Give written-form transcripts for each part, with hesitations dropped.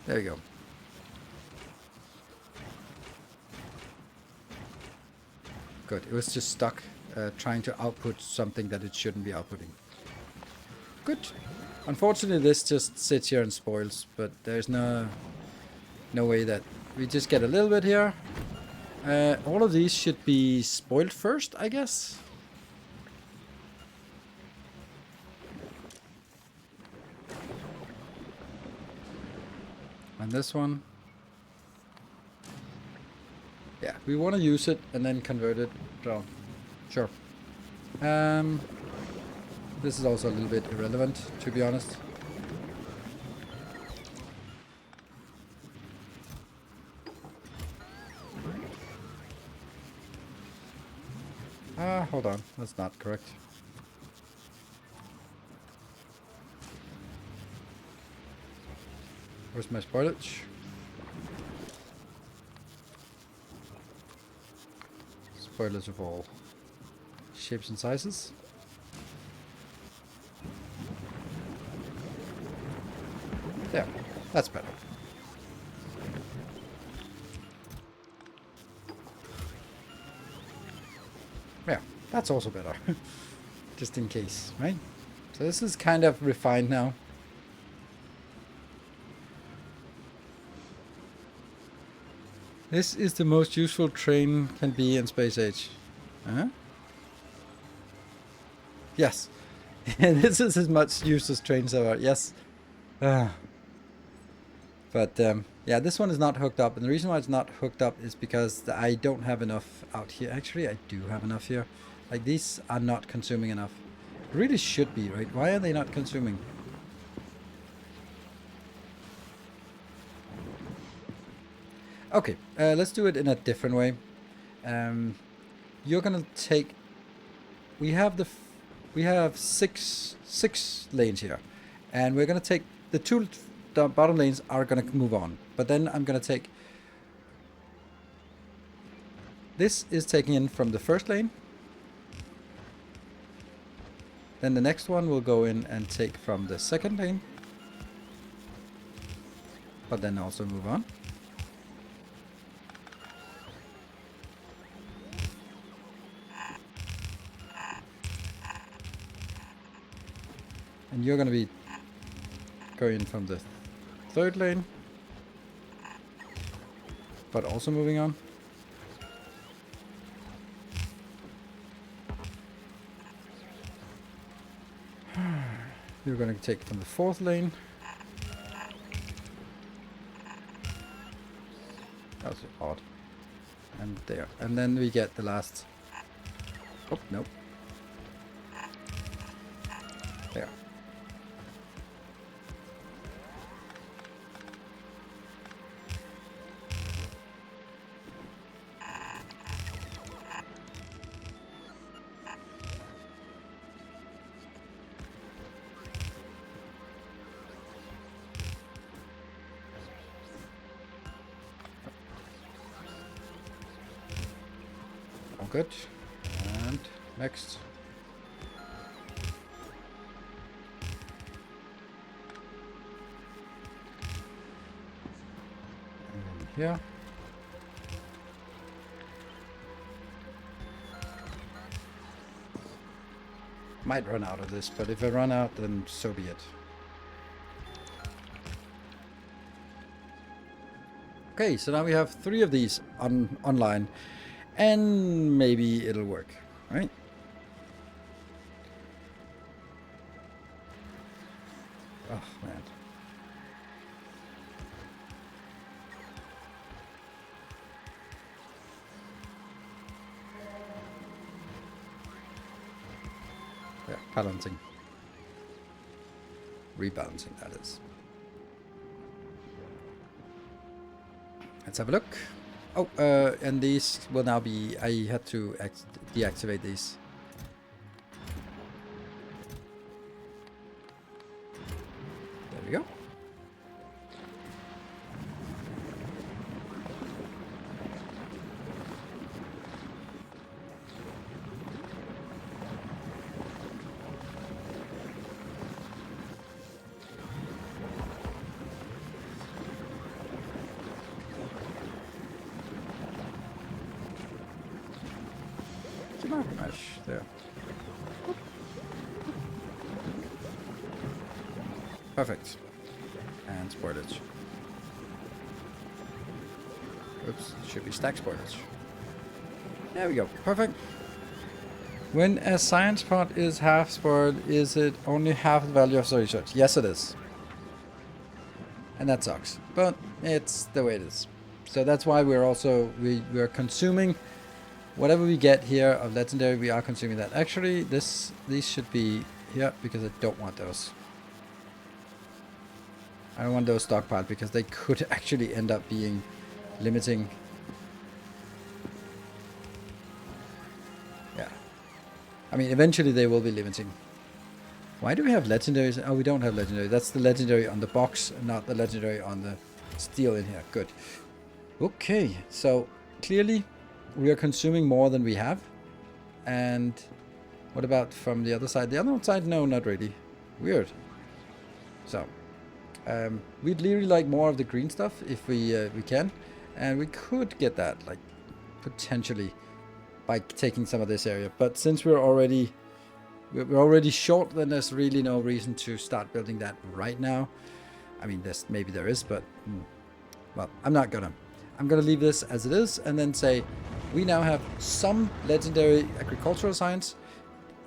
There we go. Good. It was just stuck trying to output something that it shouldn't be outputting. Good. Unfortunately, this just sits here and spoils, but there's no way that we just get a little bit here. All of these should be spoiled first, I guess. And this one. Yeah, we want to use it and then convert it. So, sure. This is also a little bit irrelevant, to be honest. Hold on. That's not correct. Where's my spoilage? Spoilers of all shapes and sizes. There. That's better. Yeah, that's also better. Just in case, right? So this is kind of refined now. This is the most useful train can be in space age. Huh? Yes. This is as much use as trains ever. Yes. But yeah, this one is not hooked up. And the reason why it's not hooked up is because I don't have enough out here. Actually, I do have enough here. Like, these are not consuming enough. It really should be, right? Why are they not consuming? Okay, let's do it in a different way. You're gonna take. We have six lanes here, and we're gonna take the bottom lanes are gonna move on. But then I'm gonna take. This is taking in from the first lane. Then the next one will go in and take from the second lane. But then also move on. And you're going to be going from the third lane, but also moving on. You're going to take from the fourth lane. That was odd. And there. And then we get the last. Oh, no. There. All good. And next. And then here. Might run out of this, but if I run out, then so be it. Okay, so now we have 3 of these online, and maybe it'll work, right? Oh, man. Yeah, balancing. Rebalancing, that is. Let's have a look. Oh, and these will now be... I had to deactivate these. There we go. enough mesh there. Perfect. And spoilage. Oops, should be stack spoilage. There we go. Perfect. When a science pod is half spoiled, is it only half the value of the research? Yes, it is. And that sucks. But it's the way it is. So that's why we're also, we're consuming whatever we get here of legendary, we are consuming that. Actually, these should be here because I don't want those. I don't want those stockpiled because they could actually end up being limiting. Yeah. I mean, eventually they will be limiting. Why do we have legendaries? Oh, we don't have legendary. That's the legendary on the box, not the legendary on the steel in here. Good. Okay, so clearly we are consuming more than we have. And what about from the other side? The other side? No, not really. Weird. So, we'd really like more of the green stuff if we can. And we could get that, like, potentially by taking some of this area. But since we're already short, then there's really no reason to start building that right now. I mean, maybe there is, but well, I'm gonna leave this as it is and then say we now have some legendary agricultural science.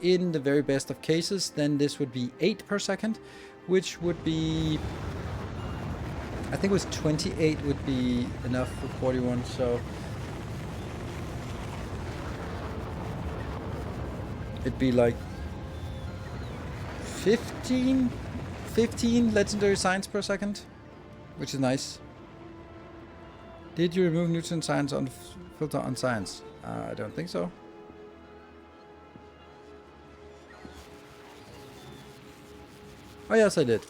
In the very best of cases, then this would be 8 per second, which would be, I think it was 28 would be enough for 41. So it'd be like 15 legendary science per second, which is nice. Did you remove nutrient science on filter on science? I don't think so. Oh yes, I did.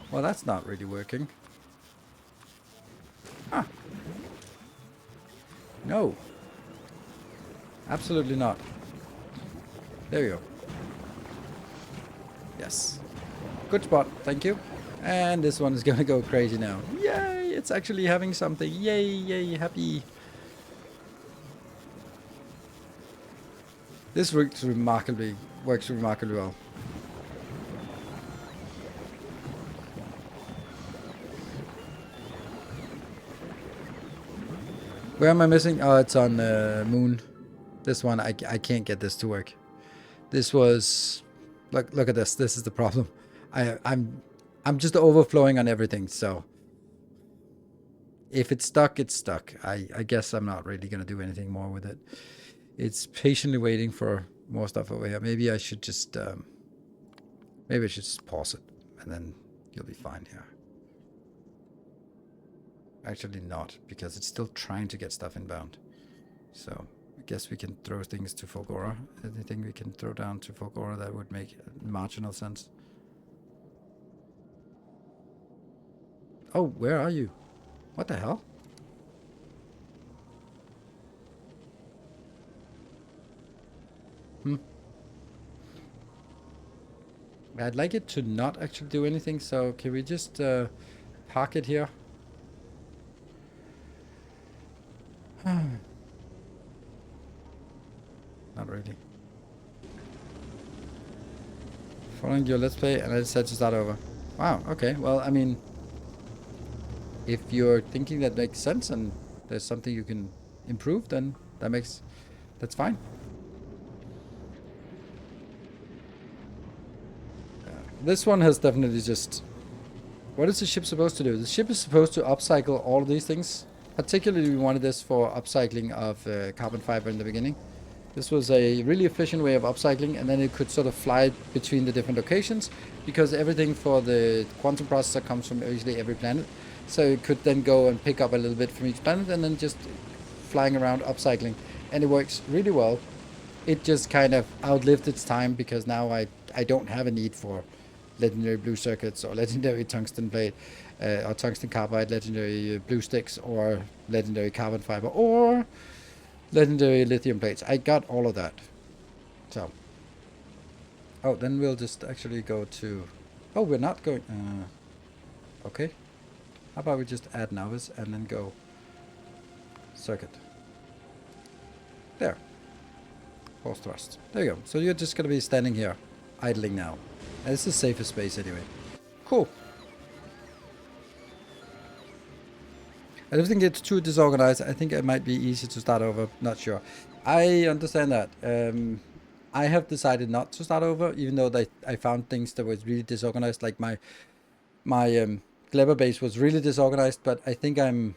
Well, that's not really working. Ah. No. Absolutely not. There we go. Yes. Good spot, thank you. And this one is gonna go crazy now. Yay, it's actually having something. Yay, yay, happy. This works remarkably well. Where am I missing? Oh, it's on Moon. This one, I can't get this to work. This was, look at this. This is the problem. I'm just overflowing on everything. So if it's stuck, it's stuck. I guess I'm not really gonna do anything more with it. It's patiently waiting for more stuff over here. Maybe I should just pause it, and then you'll be fine here. Actually not, because it's still trying to get stuff inbound. So I guess we can throw things to Fulgora. Anything we can throw down to Fulgora that would make marginal sense. Oh, where are you? What the hell? I'd like it to not actually do anything, so can we just park it here? Not really. Following your let's play and I decided to start over. Wow, okay. Well, I mean, if you're thinking that makes sense and there's something you can improve, then that's fine. This one has definitely just... What is the ship supposed to do? The ship is supposed to upcycle all of these things. Particularly, we wanted this for upcycling of carbon fiber in the beginning. This was a really efficient way of upcycling, and then it could sort of fly between the different locations, because everything for the quantum processor comes from usually every planet. So it could then go and pick up a little bit from each planet, and then just flying around upcycling. And it works really well. It just kind of outlived its time, because now I don't have a need for legendary blue circuits or legendary tungsten plate or tungsten carbide, legendary blue sticks, or legendary carbon fiber, or legendary lithium plates. I got all of that. So, oh, then we'll just actually go to... Oh, we're not going... okay. How about we just add novice and then go circuit. There. Force thrust. There you go. So you're just going to be standing here, idling now. And it's the safest space anyway. Cool. I don't think it's too disorganized. I think it might be easy to start over. Not sure. I understand that. I have decided not to start over, even though I found things that was really disorganized. Like my Glebber base was really disorganized, but I think I'm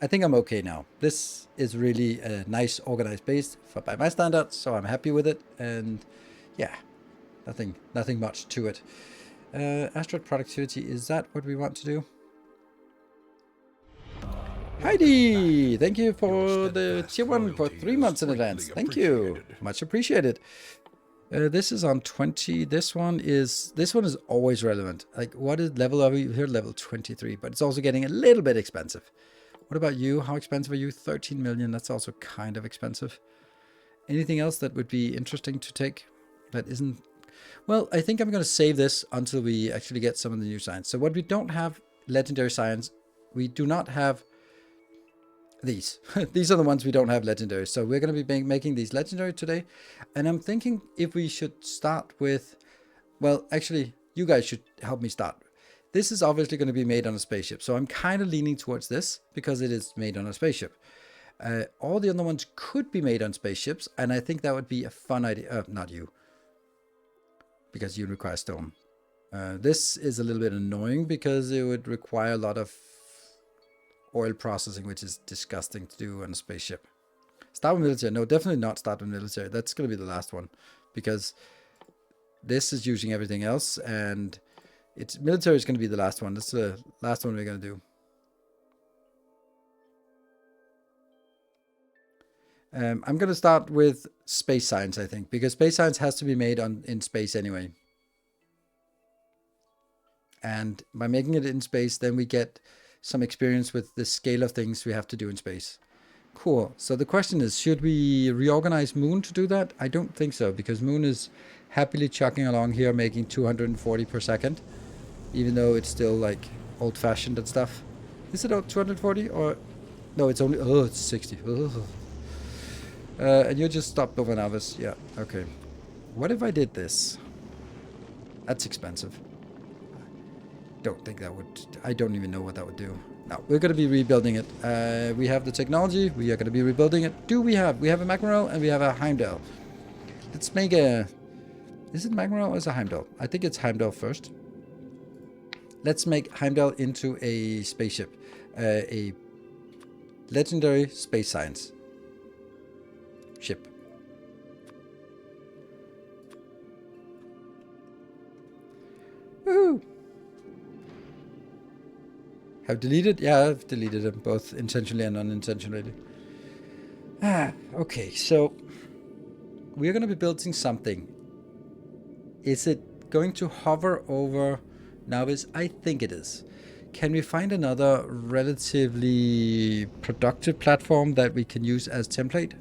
okay now. This is really a nice organized base by my standards, so I'm happy with it. And yeah, nothing much to it. Asteroid productivity, is that what we want to do? Heidi, thank you for the tier 1 for 3 months in advance. Thank you. Much appreciated. This is on 20. This one is always relevant. Like, what is level are we here? Level 23, but it's also getting a little bit expensive. What about you? How expensive are you? 13 million. That's also kind of expensive. Anything else that would be interesting to take that isn't? Well, I think I'm going to save this until we actually get some of the new science. So what we don't have, legendary science, we do not have these. These are the ones we don't have legendary. So we're going to be making these legendary today. And I'm thinking if we should start with, well, actually, you guys should help me start. This is obviously going to be made on a spaceship. So I'm kind of leaning towards this because it is made on a spaceship. All the other ones could be made on spaceships. And I think that would be a fun idea. Not you. Because you require stone. This is a little bit annoying because it would require a lot of oil processing, which is disgusting to do on a spaceship. Start with military. No, definitely not start with military. That's going to be the last one because this is using everything else, and it's military is going to be the last one. That's the last one we're going to do. I'm going to start with space science, I think, because space science has to be made in space anyway. And by making it in space, then we get some experience with the scale of things we have to do in space. Cool. So the question is, should we reorganize Moon to do that? I don't think so, because Moon is happily chugging along here, making 240 per second, even though it's still like old-fashioned and stuff. Is it 240 or no? It's only it's 60. And you just stopped over Navis. Yeah. Okay. What if I did this? That's expensive. Don't think that would. I don't even know what that would do. No, we're going to be rebuilding it. We have the technology. We are going to be rebuilding it. We have a Magmarel and we have a Heimdall. Let's make a. Is it Magmarel or is it Heimdall? I think it's Heimdall first. Let's make Heimdall into a spaceship, a legendary space science ship. Woohoo! Have deleted? Yeah, I've deleted them, both intentionally and unintentionally. Okay, so we're going to be building something. Is it going to hover over Navis? I think it is. Can we find another relatively productive platform that we can use as template?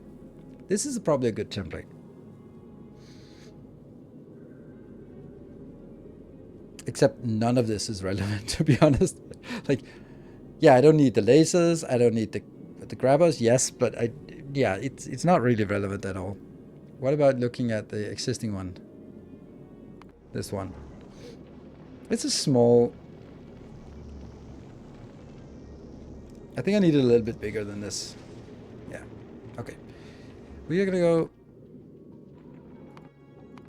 This is probably a good template. Except none of this is relevant, to be honest. Like, yeah, I don't need the lasers. I don't need the grabbers. Yes, but it's not really relevant at all. What about looking at the existing one? This one. It's a small. I think I need it a little bit bigger than this. Yeah. Okay. We are gonna go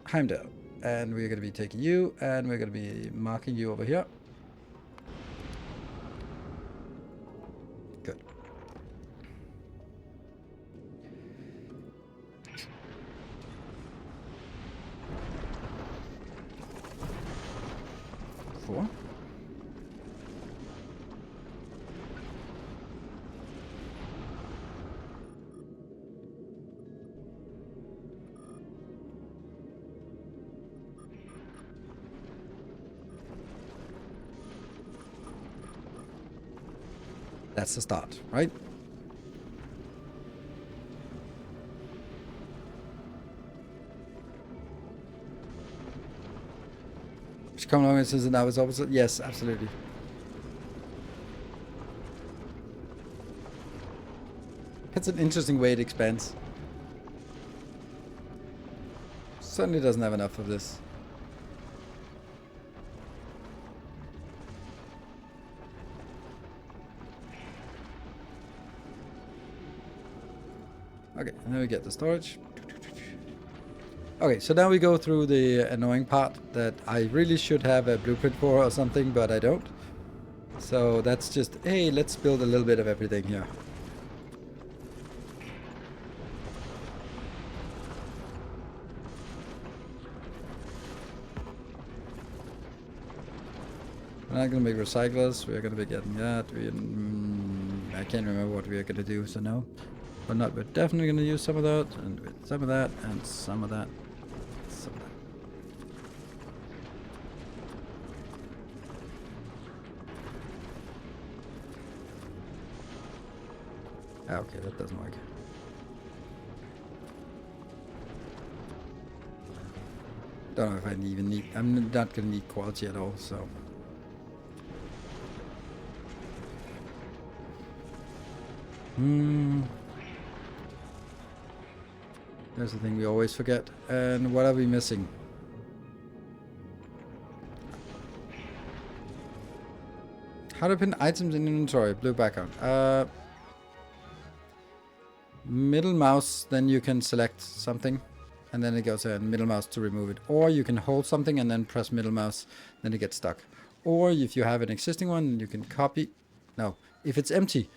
Heimdall. And we're going to be taking you, and we're going to be marking you over here. Good. Four. That's the start, right? Which come along and says that was opposite? Yes, absolutely. That's an interesting way it expands. Certainly doesn't have enough of this. Okay, and then we get the storage. Okay, so now we go through the annoying part that I really should have a blueprint for or something, but I don't. So that's just, hey, let's build a little bit of everything here. We're not going to make recyclers, we're going to be getting that. I can't remember what we are going to do, so no. But not, we're definitely going to use some of that, and some of that, and some of that. Some of that. Okay, that doesn't work. Don't know if I even need, I'm not going to need quality at all, so. There's the thing we always forget. And what are we missing? How to pin items in inventory. Blue background. Middle mouse, then you can select something. And then it goes middle mouse to remove it. Or you can hold something and then press middle mouse. Then it gets stuck. Or if you have an existing one, you can copy. No, if it's empty.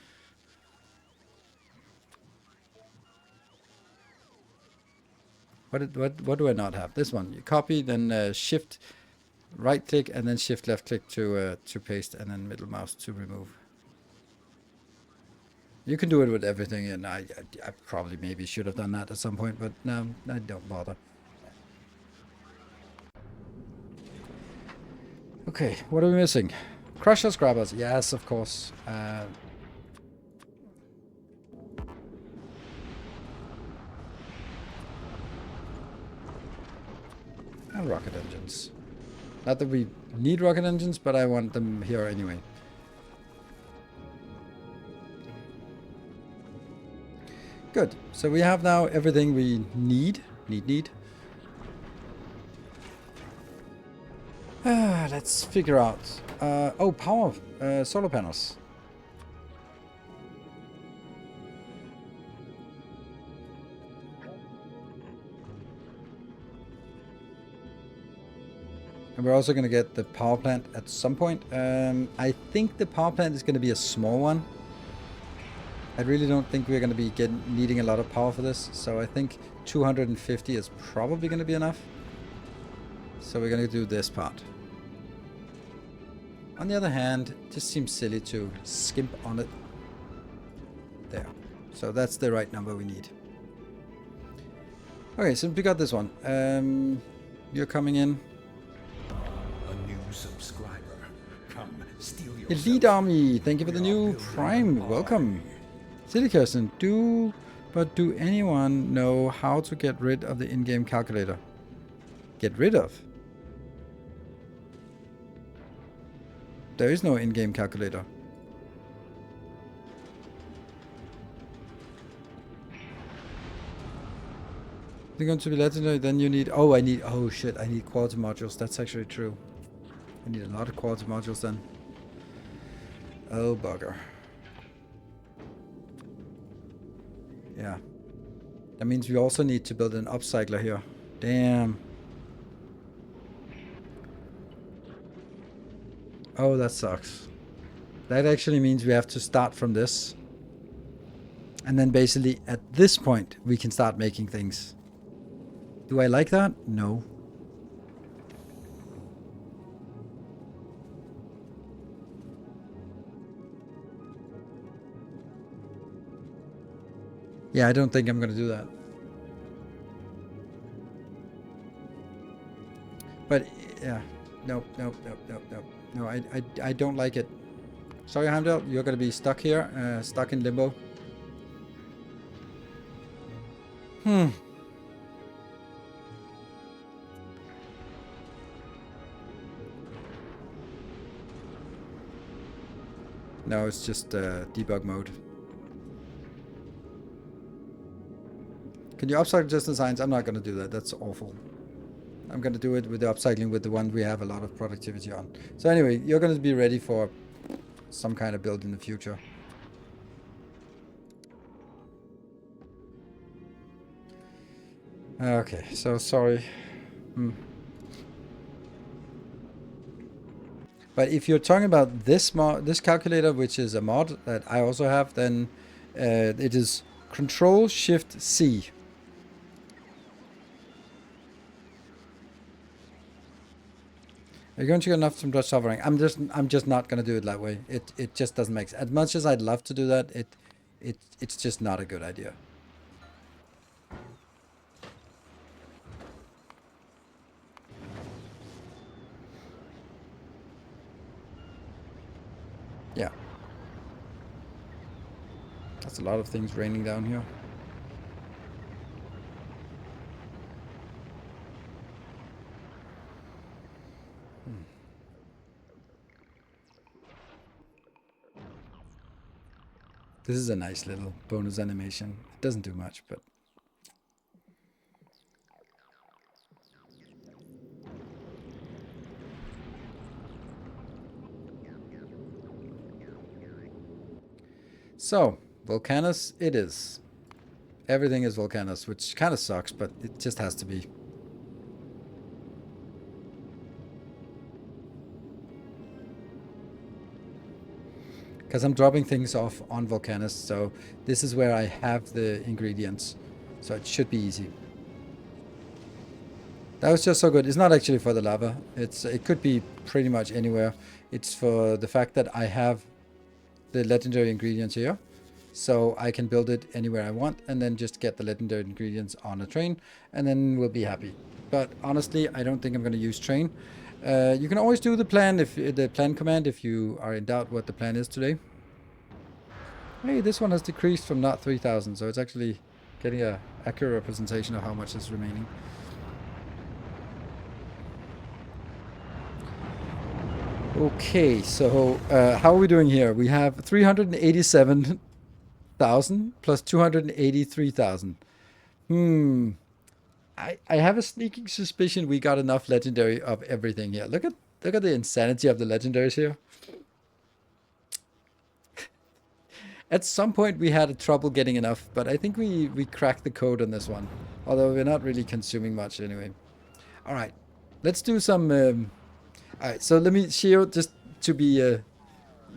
What do I not have? This one. You copy, then shift right click, and then shift left click to paste, and then middle mouse to remove. You can do it with everything, and I probably maybe should have done that at some point, but no, I don't bother. Okay, what are we missing? Crushers, grabbers. Yes, of course. And rocket engines. Not that we need rocket engines, but I want them here anyway. Good. So we have now everything we need. Let's figure out. Oh, power. Solar panels. And we're also going to get the power plant at some point. I think the power plant is going to be a small one. I really don't think we're going to be needing a lot of power for this. So I think 250 is probably going to be enough. So we're going to do this part. On the other hand, it just seems silly to skimp on it. There. So that's the right number we need. Okay, so we got this one. You're coming in. Subscriber, come steal your Elite Army, thank you for the new Prime. Welcome. Silly Kirsten, do anyone know how to get rid of the in-game calculator? Get rid of? There is no in-game calculator. You're going to be legendary, then you need, oh shit, I need quality modules. That's actually true. I need a lot of quality modules then. Oh bugger. Yeah. That means we also need to build an upcycler here. Damn. Oh, that sucks. That actually means we have to start from this. And then basically at this point we can start making things. Do I like that? No. Yeah, I don't think I'm going to do that. But, yeah. Nope. No, I don't like it. Sorry, Heimdall, you're going to be stuck here. Stuck in limbo. No, it's just debug mode. Can you upcycle just the signs? I'm not going to do that. That's awful. I'm going to do it with the upcycling with the one we have a lot of productivity on. So anyway, you're going to be ready for some kind of build in the future. Okay, so sorry. But if you're talking about this calculator, which is a mod that I also have, then it is Control Shift C. Are you going to get enough from just hovering? I'm just not going to do it that way. It just doesn't make sense. As much as I'd love to do that, it's just not a good idea. Yeah. That's a lot of things raining down here. This is a nice little bonus animation. It doesn't do much, but... So, Volcanus it is. Everything is Volcanus, which kind of sucks, but it just has to be. Because I'm dropping things off on Volcanus, so this is where I have the ingredients. So it should be easy. That was just so good. It's not actually for the lava. It could be pretty much anywhere. It's for the fact that I have the legendary ingredients here. So I can build it anywhere I want and then just get the legendary ingredients on a train and then we'll be happy. But honestly, I don't think I'm going to use train. You can always do the plan command if you are in doubt what the plan is today. Hey, this one has decreased from not 3,000, so it's actually getting a accurate representation of how much is remaining. Okay, so how are we doing here? We have 387,000 plus 283,000. I have a sneaking suspicion we got enough legendary of everything here. Look at the insanity of the legendaries here. At some point we had trouble getting enough, but I think we cracked the code on this one. Although we're not really consuming much anyway. All right, let's do some. All right, so let me share just to be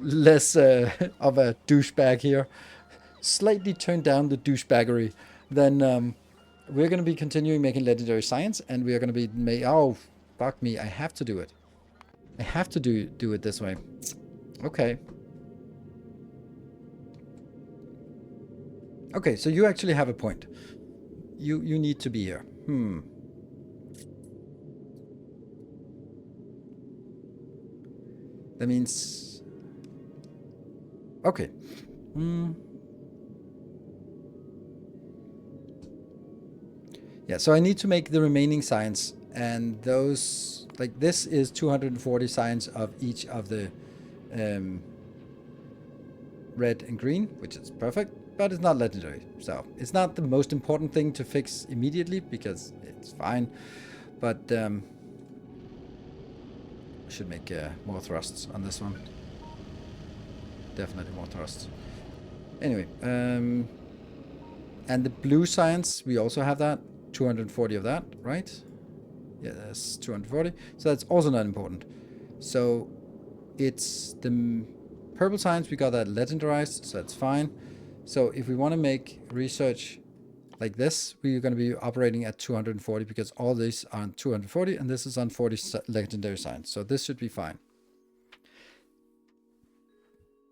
less of a douchebag here. Slightly turn down the douchebaggery. Then we're going to be continuing making legendary science, and we are going to be oh, fuck me! I have to do it. I have to do it this way. Okay. Okay, so you actually have a point. You need to be here. That means... Okay. Yeah, so I need to make the remaining science, and those... Like, this is 240 science of each of the red and green, which is perfect, but it's not legendary. So, it's not the most important thing to fix immediately, because it's fine, but... should make more thrusts on this one. Definitely more thrusts. Anyway, and the blue science, we also have that. 240 of that, right? Yeah, that's 240. So that's also not important. So it's the purple science, we got that legendarized, so that's fine. So if we want to make research like this, we're going to be operating at 240 because all these are on 240 and this is on 40 legendary science. So this should be fine.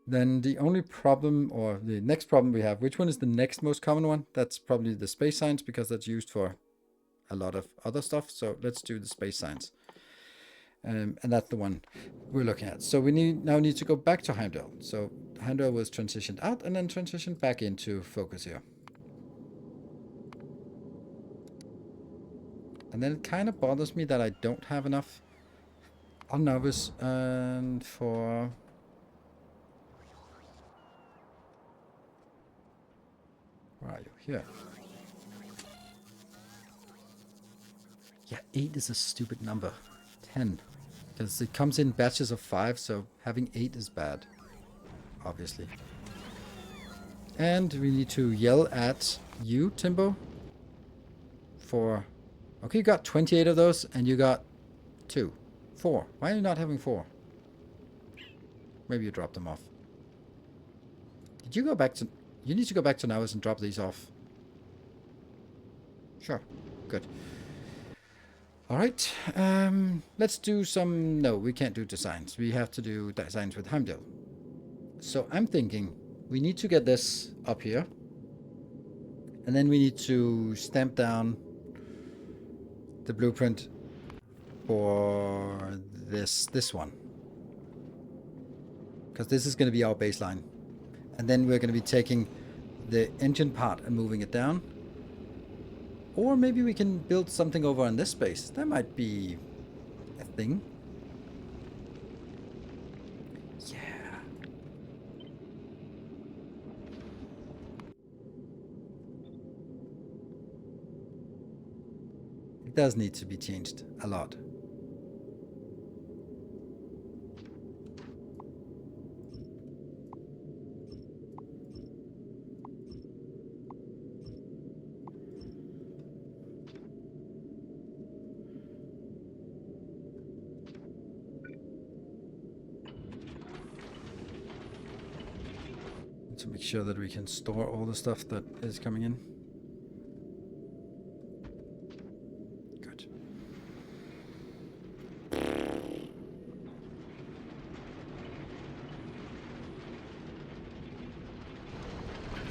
Then the only problem, or the next problem we have, which one is the next most common one? That's probably the space science because that's used for a lot of other stuff. So let's do the space science. And that's the one we're looking at. So we now need to go back to Heimdall. So Heimdall was transitioned out and then transitioned back into focus here. And then it kind of bothers me that I don't have enough on novice and for... Where are you? Here. Yeah, 8 is a stupid number. 10. Because it comes in batches of 5, so having 8 is bad. Obviously. And we need to yell at you, Timbo. For... Okay, you got 28 of those, and you got 2. 4. Why are you not having 4? Maybe you dropped them off. Did you go back to... You need to go back to Nilaus and drop these off. Sure. Good. Alright. Let's do some... No, we can't do designs. We have to do designs with Heimdall. So I'm thinking we need to get this up here. And then we need to stamp down the blueprint for this one. Because this is going to be our baseline. And then we're going to be taking the engine part and moving it down. Or maybe we can build something over on this space. That might be a thing. Yeah. It does need to be changed a lot. To make sure that we can store all the stuff that is coming in. Good.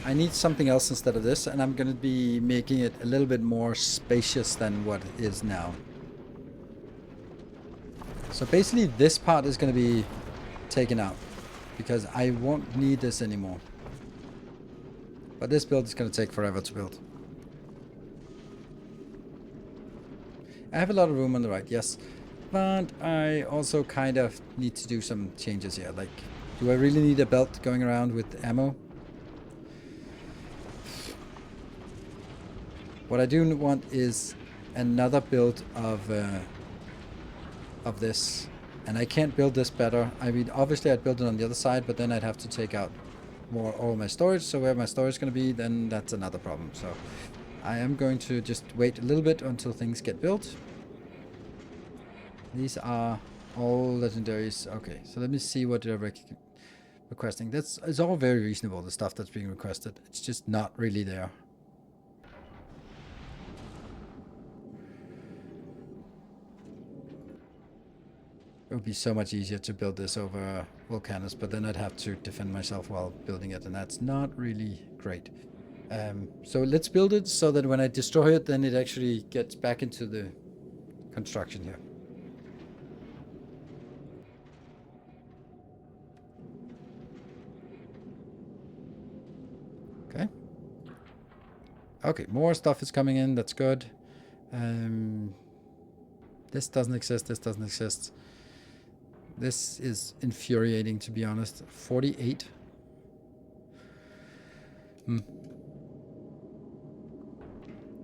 I need something else instead of this, and I'm going to be making it a little bit more spacious than what it is now. So basically this part is going to be taken out because I won't need this anymore. But this build is going to take forever to build. I have a lot of room on the right, yes. But I also kind of need to do some changes here. Like, do I really need a belt going around with ammo? What I do want is another build of this. And I can't build this better. I mean, obviously I'd build it on the other side, but then I'd have to take out all my storage. So where my storage is going to be, then that's another problem. So I am going to just wait a little bit until things get built. These are all legendaries. Okay, so let me see what they're requesting. It's all very reasonable, the stuff that's being requested. It's just not really there. It would be so much easier to build this over Volcanus, but then I'd have to defend myself while building it, and that's not really great. So let's build it so that when I destroy it, then it actually gets back into the construction here. Okay. Okay, more stuff is coming in. That's good. This doesn't exist. This doesn't exist. This is infuriating, to be honest. 48.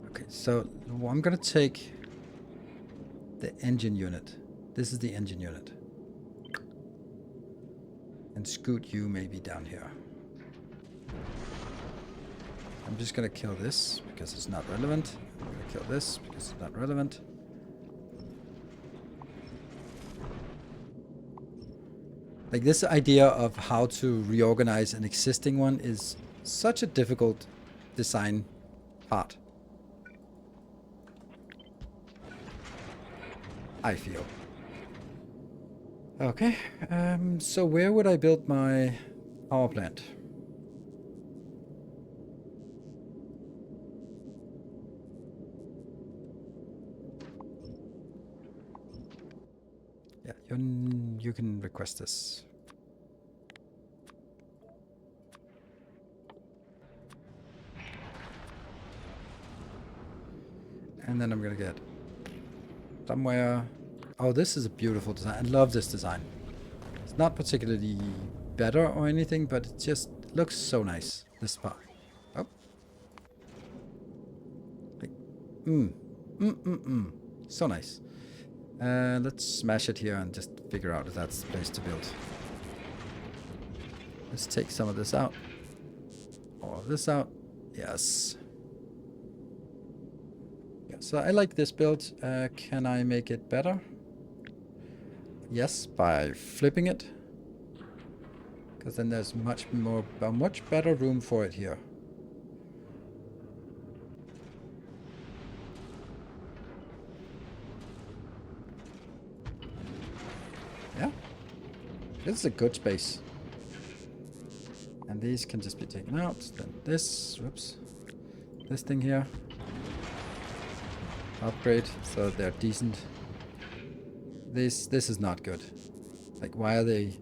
Okay, so I'm going to take the engine unit. This is the engine unit. And scoot you maybe down here. I'm just going to kill this because it's not relevant. I'm going to kill this because it's not relevant. Like, this idea of how to reorganize an existing one is such a difficult design part. I feel. Okay, so where would I build my power plant? Yeah, you can request this. And then I'm gonna get somewhere. Oh, this is a beautiful design. I love this design. It's not particularly better or anything, but it just looks so nice, this part. Oh. Like, So nice. Let's smash it here and just figure out if that's the place to build. Let's take some of this out. All of this out. Yes. Yeah, so I like this build. Can I make it better? Yes, by flipping it. Because then there's much better room for it here. Yeah. This is a good space. And these can just be taken out. Then this, whoops. This thing here. Upgrade so they're decent. This is not good. Like, why are they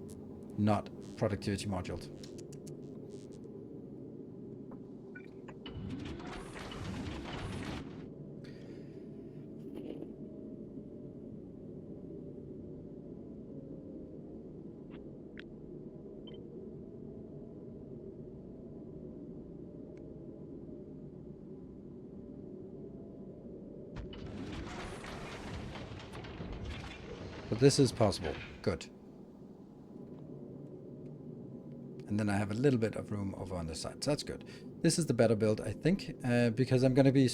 not productivity modules? But this is possible. Good. And then I have a little bit of room over on the side. So that's good. This is the better build, I think, because I'm going to be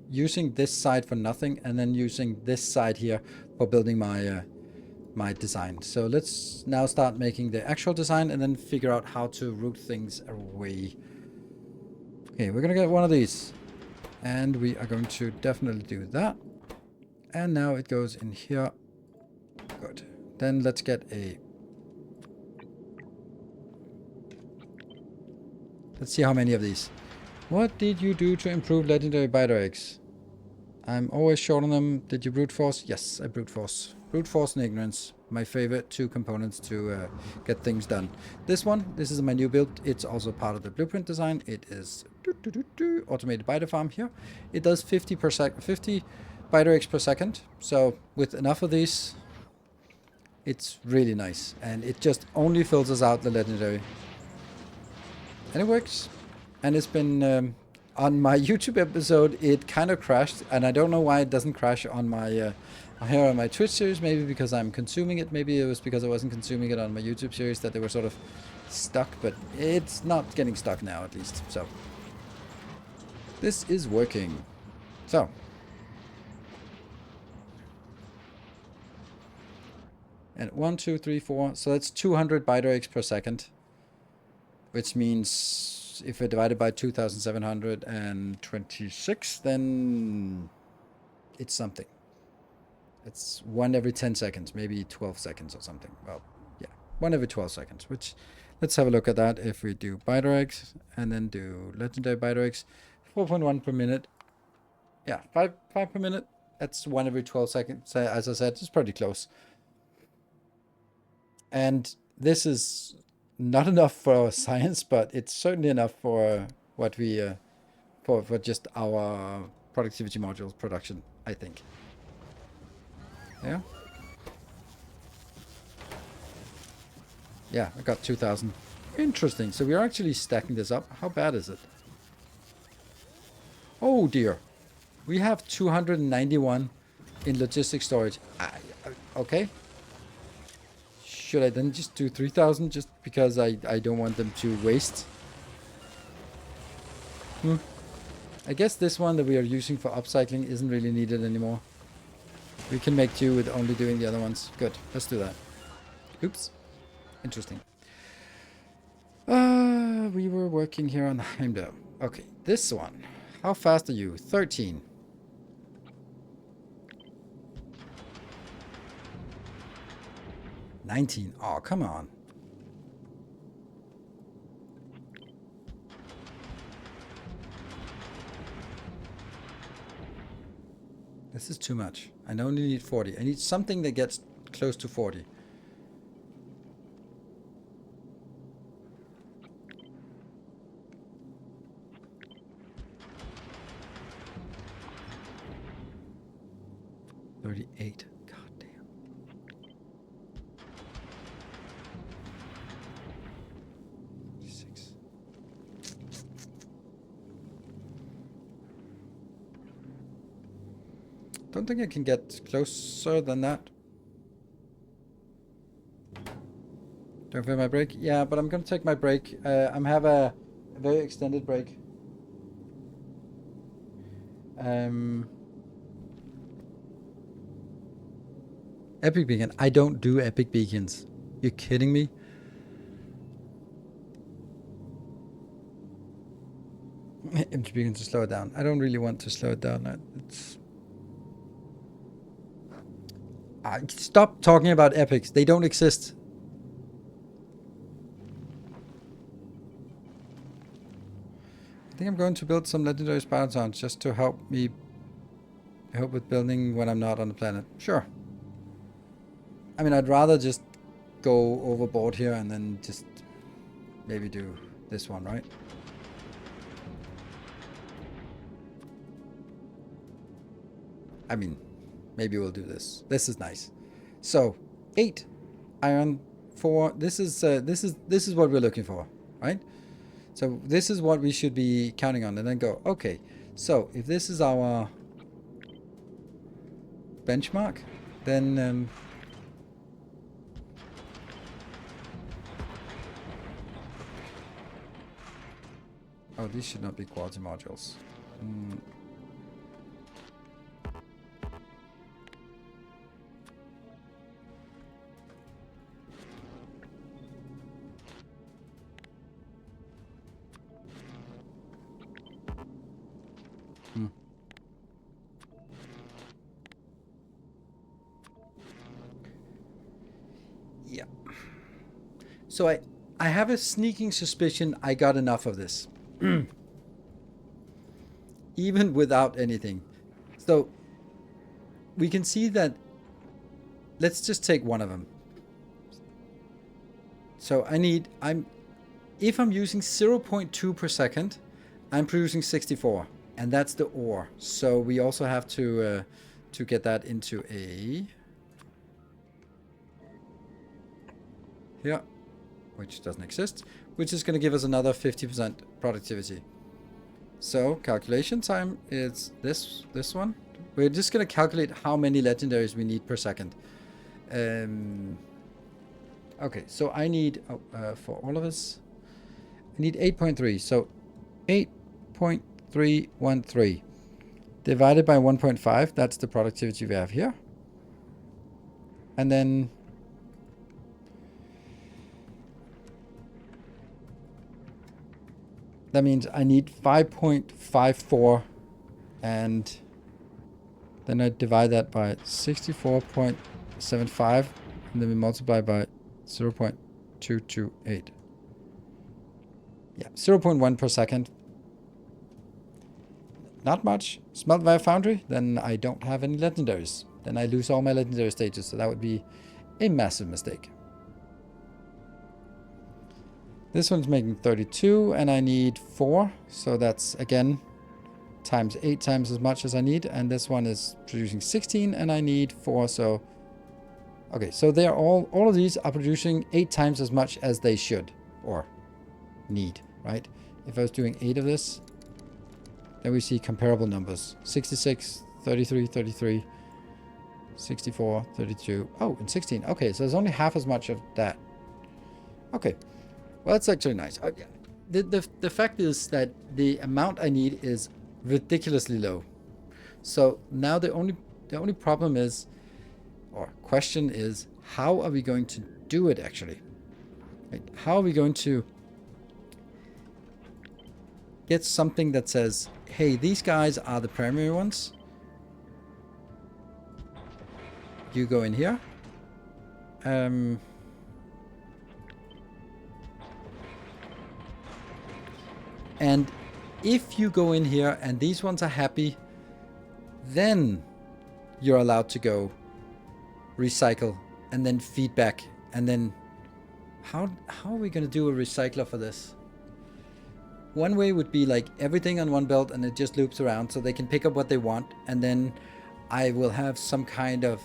using this side for nothing and then using this side here for building my my design. So let's now start making the actual design and then figure out how to route things away. Okay, we're going to get one of these. And we are going to definitely do that. And now it goes in here. Good. Then let's get a... Let's see how many of these. What did you do to improve legendary biter eggs? I'm always short on them. Did you brute force? Yes, I brute force. Brute force and ignorance. My favorite two components to get things done. This one, this is my new build. It's also part of the blueprint design. It is automated biter farm here. It does 50 biter eggs per second. So with enough of these, it's really nice. And it just only filters out the legendary. And it works. And it's been... on my YouTube episode, it kind of crashed, and I don't know why it doesn't crash on my here on my Twitch series. Maybe because I'm consuming it. Maybe it was because I wasn't consuming it on my YouTube series that they were sort of stuck. But it's not getting stuck now, at least. So this is working. So and 1, 2, 3, 4. So that's 200 biter eggs per second, which means. If I divide it by 2,726, then it's something. It's 1 every 10 seconds, maybe 12 seconds or something. Well, yeah, 1 every 12 seconds, which let's have a look at that. If we do biter eggs and then do legendary biter eggs, 4.1 per minute. Yeah, 5 per minute. That's 1 every 12 seconds. As I said, it's pretty close. And this is not enough for science, but it's certainly enough for what we for just our productivity modules production, I think. Yeah, I got 2,000. Interesting. So we're actually stacking this up. How bad is it? Oh dear, we have 291 in logistic storage. Okay. Should I then just do 3,000 just because I don't want them to waste? I guess this one that we are using for upcycling isn't really needed anymore. We can make do with only doing the other ones. Good, let's do that. Oops. Interesting. We were working here on Heimdall. Okay, this one. How fast are you? 13. Oh, come on. This is too much. I only need 40. I need something that gets close to 40. $38. Don't think I can get closer than that. Don't feel my break? Yeah, but I'm gonna take my break. I'm have a very extended break. Epic beacon. I don't do epic beacons. You kidding me? Empty beacon to slow it down. I don't really want to slow it down. It's. Stop talking about epics. They don't exist. I think I'm going to build some legendary spider towns just to help with building when I'm not on the planet. Sure. I mean, I'd rather just go overboard here and then just maybe do this one, right? I mean, maybe we'll do this. This is nice. So, 8 iron, 4. This is what we're looking for, right? So this is what we should be counting on, and then go, okay, so if this is our benchmark, then oh, these should not be quality modules. Yeah. So I have a sneaking suspicion I got enough of this. Even without anything. So we can see that. Let's just take one of them. So if I'm using 0.2 per second, I'm producing 64, and that's the ore. So we also have to get that into a here, which doesn't exist, which is going to give us another 50% productivity. So calculation time is this one. We're just going to calculate how many legendaries we need per second. Okay, so I need for all of us, I need 8.3. So 8.313 divided by 1.5. That's the productivity we have here, and then that means I need 5.54, and then I divide that by 64.75, and then we multiply by 0.228. Yeah, 0.1 per second. Not much. Smelt via foundry, then I don't have any legendaries. Then I lose all my legendary stages, so that would be a massive mistake. This one's making 32, and I need 4. So that's, again, times 8 times as much as I need. And this one is producing 16, and I need 4. So, okay, so they're all of these are producing 8 times as much as they should, or need, right? If I was doing 8 of this, then we see comparable numbers. 66, 33, 33, 64, 32. Oh, and 16. Okay, so there's only half as much of that. Okay. Well, that's actually nice. The fact is that the amount I need is ridiculously low. So now the only problem is, or question is, how are we going to do it actually? Right? How are we going to get something that says, hey, these guys are the primary ones. You go in here. And if you go in here and these ones are happy, then you're allowed to go recycle and then feedback. And then how are we going to do a recycler for this? One way would be like everything on one belt and it just loops around so they can pick up what they want. And then I will have some kind of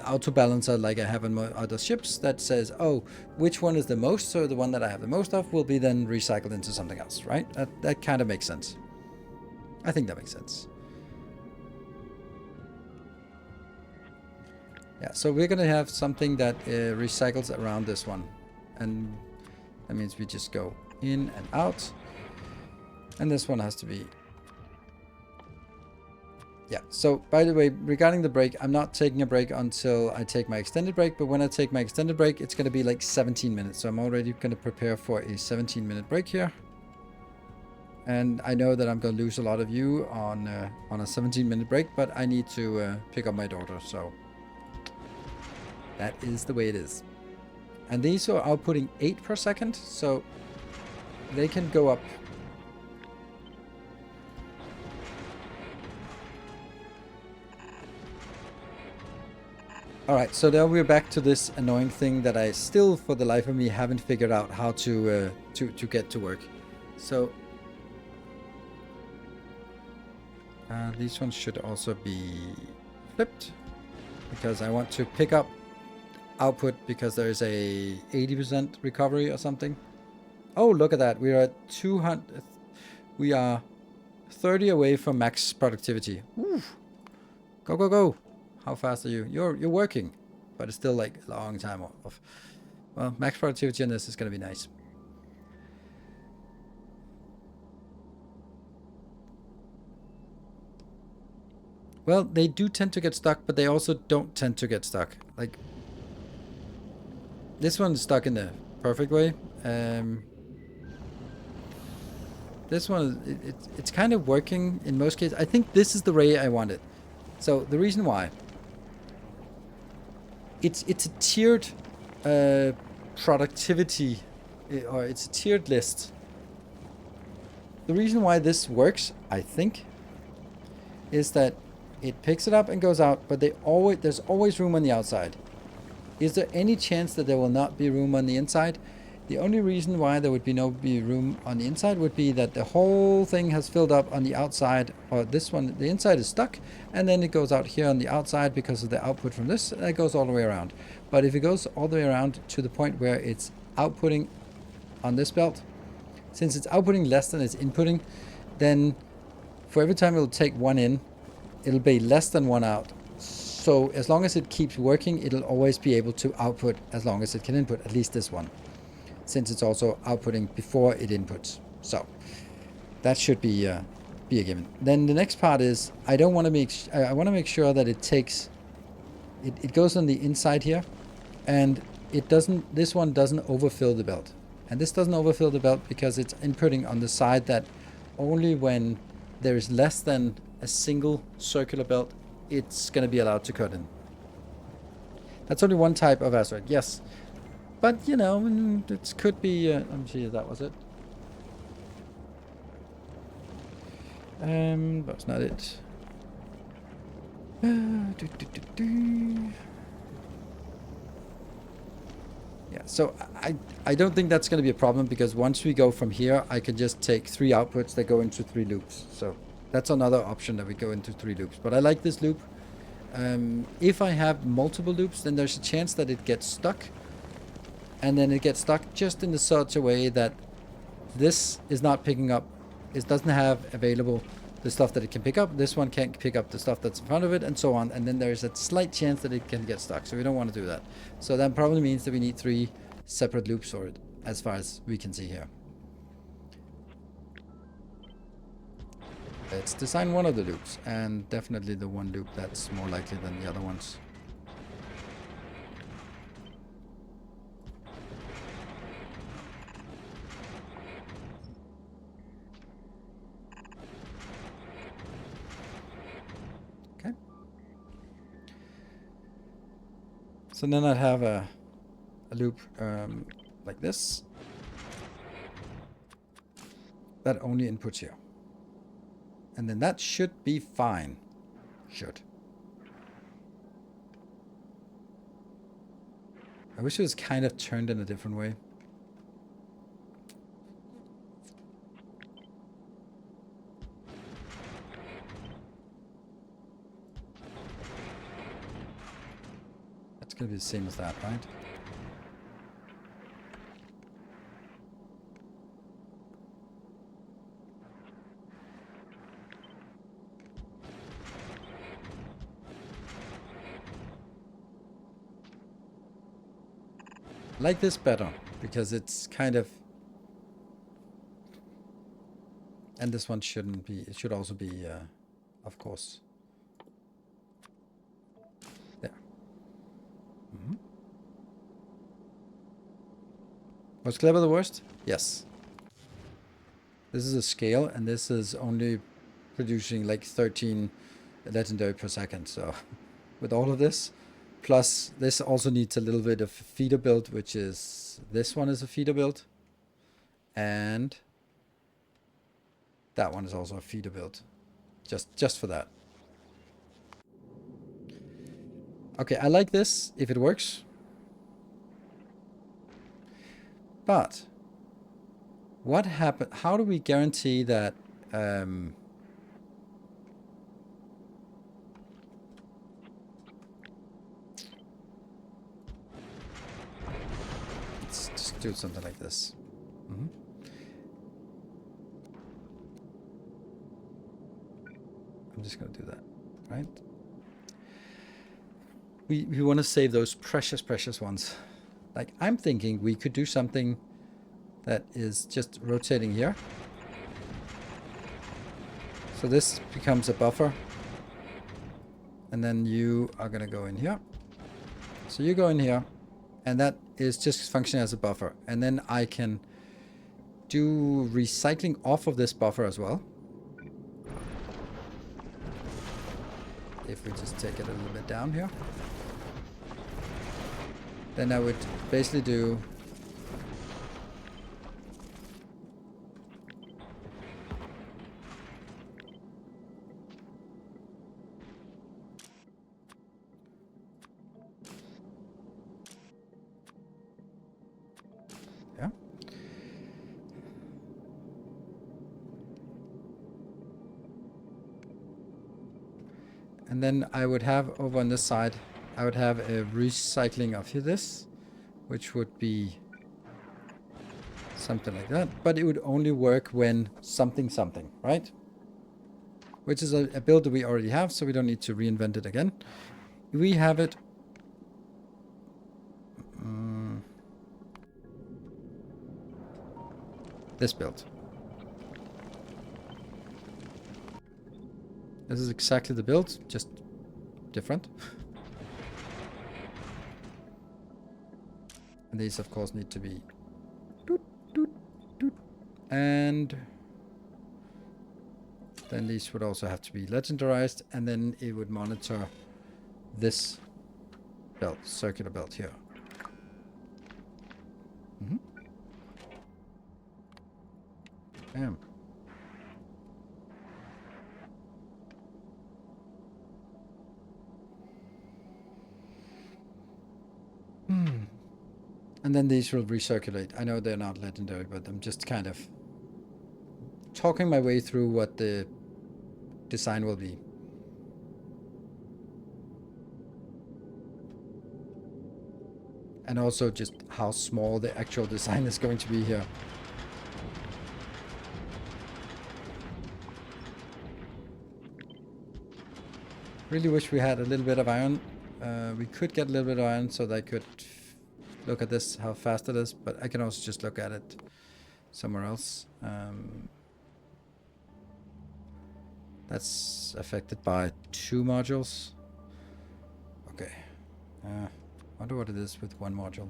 auto balancer like I have on other ships that says, oh, which one is the most, so the one that I have the most of will be then recycled into something else, right? That kind of makes sense. I think that makes sense. Yeah, so we're gonna have something that recycles around this one. And that means we just go in and out. And this one has to be... Yeah, so by the way, regarding the break, I'm not taking a break until I take my extended break. But when I take my extended break, it's gonna be like 17 minutes. So I'm already gonna prepare for a 17-minute break here. And I know that I'm going to lose a lot of you on a 17-minute break, but I need to pick up my daughter, so that is the way it is. And these are outputting 8 per second, so they can go up. Alright, so now we're back to this annoying thing that I still, for the life of me, haven't figured out how to get to work. So... these ones should also be flipped because I want to pick up output because there's a 80% recovery or something. Oh, look at that. We are at 200. We are 30 away from max productivity. Woo. Go, go, go. How fast are you? You're working, but it's still like a long time off. Well, max productivity on this is going to be nice. Well, they do tend to get stuck, but they also don't tend to get stuck. Like, this one's stuck in the perfect way. This one, it's kind of working in most cases. I think this is the way I want it. So, the reason why. It's a tiered productivity, or it's a tiered list. The reason why this works, I think, is that it picks it up and goes out, but there's always room on the outside. Is there any chance that there will not be room on the inside? The only reason why there would be no room on the inside would be that the whole thing has filled up on the outside, or this one, the inside is stuck, and then it goes out here on the outside because of the output from this, and it goes all the way around. But if it goes all the way around to the point where it's outputting on this belt, since it's outputting less than it's inputting, then for every time it'll take one in, it'll be less than one out. So as long as it keeps working, it'll always be able to output as long as it can input, at least this one, since it's also outputting before it inputs. So that should be a given. Then the next part is I want to make sure that it goes on the inside here, and this one doesn't overfill the belt. And this doesn't overfill the belt because it's inputting on the side that only when there is less than a single circular belt, it's going to be allowed to cut in. That's only one type of asteroid, yes. But, you know, it could be... let me see if that was it. That's not it. Yeah, so I don't think that's going to be a problem, because once we go from here, I can just take 3 outputs that go into 3 loops. So that's another option, that we go into 3 loops. But I like this loop. If I have multiple loops, then there's a chance that it gets stuck. And then it gets stuck just in such a way that this is not picking up. It doesn't have available the stuff that it can pick up. This one can't pick up the stuff that's in front of it, and so on. And then there's a slight chance that it can get stuck. So we don't want to do that. So that probably means that we need 3 separate loops for it, as far as we can see here. Let's design one of the loops, and definitely the one loop that's more likely than the other ones. Okay. So then I'd have a loop like this that only inputs here. And then that should be fine. Should. I wish it was kind of turned in a different way. That's going to be the same as that, right? I like this better because it's kind of, and this one shouldn't be, it should also be, of course, there. Was clever the worst? Yes. This is a scale, and this is only producing like 13 legendary per second. So with all of this, plus this also needs a little bit of feeder build, which is, this one is a feeder build. And that one is also a feeder build. Just for that. Okay, I like this if it works. But what happened? How do we guarantee that let's just do something like this. I'm just gonna do that, right? We want to save those precious ones. Like, I'm thinking we could do something that is just rotating here. So this becomes a buffer. And then you are going to go in here. So you go in here. And that is just functioning as a buffer. And then I can do recycling off of this buffer as well. If we just take it a little bit down here. Then I would basically do yeah. And then I would have over on this side, I would have a recycling of this, which would be something like that. But it would only work when something, right? Which is a build that we already have, so we don't need to reinvent it again. We have it. This build. This is exactly the build, just different. And these, of course, need to be doot, doot, doot. And then these would also have to be legendarized, and then it would monitor this belt, circular belt here. Bam. And then these will recirculate. I know they're not legendary, but I'm just kind of talking my way through what the design will be. And also just how small the actual design is going to be here. Really wish we had a little bit of iron. We could get a little bit of iron so that I could look at this, how fast it is, but I can also just look at it somewhere else. That's affected by 2 modules. Okay. Wonder what it is with 1 module.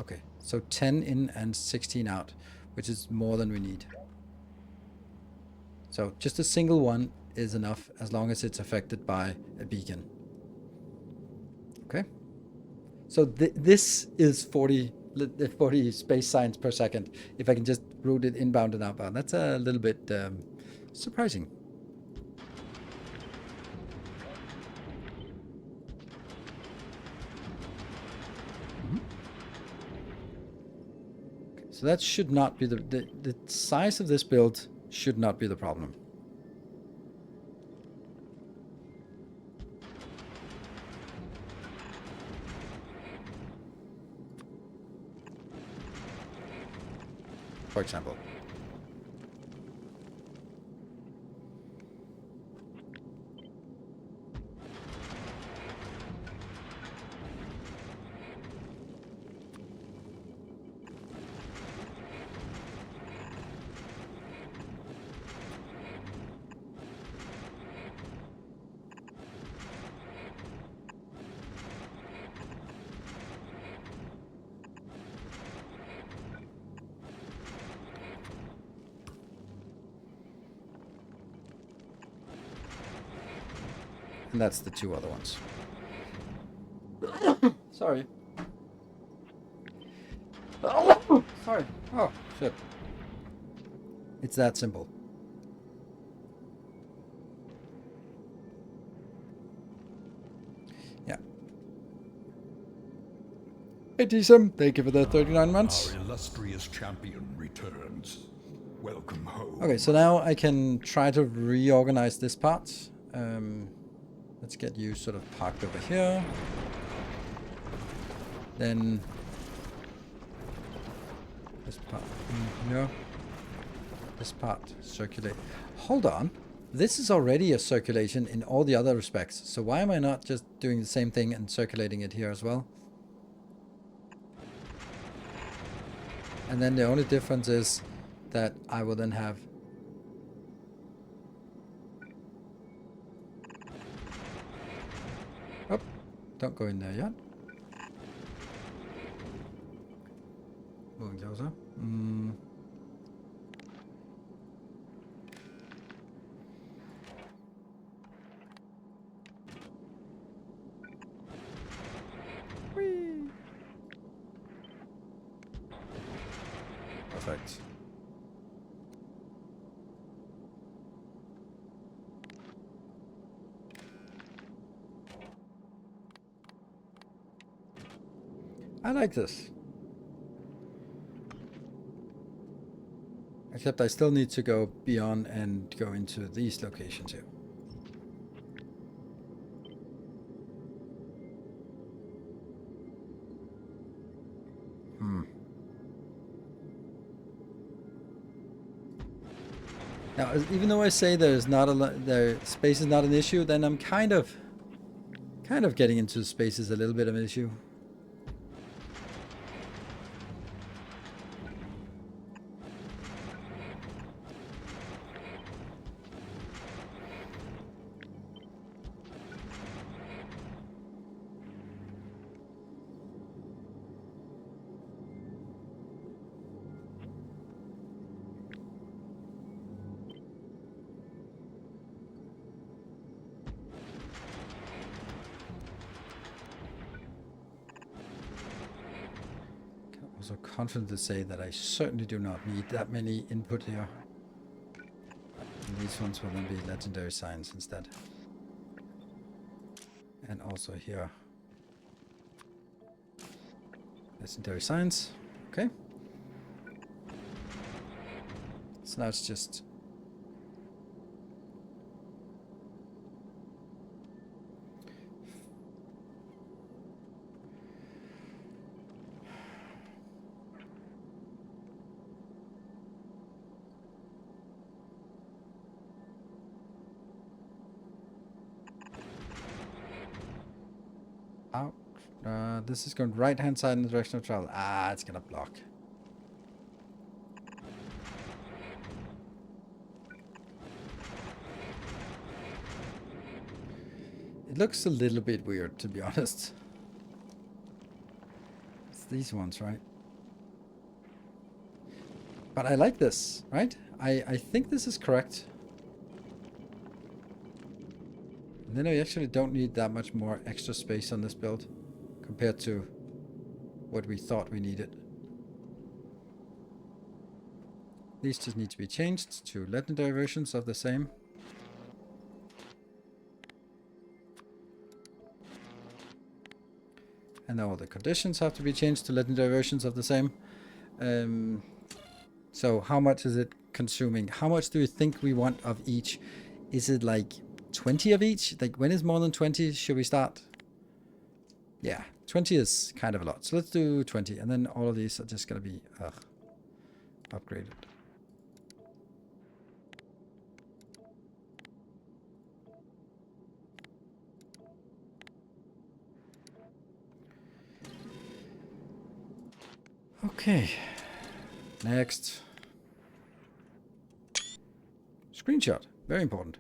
Okay, so 10 in and 16 out, which is more than we need. So just a single one is enough as long as it's affected by a beacon. Okay. So this is 40 space signs per second. If I can just route it inbound and outbound, that's a little bit surprising. Okay, so that should not be the size of this build should not be the problem. For example. And that's the two other ones. Sorry. Sorry. Oh, shit. It's that simple. Yeah. Hey, Tisam, thank you for the 39 months. Our illustrious champion returns. Welcome home. Okay, so now I can try to reorganize this part. Let's get you sort of parked over here. Then this part in here. This part circulate. Hold on. This is already a circulation in all the other respects. So why am I not just doing the same thing and circulating it here as well? And then the only difference is that I will then have oh, don't go in there yet. Moving closer. Whee. Perfect. I like this. Except I still need to go beyond and go into these locations here. Now, even though I say there's not a space is not an issue, then I'm kind of getting into space is a little bit of an issue. Also confident to say that I certainly do not need that many input here. And these ones will then be legendary signs instead. And also here. Legendary signs. Okay. So now it's just out. This is going right hand side in the direction of travel. Ah, it's gonna block. It looks a little bit weird, to be honest. It's these ones, right? But I like this, right? I think this is correct. And then I actually don't need that much more extra space on this build compared to what we thought we needed. These just need to be changed to legendary versions of the same. And all the conditions have to be changed to legendary versions of the same. So how much is it consuming? How much do you think we want of each? Is it like 20 of each? Like when is more than 20 should we start? Yeah, 20 is kind of a lot. So let's do 20 and then all of these are just going to be upgraded. Okay, next. Screenshot, very important.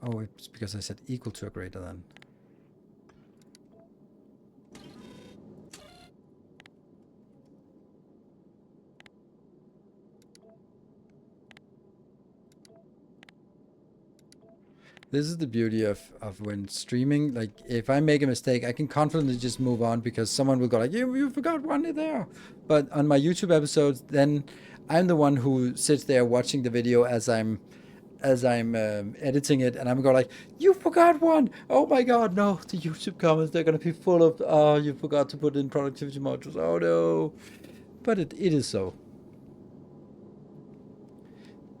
Oh, it's because I said equal to or greater than. This is the beauty of when streaming. Like, if I make a mistake, I can confidently just move on because someone will go like, you forgot one there. But on my YouTube episodes, then I'm the one who sits there watching the video as I'm editing it, and I'm going like, you forgot one. Oh my god, no. The YouTube comments, they're going to be full of, oh, you forgot to put in productivity modules. Oh no. But it is so.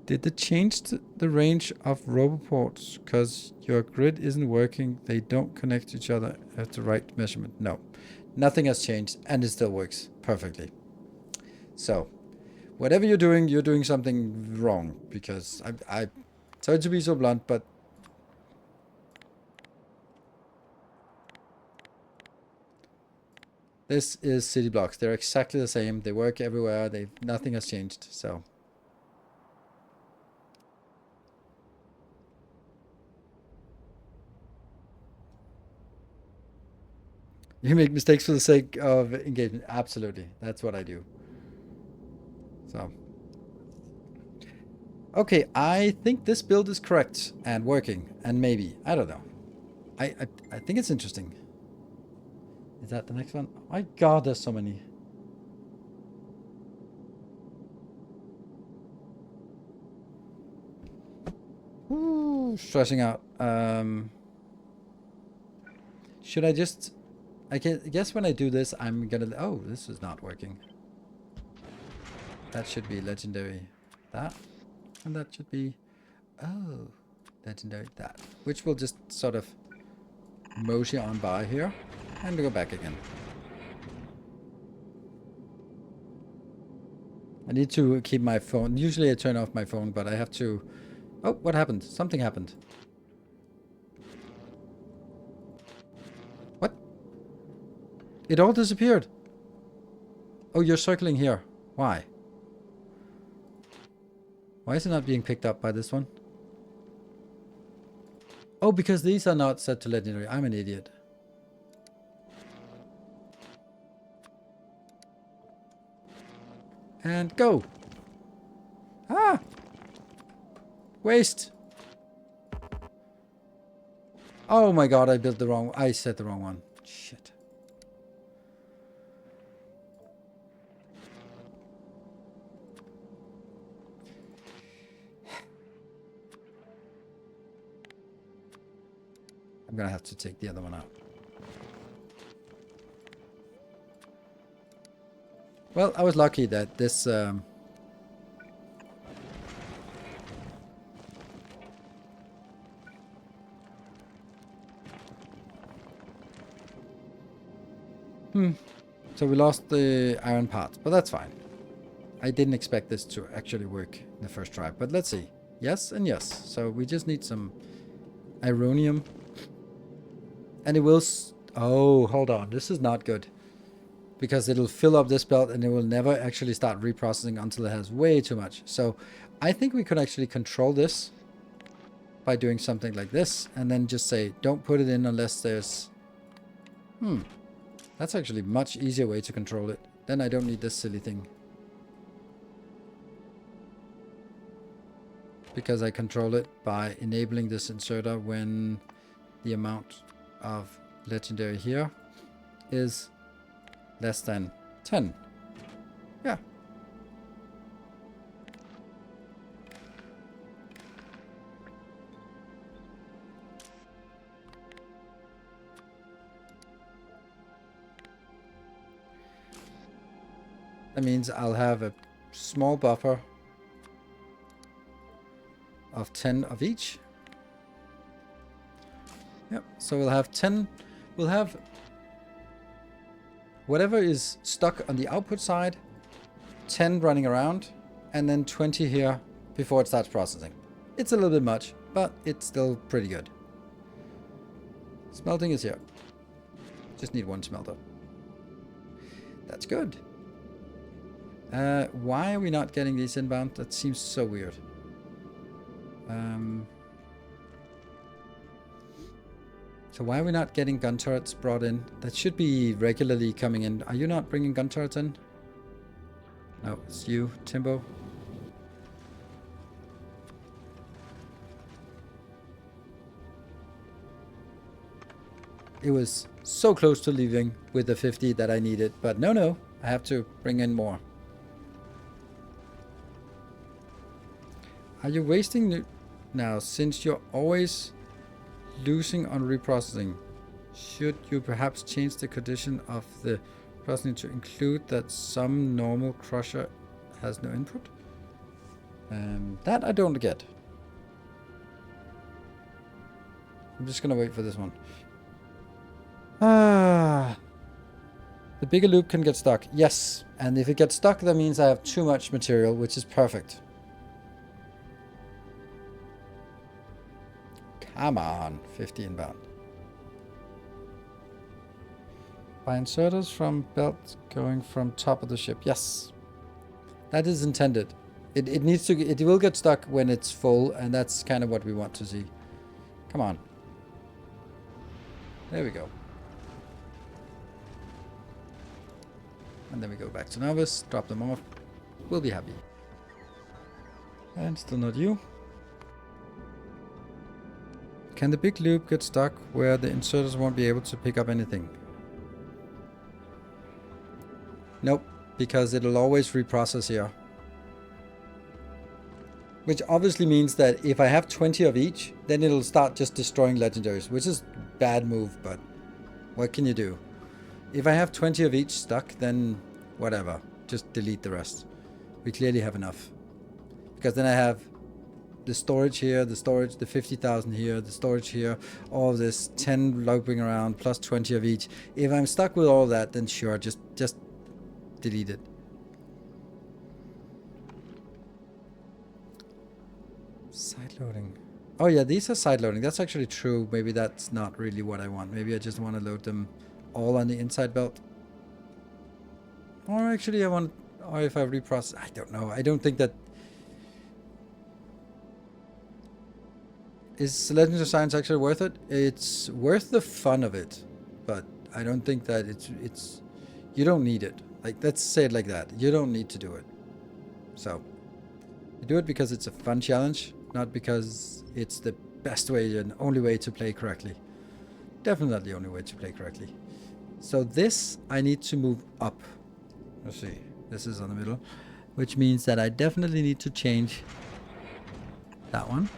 Did they change the range of roboports because your grid isn't working? They don't connect to each other at the right measurement. No, nothing has changed, and it still works perfectly. So, whatever you're doing something wrong, because I sorry to be so blunt, but this is city blocks. They're exactly the same. They work everywhere. Nothing has changed. So. You make mistakes for the sake of engagement. Absolutely. That's what I do. So. Okay, I think this build is correct and working. And maybe. I don't know. I think it's interesting. Is that the next one? Oh my god, there's so many. Ooh, stressing out. Should I just... I guess when I do this, I'm gonna... Oh, this is not working. That should be legendary. That. And that should be... Oh, legendary that. Which will just sort of mosey on by here. And go back again. I need to keep my phone... Usually I turn off my phone, but I have to... Oh, what happened? Something happened. What? It all disappeared. Oh, you're circling here. Why? Why is it not being picked up by this one? Oh, because these are not set to legendary. I'm an idiot. And go. Ah! Waste. Oh my god, I built the wrong... I set the wrong one. Shit. I'm gonna have to take the other one out. Well, I was lucky that this... So we lost the iron parts, but that's fine. I didn't expect this to actually work in the first try, but let's see. Yes and yes. So we just need some ironium. And it will... Oh, hold on. This is not good. Because it'll fill up this belt and it will never actually start reprocessing until it has way too much. So I think we could actually control this by doing something like this. And then just say, don't put it in unless there's... That's actually a much easier way to control it. Then I don't need this silly thing. Because I control it by enabling this inserter when the amount of legendary here is less than 10. Yeah. That means I'll have a small buffer of 10 of each. Yep, so we'll have 10, we'll have whatever is stuck on the output side, 10 running around, and then 20 here before it starts processing. It's a little bit much, but it's still pretty good. Smelting is here. Just need one smelter. That's good. Why are we not getting these inbound? That seems so weird. So why are we not getting gun turrets brought in? That should be regularly coming in. Are you not bringing gun turrets in? No, it's you, Timbo. It was so close to leaving with the 50 that I needed, but no, I have to bring in more. Are you wasting now, since you're always losing on reprocessing? Should you perhaps change the condition of the processing to include that some normal crusher has no input? That I don't get. I'm just gonna wait for this one. The bigger loop can get stuck. Yes, and if it gets stuck, that means I have too much material, which is perfect. Come on, 50 inbound. By inserters from belt going from top of the ship. Yes, that is intended. It needs to. It will get stuck when it's full, and that's kind of what we want to see. Come on. There we go. And then we go back to novice, drop them off. We'll be happy. And still not you. Can the big loop get stuck where the inserters won't be able to pick up anything? Nope, because it'll always reprocess here. Which obviously means that if I have 20 of each, then it'll start just destroying legendaries, which is a bad move, but what can you do? If I have 20 of each stuck, then whatever, just delete the rest. We clearly have enough. Because then I have the storage here, the storage, the 50,000 here, the storage here, all of this, 10 looping around, plus 20 of each. If I'm stuck with all that, then sure, just delete it. Side loading. Oh yeah, these are side loading. That's actually true. Maybe that's not really what I want. Maybe I just want to load them all on the inside belt. Or actually I want, or if I reprocess, I don't know. I don't think that is Legendary Science actually worth it? It's worth the fun of it, but I don't think that it's you don't need it. Like, let's say it like that. You don't need to do it. So you do it because it's a fun challenge, not because it's the best way and only way to play correctly. Definitely not the only way to play correctly. So this I need to move up. Let's see. This is on the middle, which means that I definitely need to change that one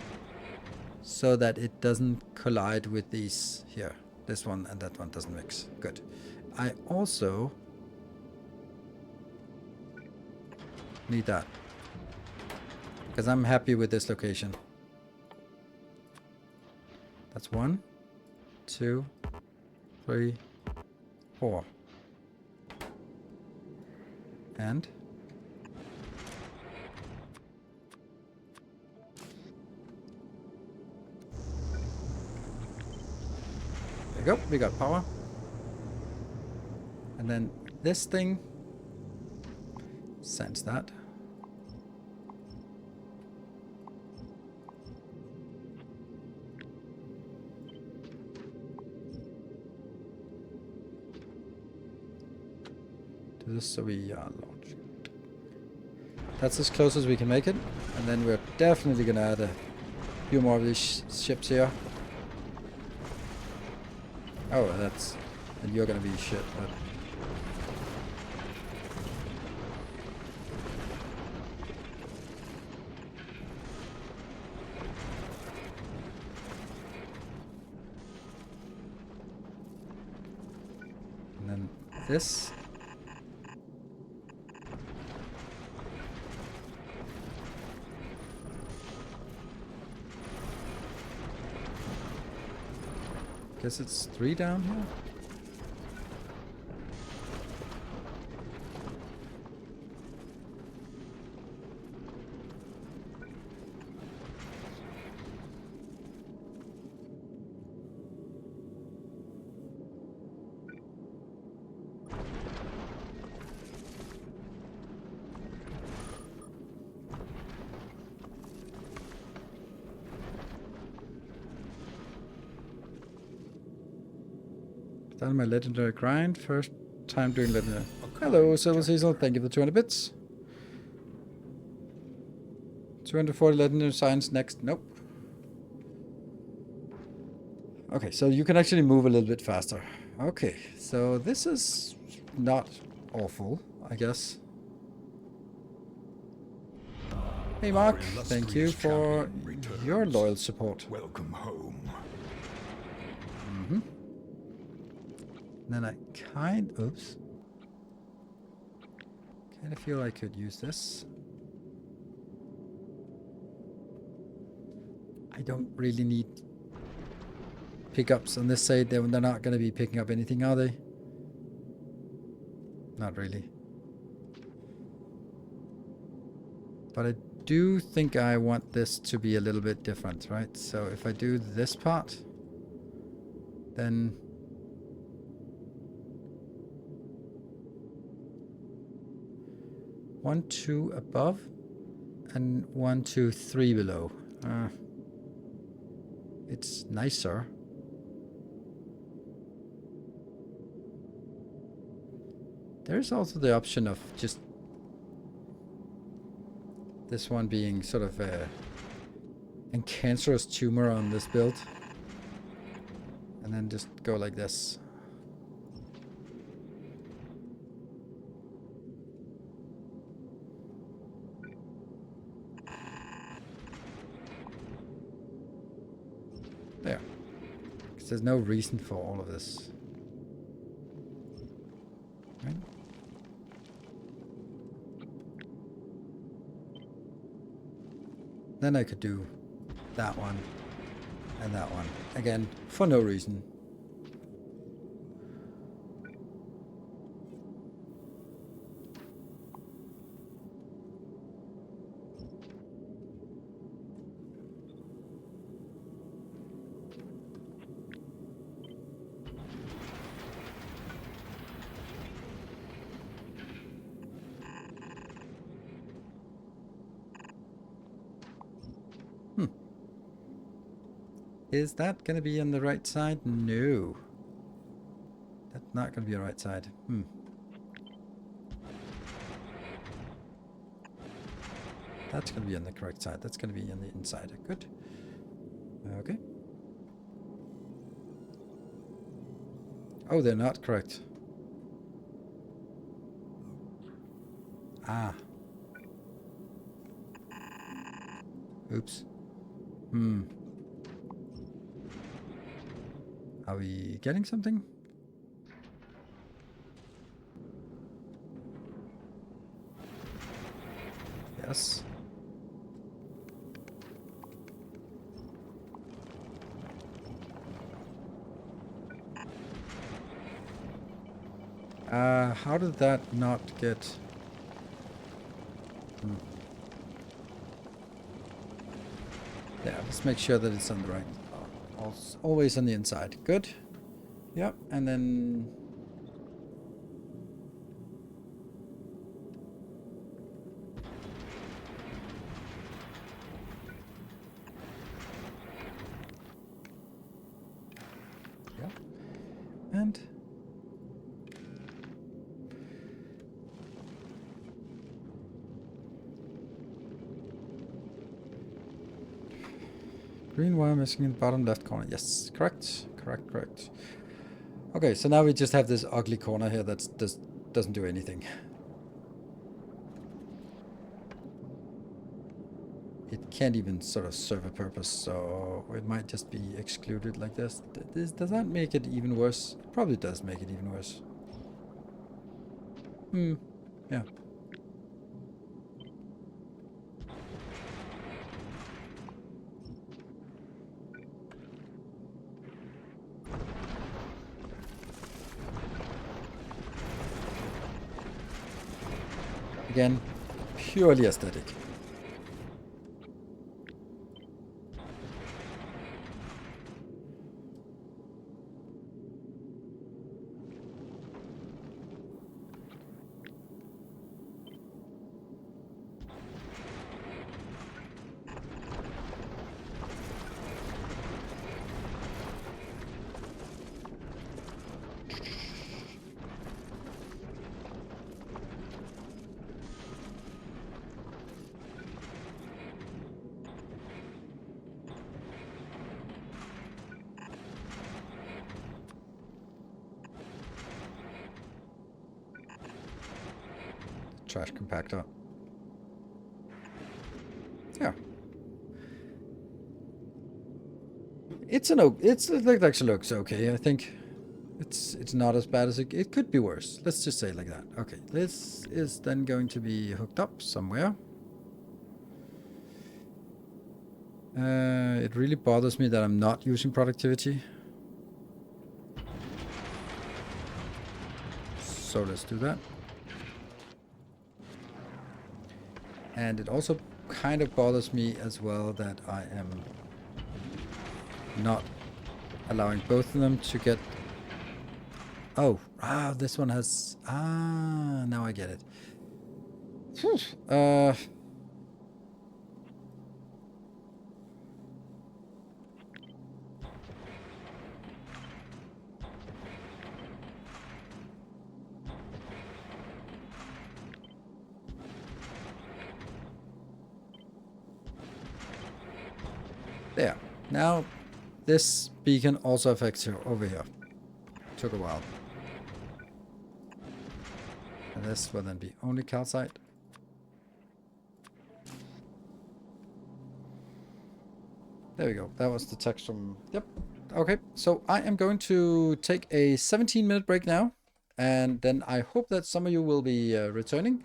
so that it doesn't collide with these here. This one and that one doesn't mix. Good. I also need that because I'm happy with this location. That's 1, 2, 3, 4. And there you go, we got power. And then this thing sends that. To this, so we are launching. That's as close as we can make it. And then we're definitely gonna add a few more of these ships here. Oh, that's... and you're gonna be shit, but... and then this... guess it's 3 down here. Started my legendary grind. First time doing legendary. Hello, Silver Cecil. Thank you for 200 bits. 240 legendary signs next. Nope. Okay, so you can actually move a little bit faster. Okay, so this is not awful, I guess. Hey Mark, Our thank you illustrious for champion returns. your loyal support. Welcome home. Then I oops. Kind of feel I could use this. I don't really need pickups on this side. They're not going to be picking up anything, are they? Not really. But I do think I want this to be a little bit different, right? So if I do this part, then one, two above, and 1, 2, 3 below. It's nicer. There's also the option of just this one being sort of a cancerous tumor on this build. And then just go like this. There. Because there's no reason for all of this. Right? Then I could do that one and that one. Again, for no reason. Is that going to be on the right side? No. That's not going to be on the right side. That's going to be on the correct side. That's going to be on the inside. Good. Okay. Oh, they're not correct. Ah. Oops. Are we getting something? Yes. How did that not get... Yeah, let's make sure that it's on the right. Always on the inside. Good. Yep, and then... Yep. And... green wire missing in the bottom left corner. Yes, correct. Correct. Okay, so now we just have this ugly corner here that doesn't do anything. It can't even sort of serve a purpose, so it might just be excluded like this. Does that make it even worse? It probably does make it even worse. Yeah. Again, purely aesthetic. trash compactor. Yeah. It actually looks okay. I think it's not as bad as it could be worse. Let's just say it like that. Okay, this is then going to be hooked up somewhere. It really bothers me that I'm not using productivity. So let's do that. And it also kind of bothers me as well that I am not allowing both of them to get... Oh, this one has... now I get it. There. Now, this beacon also affects her over here. Took a while. And this will then be only calcite. There we go. That was the text from... Yep. Okay, so I am going to take a 17-minute break now. And then I hope that some of you will be returning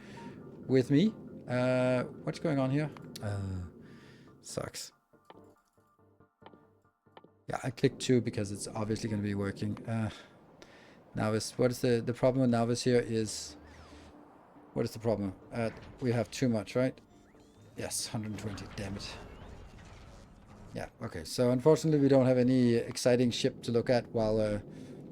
with me. What's going on here? Sucks. Yeah, I clicked 2 because it's obviously going to be working. Navis, what is the problem with Navis here is... What is the problem? We have too much, right? Yes, 120, damn it. Yeah, okay, so unfortunately we don't have any exciting ship to look at while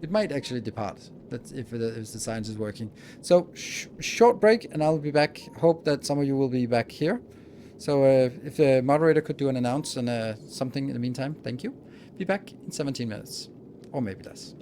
it might actually depart. That's if the science is working. So, short break and I'll be back. Hope that some of you will be back here. So if the moderator could do an announce and something in the meantime, thank you. Be back in 17 minutes, or maybe less.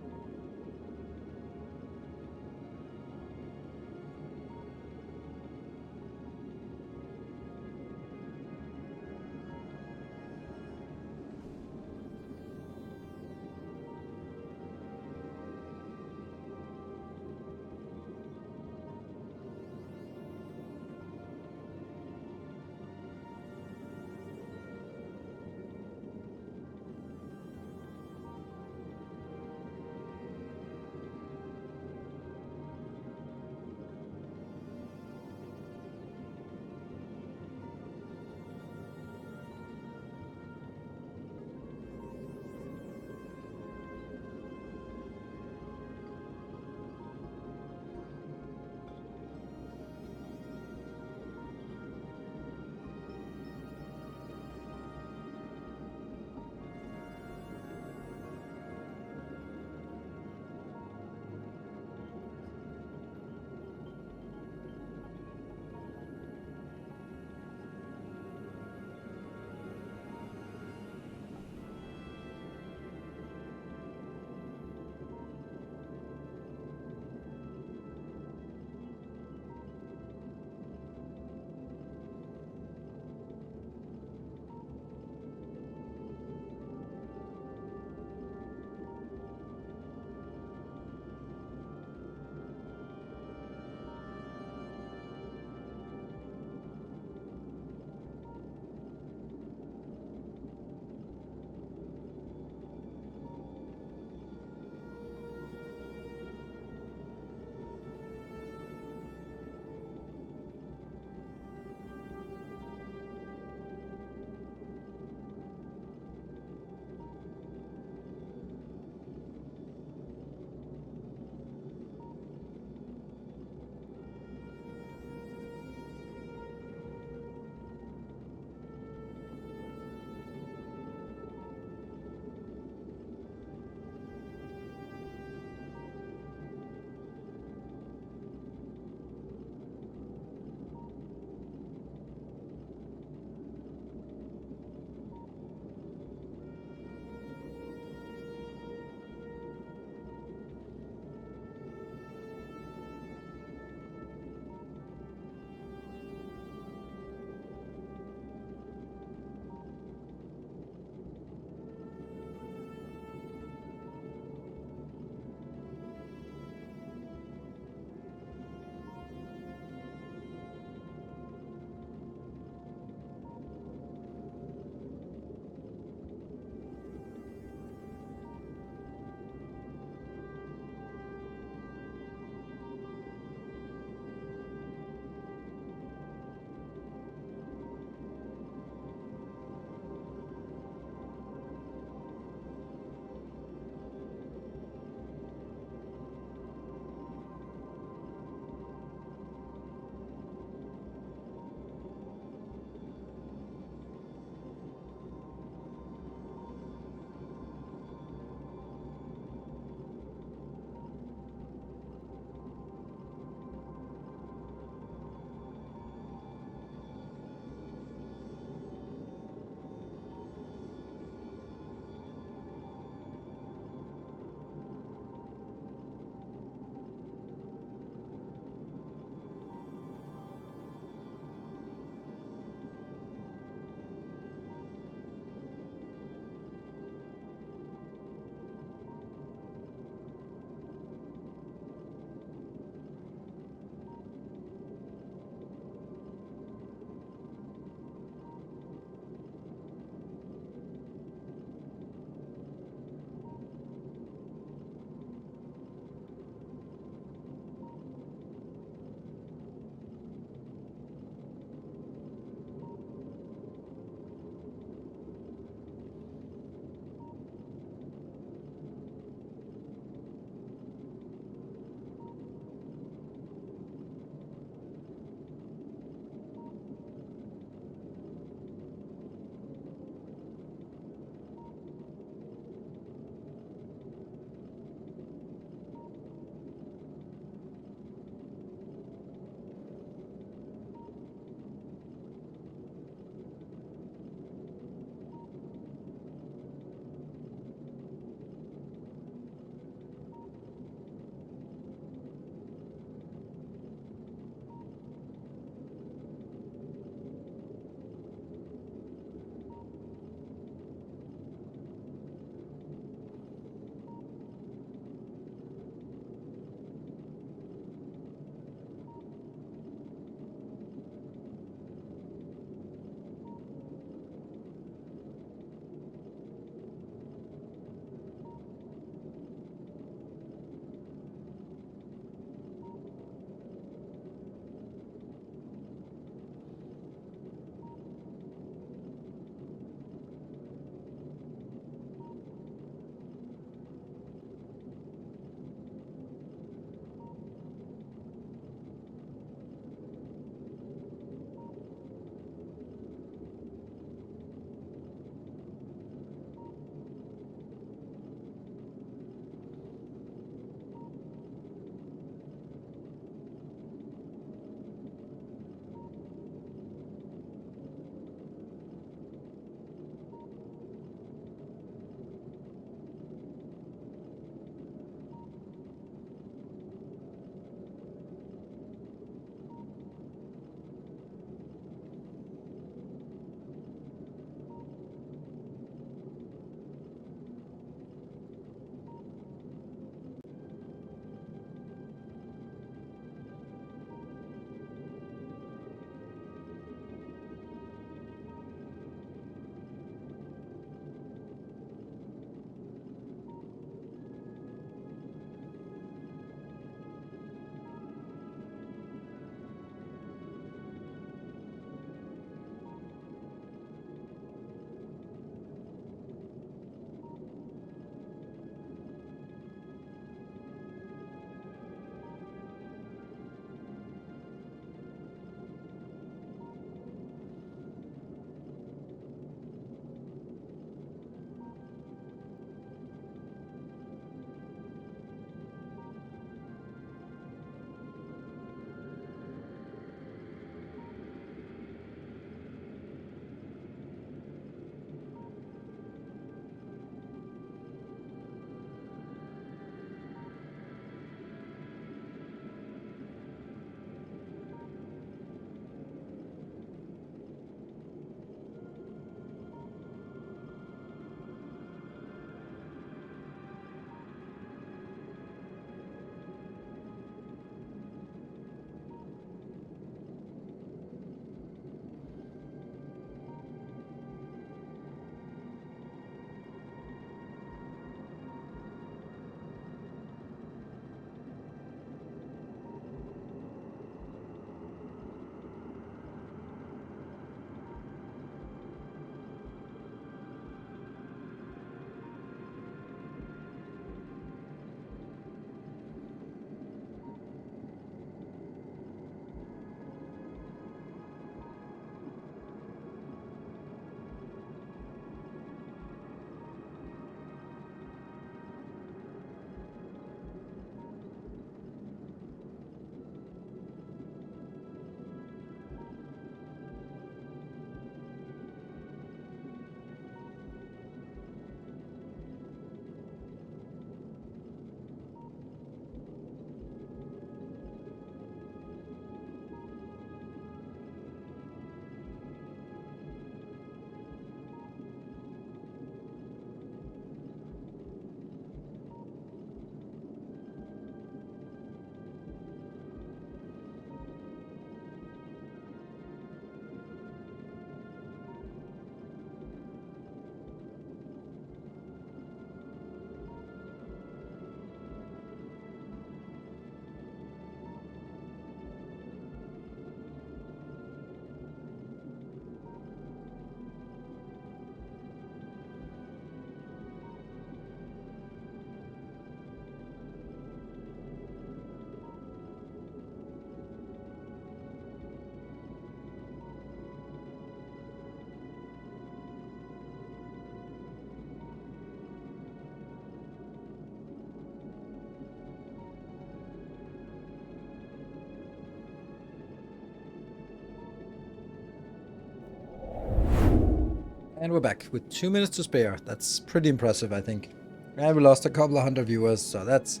And we're back with 2 minutes to spare. That's pretty impressive, I think. And we lost a couple of hundred viewers, so that's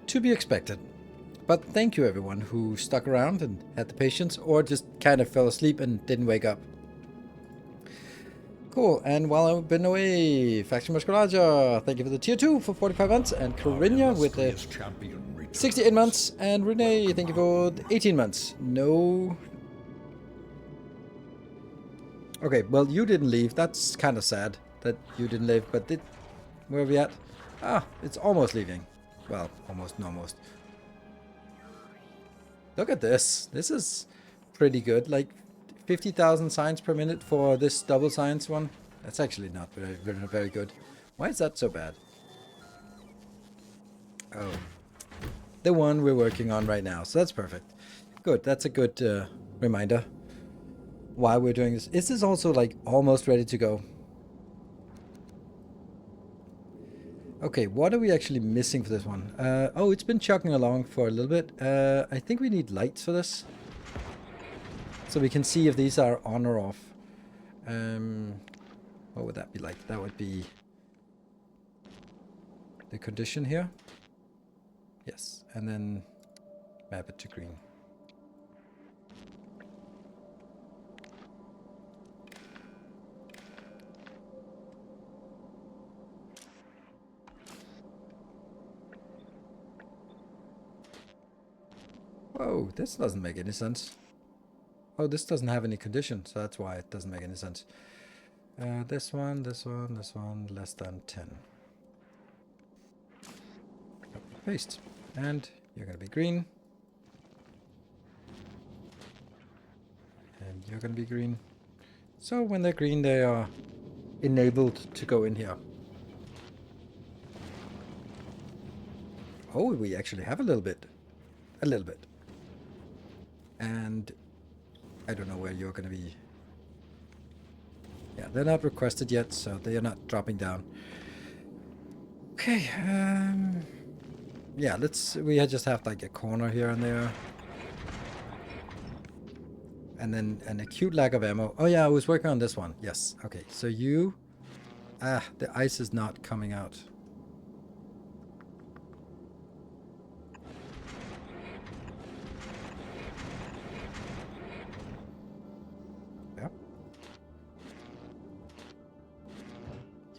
to be expected. But thank you everyone who stuck around and had the patience, or just kind of fell asleep and didn't wake up. Cool, and while I've been away, Faction Musculaja, thank you for the tier 2 for 45 months, and Corinna with the 68 months, and Renee, thank you for the 18 months. No. Okay, well, you didn't leave. That's kind of sad that you didn't leave, but where are we at? Ah, it's almost leaving. Well, almost and almost. Look at this. This is pretty good. Like 50,000 signs per minute for this double science one. That's actually not very good. Why is that so bad? Oh, the one we're working on right now. So that's perfect. Good. That's a good reminder why we're doing this. Is this also like almost ready to go? Okay, what are we actually missing for this one? Oh, it's been chugging along for a little bit. I think we need lights for this, so we can see if these are on or off. What would that be like? That would be the condition here. Yes, and then map it to green. Oh, this doesn't make any sense. Oh, this doesn't have any condition, so that's why it doesn't make any sense. This one, less than 10. Paste. And you're going to be green. And you're going to be green. So when they're green, they are enabled to go in here. Oh, we actually have a little bit. A little bit. And I don't know where you're going to be. Yeah, they're not requested yet, so they are not dropping down. Okay, yeah, we just have like a corner here and there. And then an acute lack of ammo. Oh yeah, I was working on this one. Yes, okay, so you... Ah, the ice is not coming out.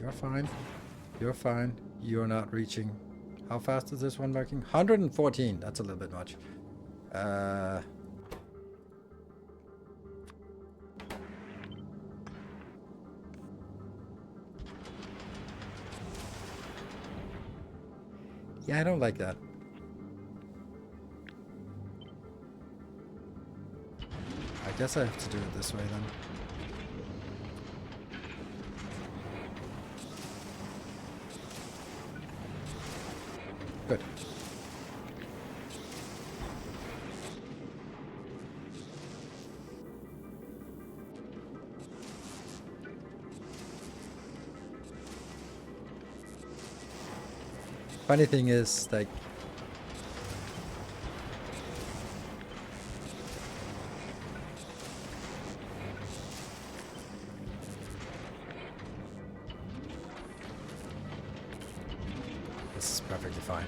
You're fine. You're fine. You're not reaching. How fast is this one working? 114. That's a little bit much. Yeah, I don't like that. I guess I have to do it this way then. Good. Funny thing is, like, this is perfectly fine.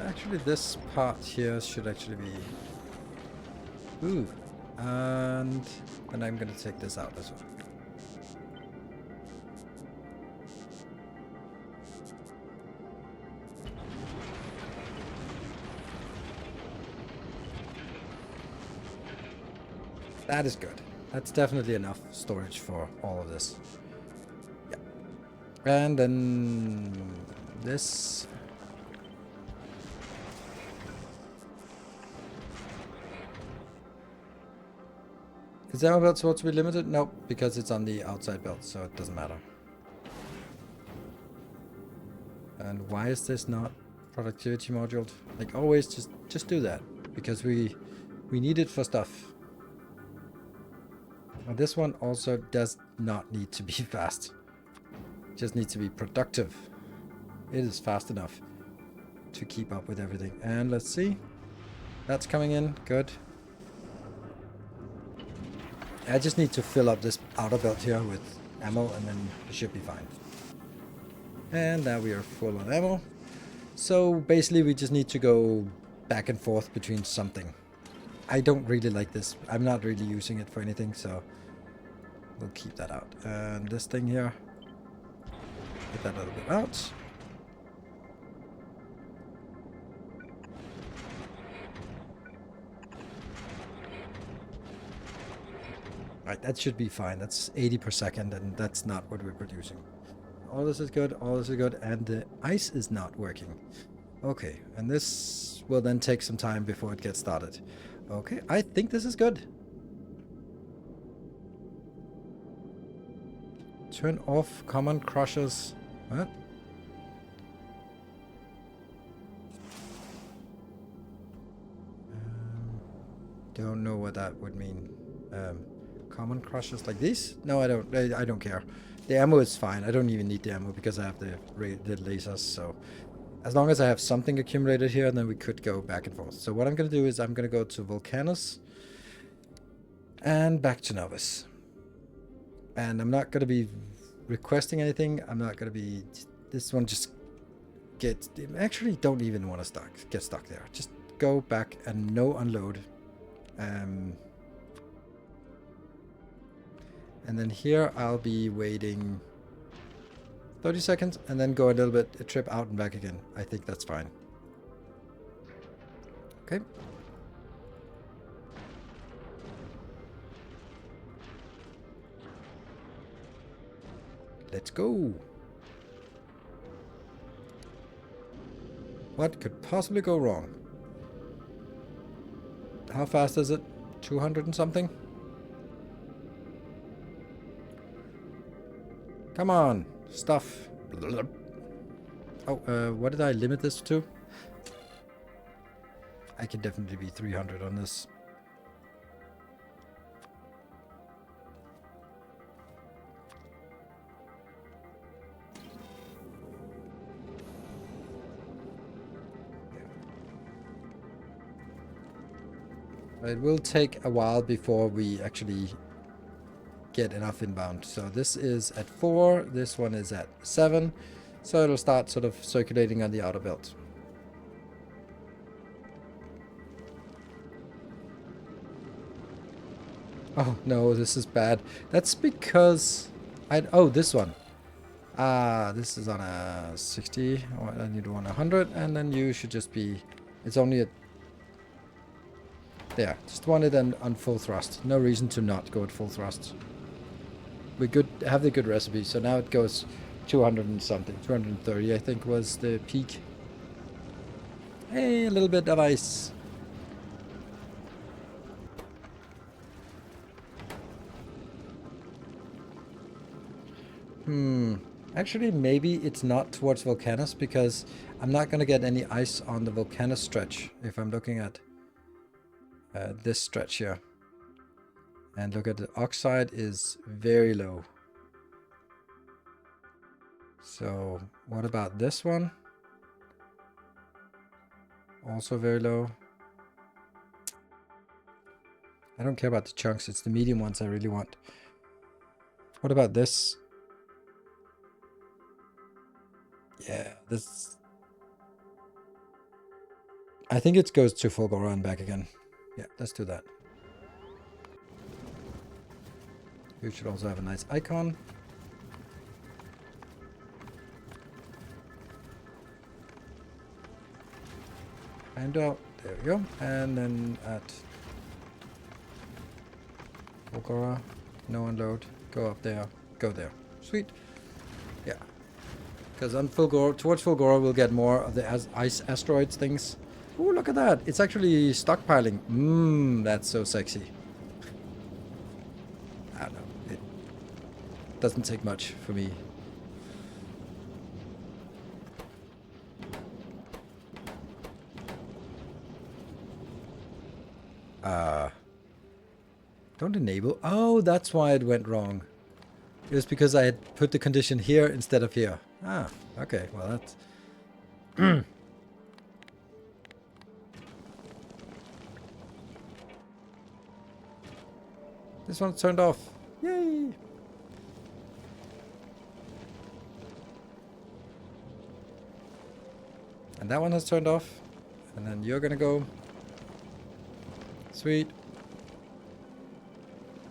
Actually this part here should actually be... Ooh. And then I'm gonna take this out as well. That is good. That's definitely enough storage for all of this. Yeah. And then this... Is the ammo belt supposed to be limited? Nope, because it's on the outside belt, so it doesn't matter. And why is this not productivity moduled? Like always, just do that, because we need it for stuff. And this one also does not need to be fast. Just need to be productive. It is fast enough to keep up with everything. And let's see. That's coming in. Good. I just need to fill up this outer belt here with ammo and then it should be fine. And now we are full on ammo. So basically we just need to go back and forth between something. I don't really like this. I'm not really using it for anything, so we'll keep that out. And this thing here, get that a little bit out. Right, that should be fine. That's 80 per second, and that's not what we're producing. All this is good, all this is good, and the ice is not working. Okay, and this will then take some time before it gets started. Okay, I think this is good. Turn off common crushers. What? Don't know what that would mean. Common crushers like these? No, I don't. I don't care. The ammo is fine. I don't even need the ammo because I have the lasers. So as long as I have something accumulated here, then we could go back and forth. So what I'm going to do is I'm going to go to Volcanus and back to Novice. And I'm not going to be requesting anything. I'm not going to be... This one just gets... Actually, don't even want to get stuck there. Just go back and no unload. And then here I'll be waiting 30 seconds and then go a trip out and back again. I think that's fine. Okay. Let's go. What could possibly go wrong? How fast is it? 200 and something? Come on, stuff. Oh, what did I limit this to? I can definitely be 300 on this. It will take a while before we actually get enough inbound. So this is at 4, this one is at 7, so it'll start sort of circulating on the outer belt. Oh no, this is bad. That's because oh, this one. This is on a 60. Oh, I need one 100, and then you should just be... It's only at... There, just want it on full thrust. No reason to not go at full thrust. We have the good recipe, so now it goes 200 and something. 230, I think, was the peak. Hey, a little bit of ice. Actually, maybe it's not towards Volcanus, because I'm not going to get any ice on the Volcanus stretch if I'm looking at this stretch here. And look at the oxide is very low. So what about this one? Also very low. I don't care about the chunks, it's the medium ones I really want. What about this? Yeah, this... I think it goes to Fulgora and back again. Yeah, let's do that. You should also have a nice icon. And out. There we go. And then at Fulgora, no unload. Go up there. Go there. Sweet. Yeah. Because on Fulgora, towards Fulgora, we'll get more of the ice asteroids things. Oh, look at that. It's actually stockpiling. That's so sexy. I don't know. It doesn't take much for me. Don't enable. Oh, that's why it went wrong. It was because I had put the condition here instead of here. Ah, okay. Well, that's... This one's turned off. Yay! And that one has turned off. And then you're gonna go. Sweet.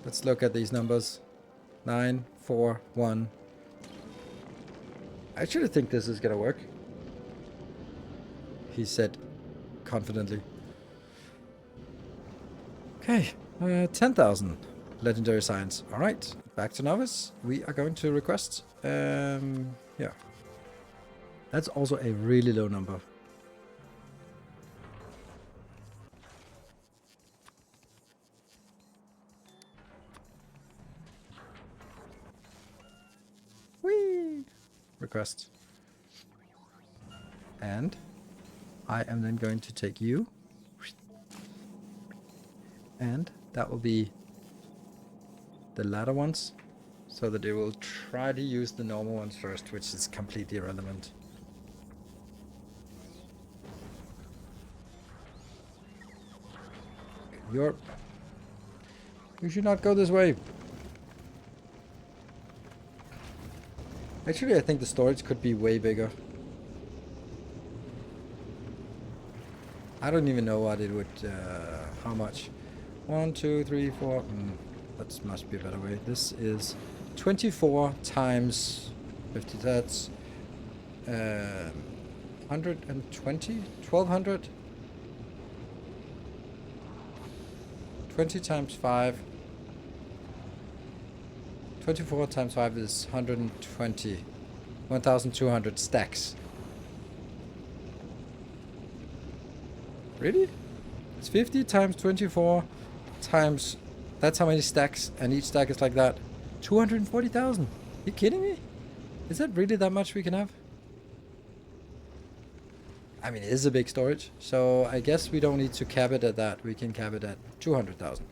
Let's look at these numbers. 9, 4, 1. I actually think this is gonna work. He said confidently. Okay, 10,000 legendary science. All right, back to novice. We are going to request. Yeah. That's also a really low number. Whee! Request. And I am then going to take you. And that will be the latter ones. So that it will try to use the normal ones first, which is completely irrelevant. You should not go this way. Actually, I think the storage could be way bigger. I don't even know what it would, how much. 1, 2, 3, 4. That must be a better way. This is 24 times 50. That's 120? 1200? 20 times 5. 24 times 5 is 120. 1,200 stacks. Really? It's 50 times 24 times... That's how many stacks, and each stack is like that. 240,000. You kidding me? Is that really that much we can have? I mean, it is a big storage, so I guess we don't need to cap it at that. We can cap it at 200,000.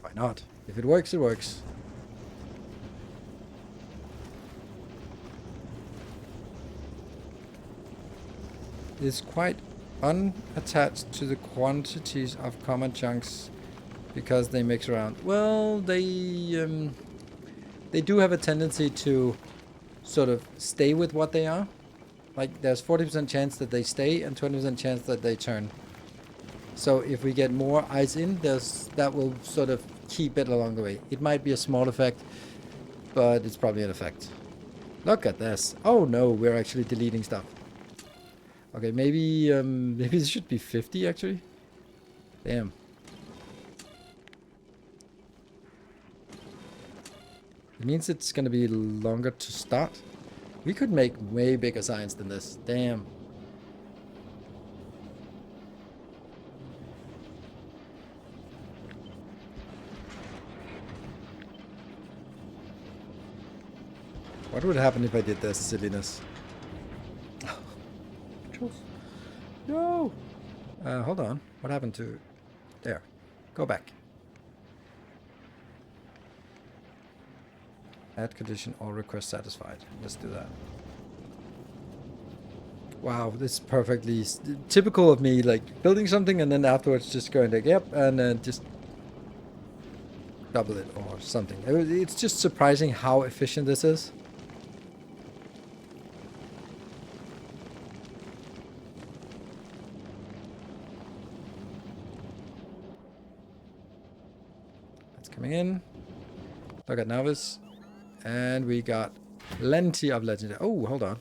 Why not? If it works, it works. It's quite unattached to the quantities of common chunks because they mix around. Well, they do have a tendency to sort of stay with what they are. Like there's 40% chance that they stay and 20% chance that they turn. So if we get more ice in, that will sort of keep it along the way. It might be a small effect, but it's probably an effect. Look at this. Oh no, we're actually deleting stuff. Okay, maybe this should be 50 actually. Damn. It means it's gonna be longer to start. We could make way bigger science than this. Damn. What would happen if I did this silliness? No! Hold on. What happened to... There. Go back. Add condition, all requests satisfied. Let's do that. Wow, this is perfectly typical of me, like building something and then afterwards just going like, yep, and then just double it or something. It's just surprising how efficient this is. That's coming in. Look at novice. And we got plenty of legendary. Oh, hold on.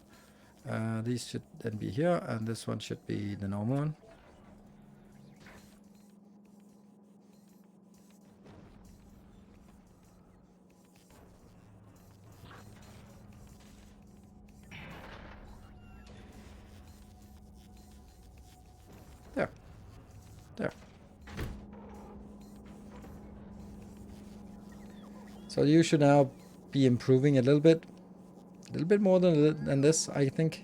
These should then be here, and this one should be the normal one. There. There. So you should now be improving a little bit more than this, I think.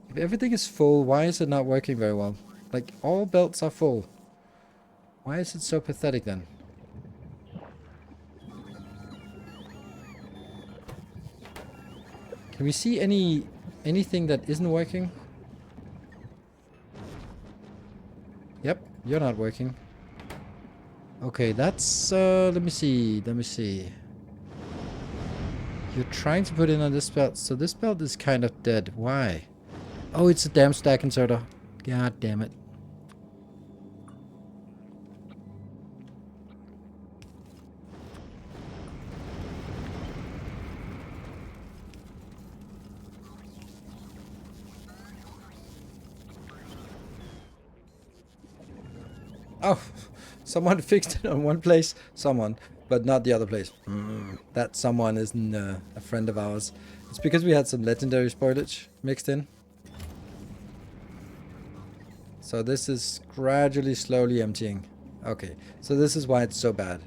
If everything is full, why is it not working very well? Like, all belts are full. Why is it so pathetic then? Can we see anything that isn't working? Yep, you're not working. Okay, that's let me see. You're trying to put in on this belt, so this belt is kind of dead. Why? Oh, it's a damn stack inserter. God damn it. Oh, someone fixed it on one place. Someone, but not the other place. That someone isn't a friend of ours. It's because we had some legendary spoilage mixed in. So this is gradually, slowly emptying. Okay, so this is why it's so bad.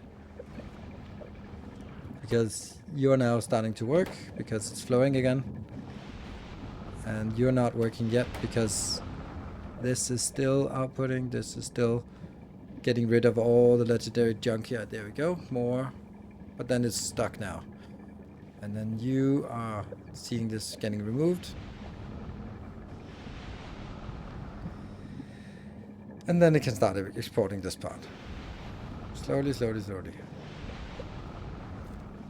Because you're now starting to work, because it's flowing again. And you're not working yet, because this is still outputting, this is still getting rid of all the legendary junk here. There we go, more. But then it's stuck now. And then you are seeing this getting removed. And then it can start exporting this part. Slowly, slowly, slowly.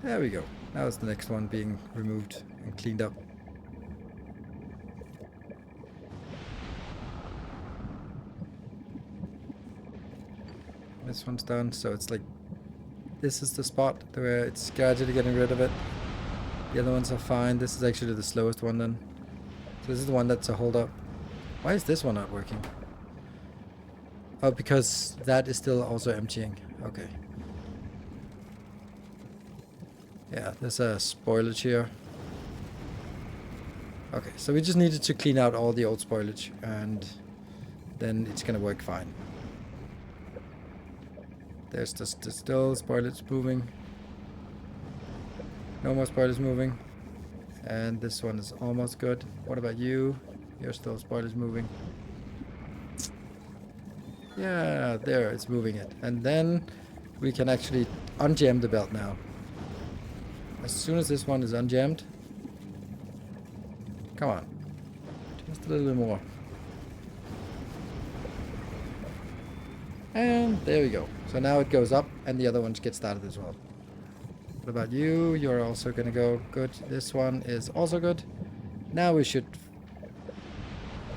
There we go. Now it's the next one being removed and cleaned up. This one's done, so it's like this is the spot where it's gradually getting rid of it. The other ones are fine. This is actually the slowest one then. So this is the one that's a hold up. Why is this one not working? Oh, because that is still also emptying. Okay. Yeah, there's a spoilage here. Okay, so we just needed to clean out all the old spoilage and then it's gonna work fine. There's just still spoilage moving. No more spoilage moving. And this one is almost good. What about you? You're still spoilage moving. Yeah, there, it's moving it. And then we can actually unjam the belt now. As soon as this one is unjammed. Come on. Just a little bit more. And there we go. So now it goes up and the other ones get started as well. What about you? You're also gonna go good. This one is also good. Now we should...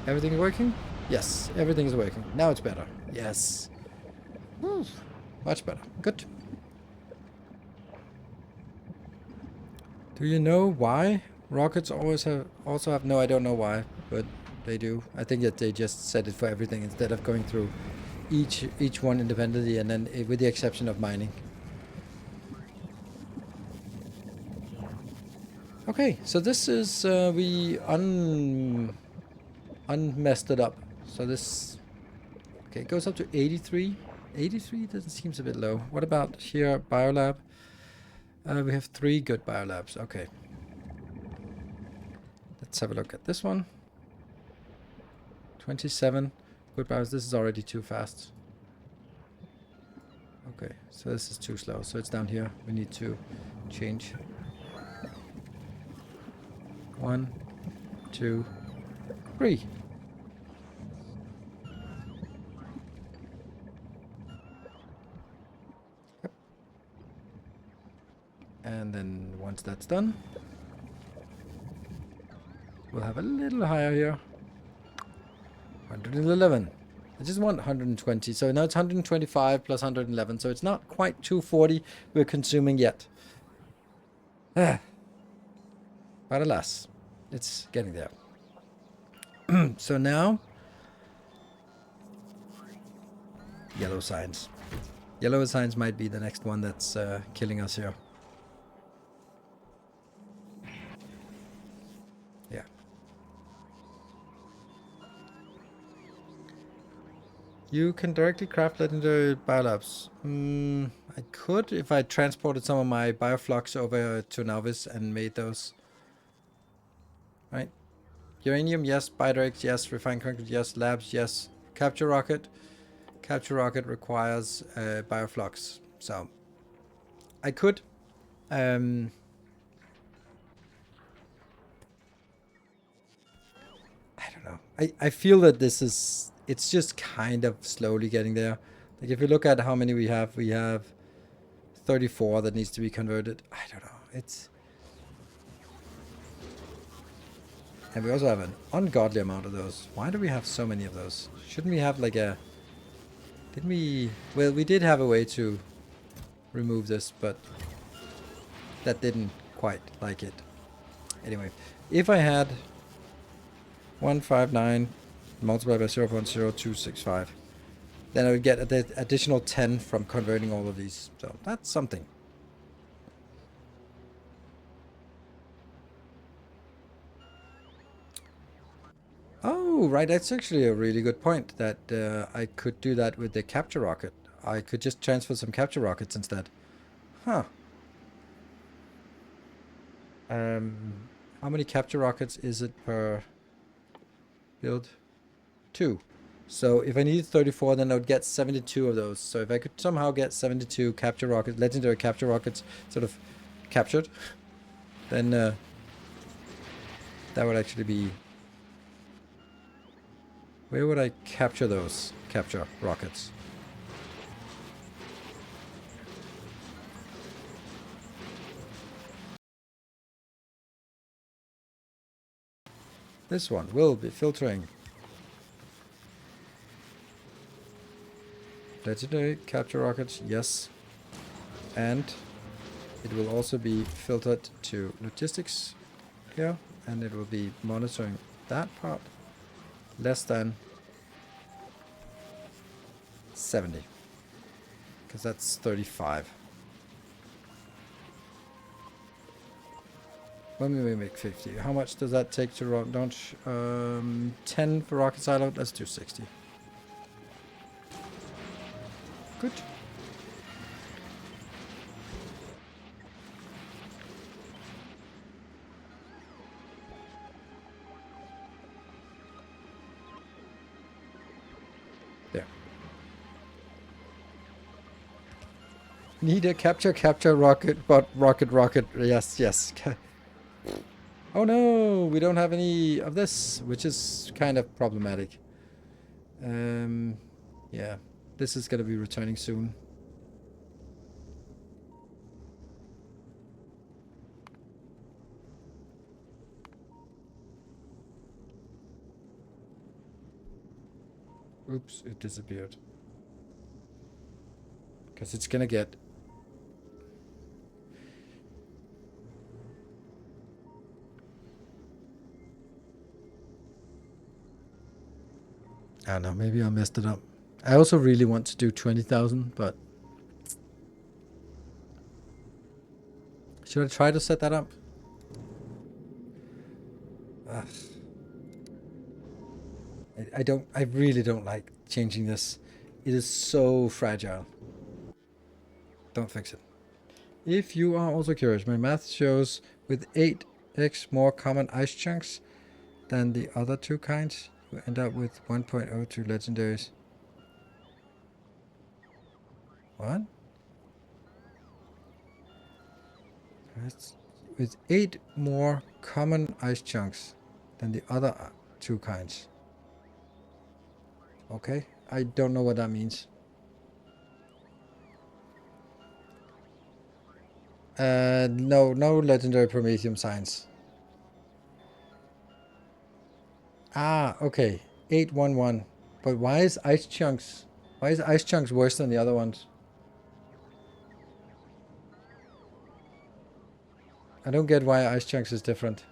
Everything working? Yes, everything is working. Now it's better. Yes. Much better. Good. Do you know why rockets also have... No, I don't know why, but they do. I think that they just set it for everything instead of going through each one independently and then with the exception of mining. Okay, so this is we unmessed it up. So this okay, it goes up to 83. 83 doesn't seems a bit low. What about here, biolab? We have 3 good biolabs. Okay. Let's have a look at this one. 27 good biolabs. This is already too fast. Okay, so this is too slow. So it's down here. We need to change. 1, 2, 3. Yep. And then once that's done, we'll have a little higher here. 111. I just want 120. So now it's 125 plus 111. So it's not quite 240 we're consuming yet. But alas, it's getting there. So now, yellow signs. Yellow signs might be the next one that's killing us here. Yeah. You can directly craft legendary biolabs. I could if I transported some of my bioflux over to Novice and made those. Right? Uranium, yes. Biodrex, yes. Refined concrete, yes. Labs, yes. Capture rocket. Capture rocket requires bioflux. So I could. know. I feel that it's just kind of slowly getting there. Like if you look at how many we have 34 that needs to be converted. I don't know. And we also have an ungodly amount of those. Why do we have so many of those? Shouldn't we have like a... Didn't we... Well, we did have a way to remove this, but that didn't quite like it. Anyway, if I had 159 multiplied by 0.0265, then I would get an additional 10 from converting all of these. So that's something. Oh, right. That's actually a really good point that I could do that with the capture rocket. I could just transfer some capture rockets instead. Huh. How many capture rockets is it per build? 2. So if I needed 34, then I would get 72 of those. So if I could somehow get 72 capture rockets, legendary capture rockets sort of captured, then that would actually be... Where would I capture those capture rockets? This one will be filtering. Legendary capture rockets, yes. And it will also be filtered to logistics here, and it will be monitoring that part. Less than 70, because that's 35. When we make 50, how much does that take to launch? 10 for rocket silo. Let's do 60. Good. There. Need a capture rocket, but rocket. Yes. Oh no, we don't have any of this, which is kind of problematic. Yeah, this is gonna be returning soon. Oops, it disappeared. Because it's gonna get... I don't know, maybe I messed it up. I also really want to do 20,000, but... Should I try to set that up? Ugh. I really don't like changing this. It is so fragile. Don't fix it. If you are also curious, my math shows with 8x more common ice chunks than the other two kinds, you end up with 1.02 legendaries. What? With 8 more common ice chunks than the other two kinds. Okay, I don't know what that means. No legendary Prometheum signs. Ah, okay. 811. But why is ice chunks worse than the other ones? I don't get why ice chunks is different.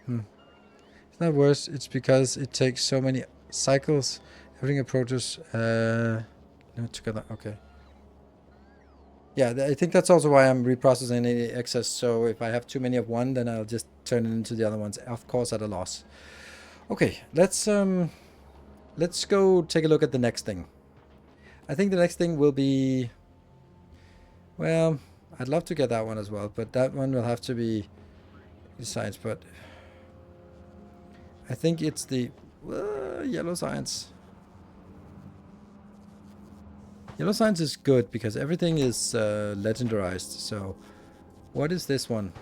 It's not worse, it's because it takes so many cycles. Everything approaches no, together. Okay. Yeah, I think that's also why I'm reprocessing any excess. So if I have too many of one, then I'll just turn it into the other ones, of course at a loss. Okay, let's go take a look at the next thing. I think the next thing will be... Well, I'd love to get that one as well, but that one will have to be science, but... I think it's the yellow science. Yellow signs is good because everything is legendarized. So, what is this one?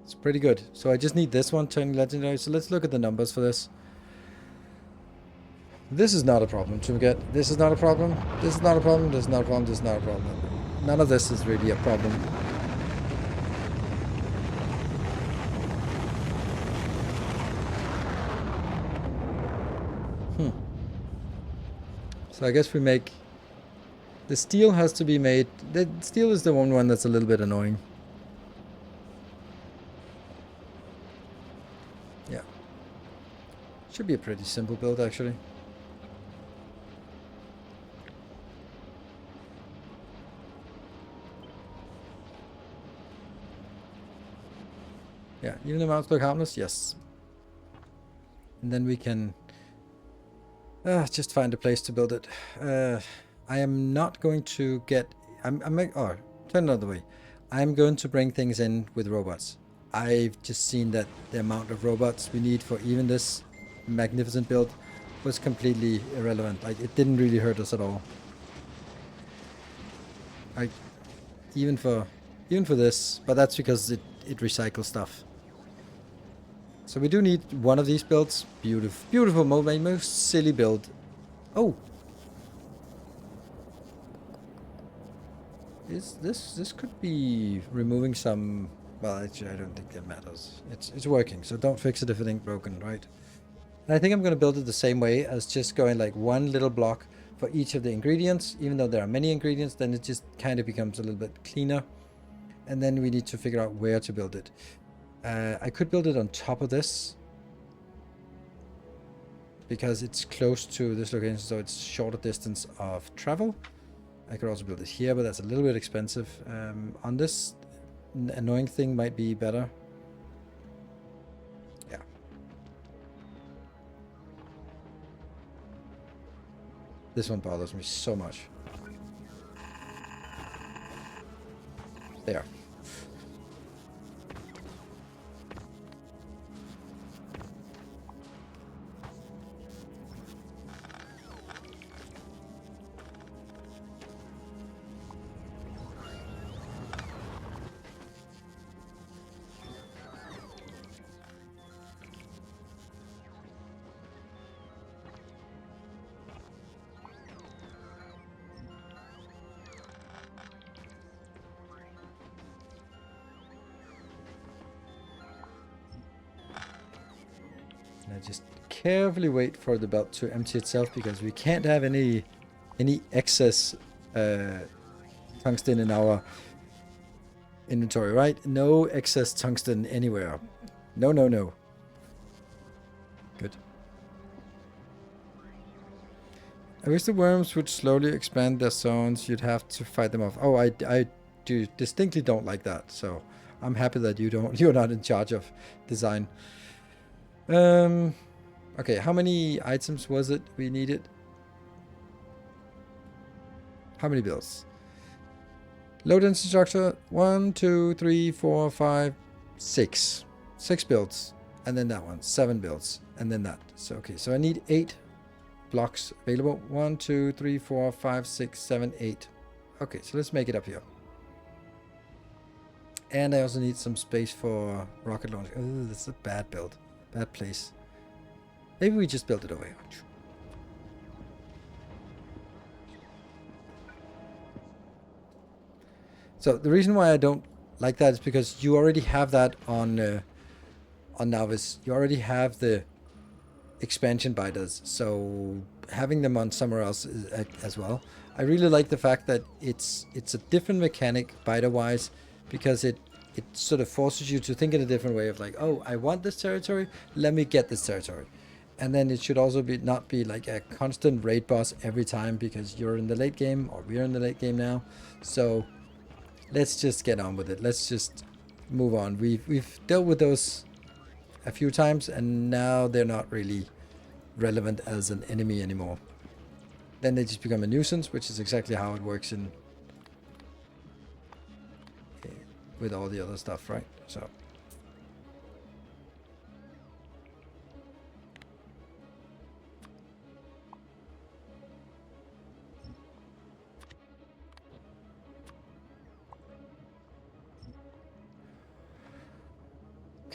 It's pretty good. So I just need this one turning legendary. So let's look at the numbers for this. This is not a problem to get. This is not a problem. This is not a problem. This is not a problem. This is not a problem. None of this is really a problem. So I guess we make... The steel has to be made... The steel is the one that's a little bit annoying. Yeah. Should be a pretty simple build, actually. Yeah, even the mounts look harmless? Yes. And then we can... just find a place to build it. I am not going to get... turn another way. I'm going to bring things in with robots. I've just seen that the amount of robots we need for even this magnificent build was completely irrelevant. Like, it didn't really hurt us at all. Like, even for this, but that's because it recycles stuff. So we do need one of these builds. Beautiful, most silly build. Oh! This could be removing some... Well, actually, I don't think that matters. It's working, so don't fix it if it ain't broken, right? And I think I'm going to build it the same way as just going like one little block for each of the ingredients. Even though there are many ingredients, then it just kind of becomes a little bit cleaner. And then we need to figure out where to build it. I could build it on top of this, because it's close to this location, so it's shorter distance of travel. I could also build it here, but that's a little bit expensive. On this annoying thing might be better. Yeah. This one bothers me so much. There. I just carefully wait for the belt to empty itself, because we can't have any excess tungsten in our inventory, right? No excess tungsten anywhere. No, no, no. Good. I wish the worms would slowly expand their zones. You'd have to fight them off. Oh, I do distinctly don't like that. So I'm happy that you're not in charge of design. Okay, how many items was it we needed? How many builds? Low density structure, 1, 2, 3, 4, 5, 6. 6 builds. And then that one, 7 builds. And then that. So, okay, so I need 8 blocks available. 1, 2, 3, 4, 5, 6, 7, 8. Okay, so let's make it up here. And I also need some space for rocket launch. Oh, this is a bad build. Bad place. Maybe we just build it over here. So the reason why I don't like that is because you already have that on Novice. You already have the expansion biters, so having them on somewhere else is, as well. I really like the fact that it's a different mechanic biter wise, because it sort of forces you to think in a different way of like, oh, I want this territory, let me get this territory. And then it should also be not be like a constant raid boss every time, because you're in the late game, or we're in the late game now. So let's just get on with it. Let's just move on. We've dealt with those a few times, and now they're not really relevant as an enemy anymore. Then they just become a nuisance, which is exactly how it works in with all the other stuff, right? So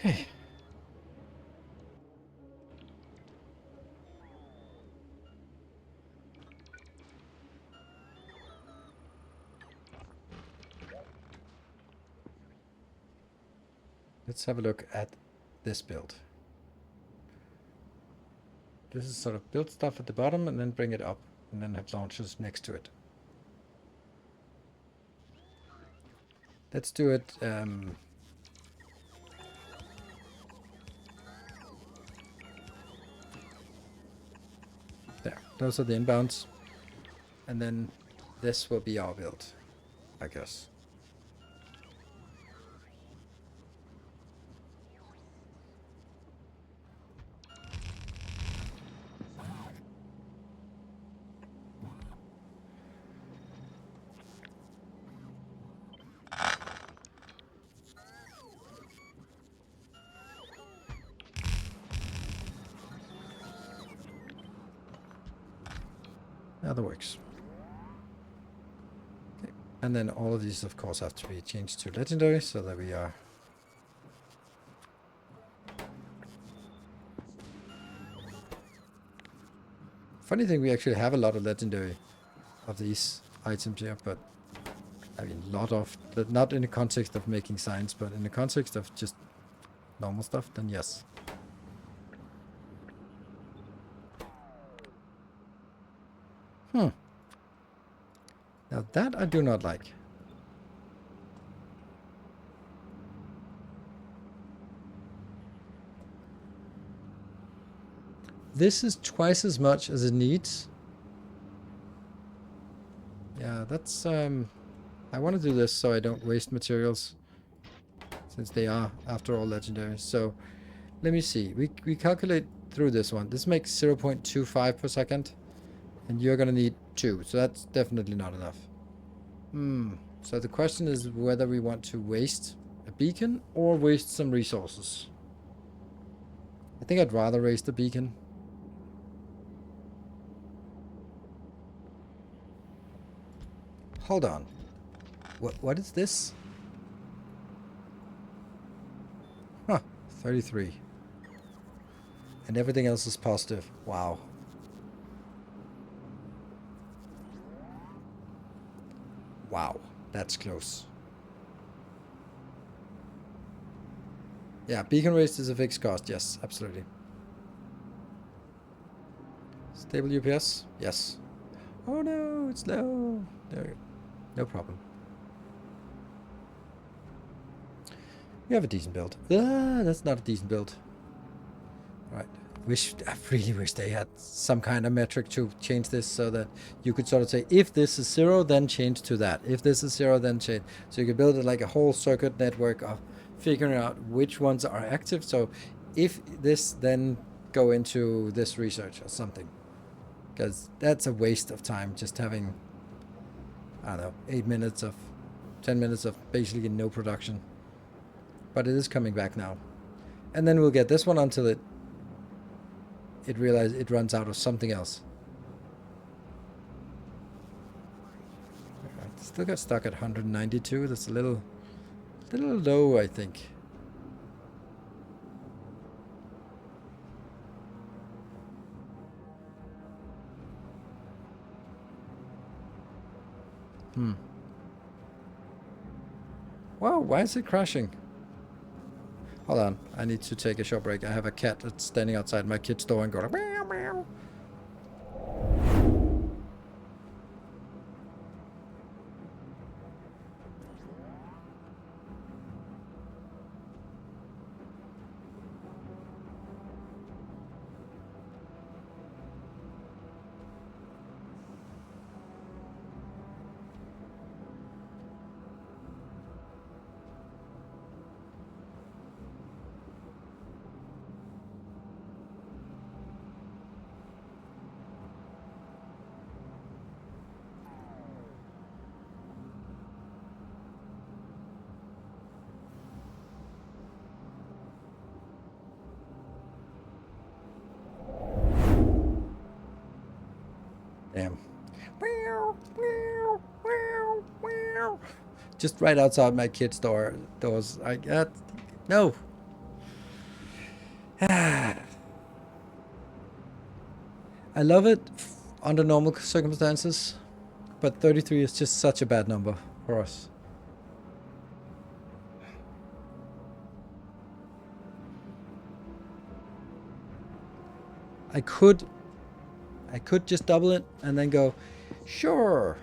Okay. Let's have a look at this build. This is sort of build stuff at the bottom and then bring it up and then have launchers next to it. Let's do it. There, those are the inbounds. And then this will be our build, I guess. That works. Okay. And then all of these, of course, have to be changed to legendary so that we are. Funny thing, we actually have a lot of legendary of these items here, but I mean, a lot of, not in the context of making signs, but in the context of just normal stuff, then yes. Now that I do not like. This is twice as much as it needs. Yeah, that's I want to do this so I don't waste materials, since they are after all legendary. So let me see. We calculate through this one. This makes 0.25 per second. And you're gonna need 2, so that's definitely not enough. So the question is whether we want to waste a beacon or waste some resources. I think I'd rather waste a beacon. Hold on. What is this? Huh, 33. And everything else is positive. Wow. Wow, that's close. Yeah, beacon waste is a fixed cost. Yes, absolutely. Stable UPS? Yes. Oh no, it's low. There we go. No problem. We have a decent build. Ah, that's not a decent build. Right. I really wish they had some kind of metric to change this so that you could sort of say, if this is 0, then change to that. If this is 0, then change. So you could build it like a whole circuit network of figuring out which ones are active. So if this, then go into this research or something. Because that's a waste of time just having, I don't know, 8 minutes of, 10 minutes of basically no production. But it is coming back now. And then we'll get this one until it realizes it runs out of something else. Still got stuck at 192. That's a little low, I think. Wow, why is it crashing? Hold on, I need to take a short break. I have a cat that's standing outside my kid's door and going meow meow. Damn. Just right outside my kid's doors. I got no. I love it under normal circumstances, but 33 is just such a bad number for us. I could just double it and then go, sure.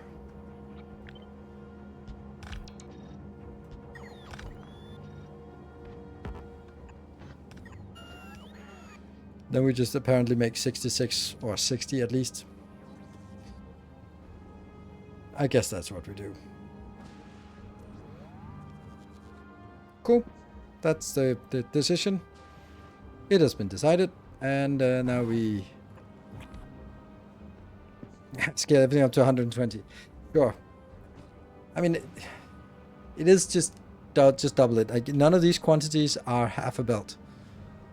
Then we just apparently make 66 or 60 at least. I guess that's what we do. Cool. That's the decision. It has been decided. And now we scale everything up to 120. Sure. I mean, it is just double it. None of these quantities are half a belt.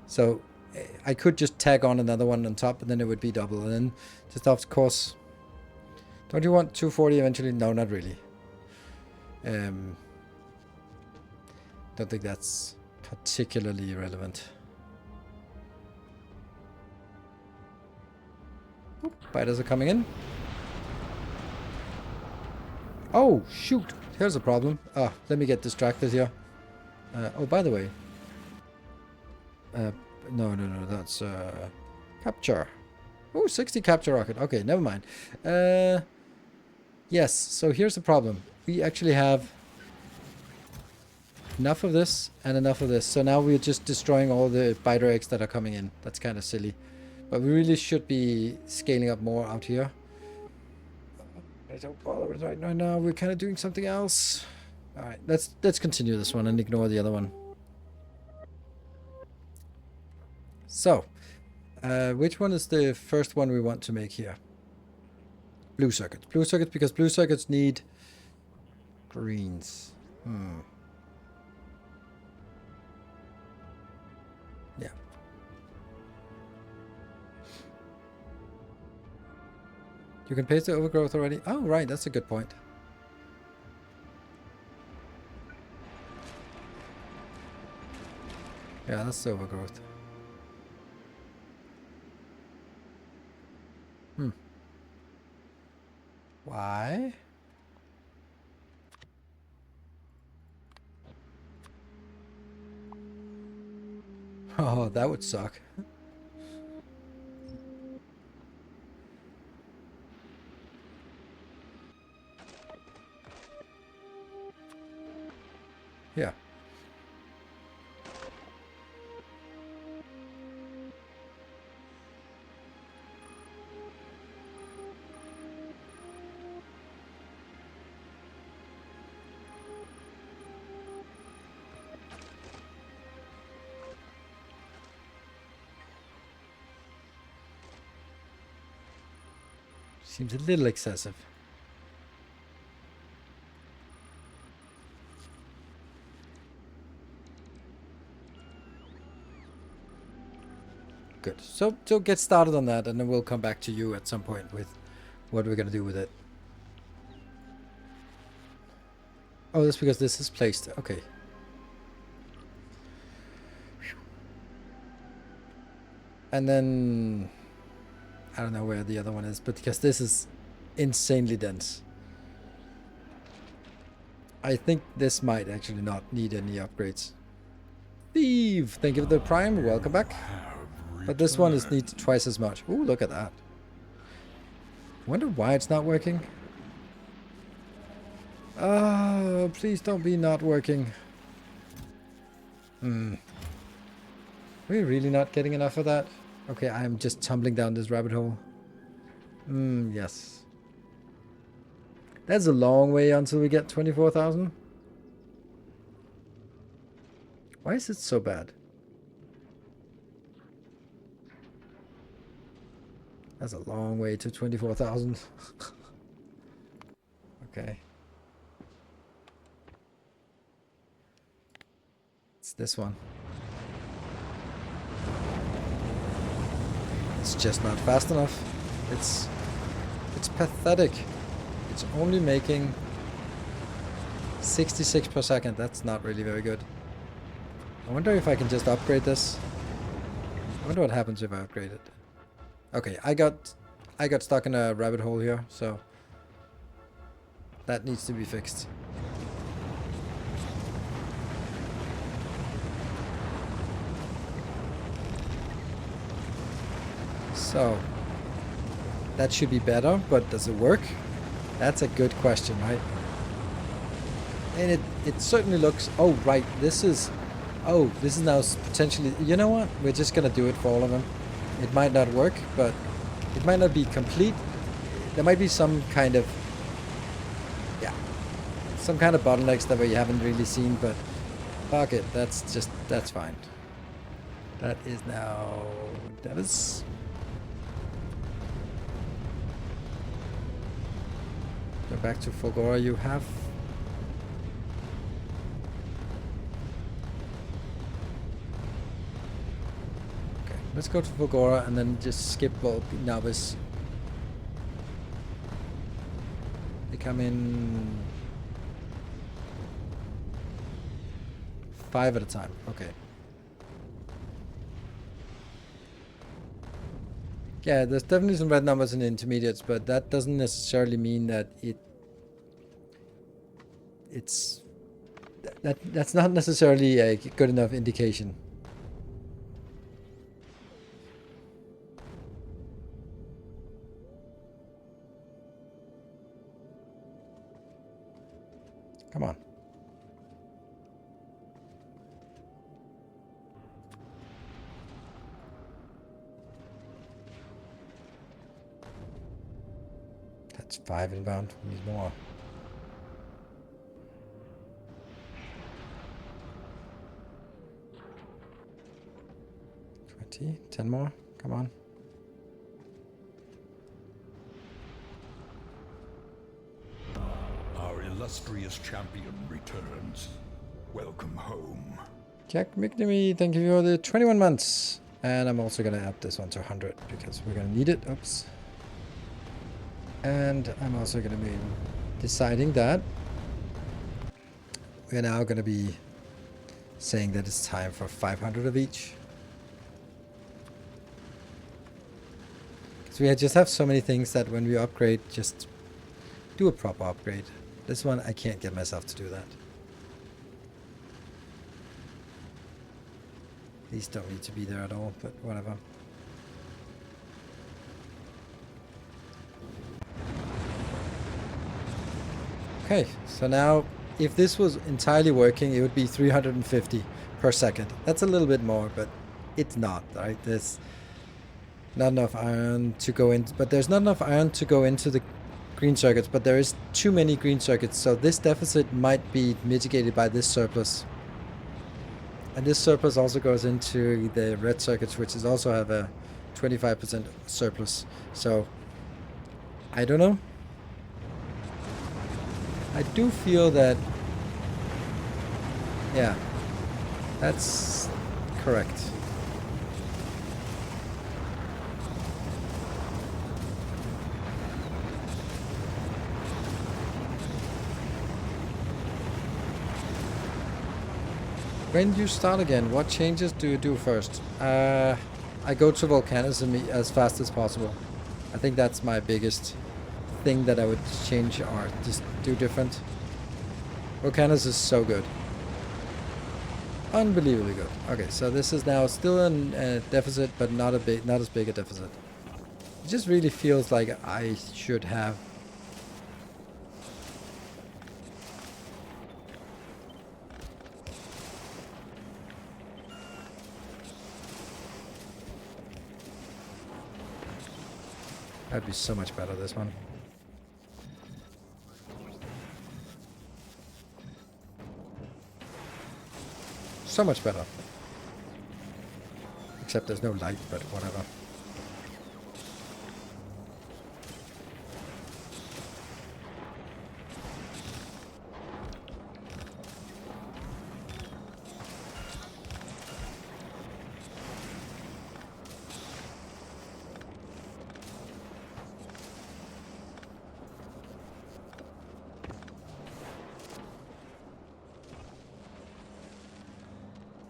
So I could just tag on another one on top and then it would be double. And then just of course, don't you want 240 eventually? No, not really. Don't think that's particularly relevant. Spiders are coming in. Oh, shoot. Here's a problem. Ah, let me get distracted here. Oh, by the way. No, that's capture. Oh, 60 capture rocket. Okay, never mind. Yes, so here's the problem. We actually have enough of this and enough of this. So now we're just destroying all the biter eggs that are coming in. That's kind of silly. But we really should be scaling up more out here. I don't bother with right now. We're kind of doing something else. All right, let's continue this one and ignore the other one. So, which one is the first one we want to make here? Blue circuits. Blue circuits because blue circuits need greens. Yeah. You can paste the overgrowth already? Oh, right. That's a good point. Yeah, that's the overgrowth. Why? Oh, that would suck. Yeah. Seems a little excessive. Good. So get started on that and then we'll come back to you at some point with what we're going to do with it. Oh, that's because this is placed. Okay. And then I don't know where the other one is, but because this is insanely dense. I think this might actually not need any upgrades. Steve, thank you for the prime. Welcome back. But this one needs twice as much. Ooh, look at that. Wonder why it's not working. Oh, please don't be not working. Are we really not getting enough of that? Okay, I'm just tumbling down this rabbit hole. Yes. That's a long way until we get 24,000. Why is it so bad? That's a long way to 24,000. Okay. It's this one. It's just not fast enough. It's pathetic. It's only making 66 per second. That's not really very good. I wonder if I can just upgrade this. I wonder what happens if I upgrade it. Okay, I got stuck in a rabbit hole here, so that needs to be fixed. So that should be better, but does it work? That's a good question, right? And it certainly looks... Oh, right, this is now potentially... You know what? We're just gonna do it for all of them. It might not work, but it might not be complete. There might be some kind of... Yeah. Some kind of bottlenecks that we haven't really seen, but... Fuck it, that's fine. That is now... Davis. Go back to Fulgora. You have... Okay, let's go to Fulgora and then just skip Novice. They come in 5 at a time. Okay. Yeah, there's definitely some red numbers in the intermediates, but that doesn't necessarily mean that that's not necessarily a good enough indication. Come on. That's 5 inbound. We need more. $20. 10 more. Come on. Our illustrious champion returns. Welcome home. Jack McNamee, thank you for the 21 months. And I'm also going to add this one to 100 because we're going to need it. Oops. And I'm also going to be deciding that we're now going to be saying that it's time for 500 of each. Because we just have so many things that when we upgrade, just do a proper upgrade. This one, I can't get myself to do that. These don't need to be there at all, but whatever. Okay, so now if this was entirely working, it would be 350 per second. That's a little bit more, but it's not, right? There's not enough iron to go in, but there's not enough iron to go into the green circuits, but there is too many green circuits, so this deficit might be mitigated by this surplus. And this surplus also goes into the red circuits, which is also have a 25% surplus. So, I don't know. I do feel that, yeah, that's correct. When do you start again? What changes do you do first? I go to volcanism as fast as possible. I think that's my biggest thing that I would change or just do different. Volcanism is so good. Unbelievably good. Okay, so this is now still a deficit, but not as big a deficit. It just really feels like I should have. That'd be so much better, this one. So much better. Except there's no light, but whatever.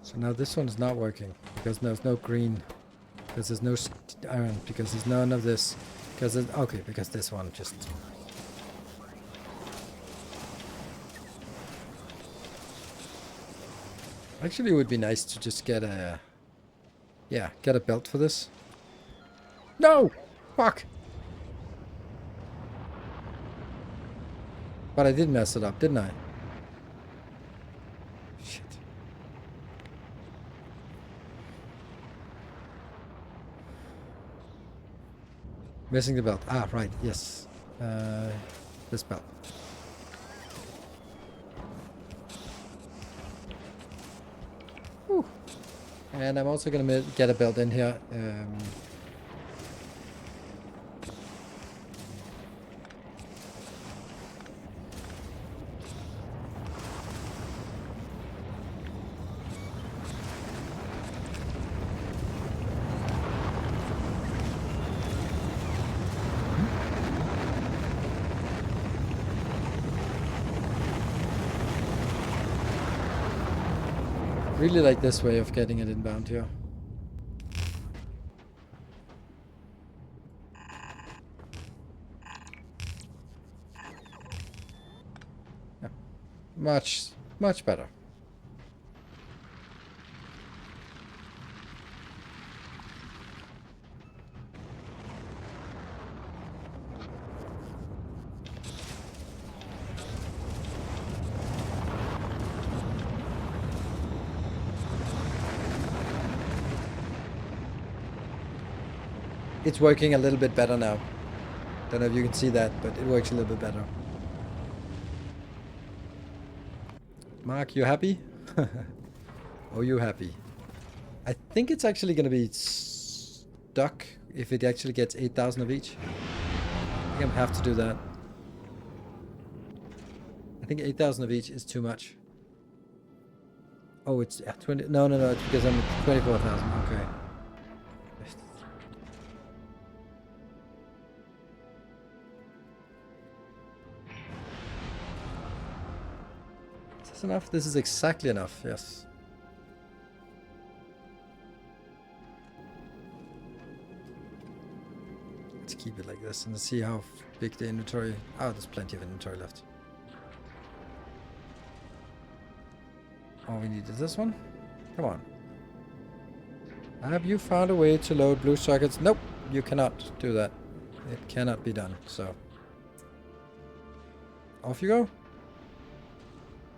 So now this one's not working because there's no green Because there's no iron. Because there's none of this. Because okay. Because this one just. Actually, it would be nice to just get a. Yeah, get a belt for this. No! Fuck! But I did mess it up, didn't I? Shit. Missing the belt. Ah, right, yes. This belt. Whew. And I'm also gonna get a belt in here. Really like this way of getting it inbound here. Yeah. Much better. It's working a little bit better now. Don't know if you can see that, but it works a little bit better. Mark, you happy? Oh, you happy? I think it's actually going to be stuck if it actually gets 8,000 of each. I think I have to do that. I think 8,000 of each is too much. Oh, it's 20. No, it's because I'm at 24,000. Okay. Is this enough? This is exactly enough, yes. Let's keep it like this and see how big the inventory... Oh, there's plenty of inventory left. All we need is this one. Come on. Have you found a way to load blue sockets? Nope, you cannot do that. It cannot be done, so... Off you go.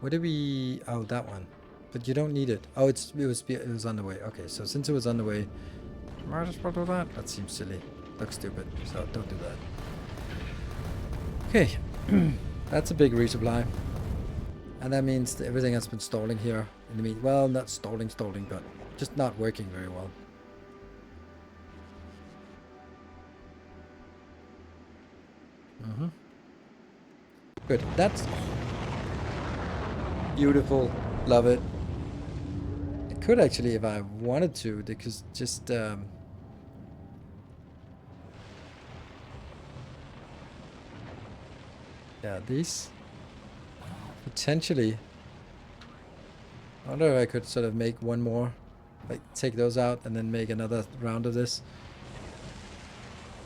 Where did we... Oh, that one. But you don't need it. Oh, it was on the way. Okay, so since it was on the way, might as well do that. That seems silly. Looks stupid, so don't do that. Okay. That's a big resupply. And that means that everything has been stalling here. In the mean, well, not stalling, but just not working very well. Good. That's beautiful. Love it. I could actually, if I wanted to, because just yeah, these potentially. I wonder if I could sort of make one more, like take those out and then make another round of this.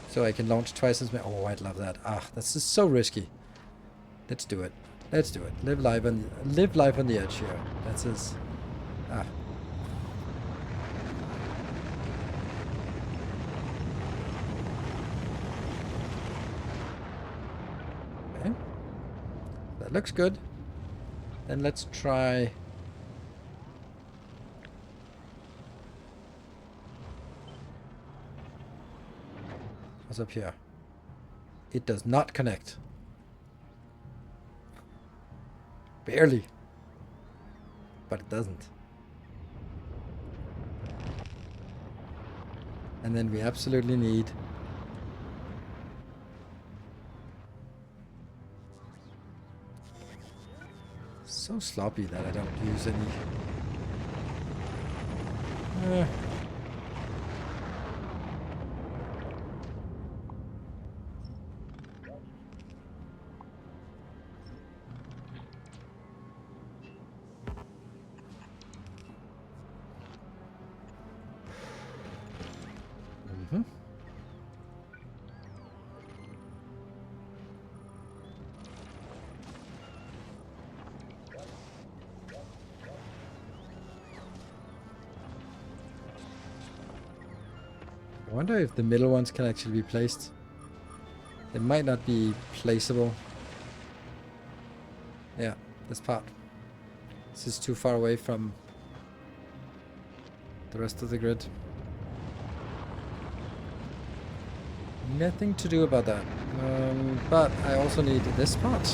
So I can launch twice as many. Oh, I'd love that. Ah, that's just so risky. Let's do it. Let's do it. Live life on the edge here. That's his. Ah. Okay. That looks good. Then let's try. What's up here? It does not connect. Barely. But it doesn't. And then we absolutely need... So sloppy that I don't use any... I wonder if the middle ones can actually be placed. They might not be placeable. Yeah, this part. This is too far away from the rest of the grid. Nothing to do about that. But I also need this part.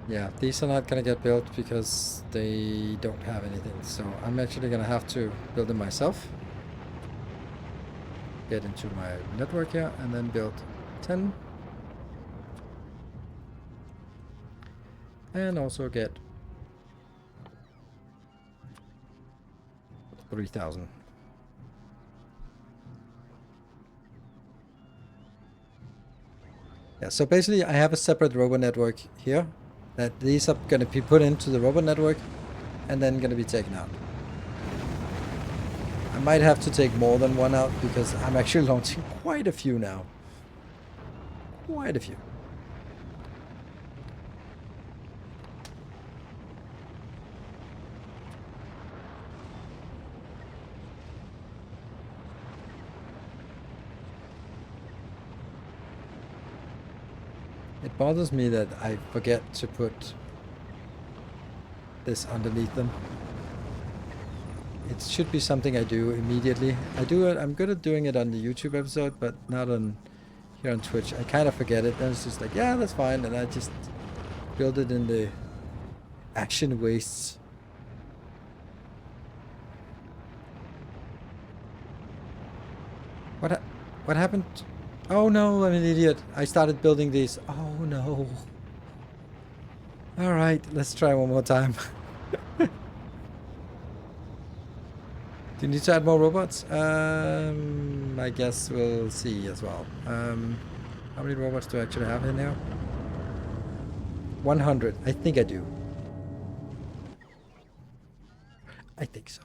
Yeah, these are not gonna get built because they don't have anything. So I'm actually gonna have to build them myself. Get into my network here and then build 10. And also get 3,000. Yeah, so basically I have a separate robot network here that these are going to be put into the robot network and then going to be taken out. I might have to take more than one out because I'm actually launching quite a few now. Quite a few. It bothers me that I forget to put this underneath them. It should be something I do immediately. I do it. I'm good at doing it on the YouTube episode, but not on here on Twitch. I kind of forget it. Then it's just like, yeah, that's fine, and I just build it in the action wastes. What happened? Oh no, I'm an idiot. I started building these. Oh no. Alright, let's try one more time. Do you need to add more robots? I guess we'll see as well. How many robots do I actually have in here? 100. I think I do. I think so.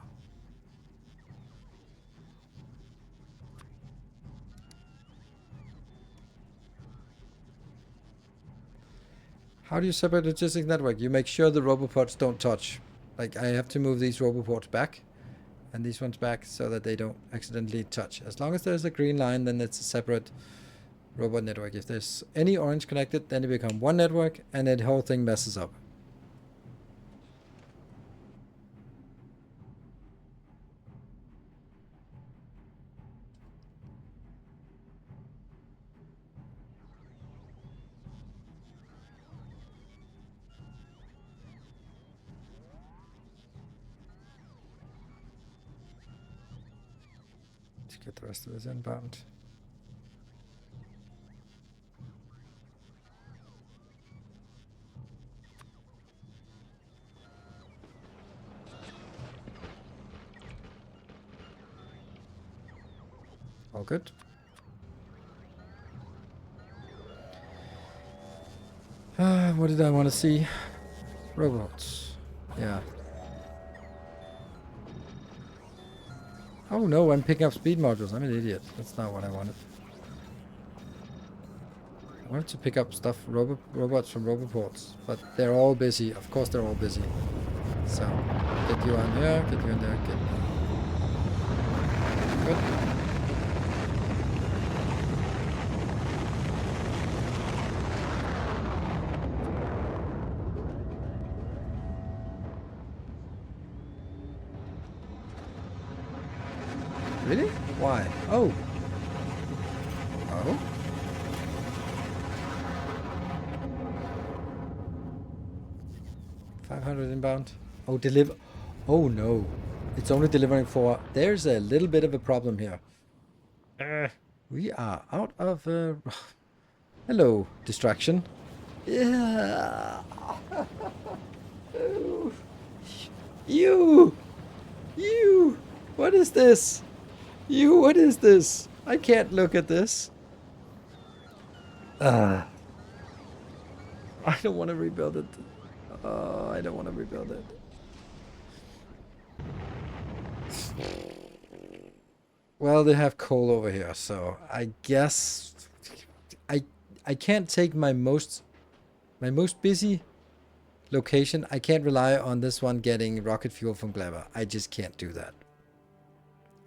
How do you separate logistics network? You make sure the roboports don't touch. Like, I have to move these roboports back and these ones back so that they don't accidentally touch. As long as there's a green line, then it's a separate robot network. If there's any orange connected, then it becomes one network and the whole thing messes up. Let's get the rest of this inbound. All good. What did I want to see? Robots. Yeah. Oh no, I'm picking up speed modules. I'm an idiot. That's not what I wanted. I wanted to pick up stuff, robots from roboports, but they're all busy. Of course they're all busy. So, get you on here, get you in there, get... Good. Really? Why? Oh. Oh? $500 inbound. Oh, deliver. Oh no. It's only delivering 4. There's a little bit of a problem here. We are out of... Hello, distraction. Yeah. You. What is this? What is this? I can't look at this. I don't want to rebuild it. Oh, I don't want to rebuild it. Well, they have coal over here, so I guess I can't take my most busy location. I can't rely on this one getting rocket fuel from Gleba. I just can't do that.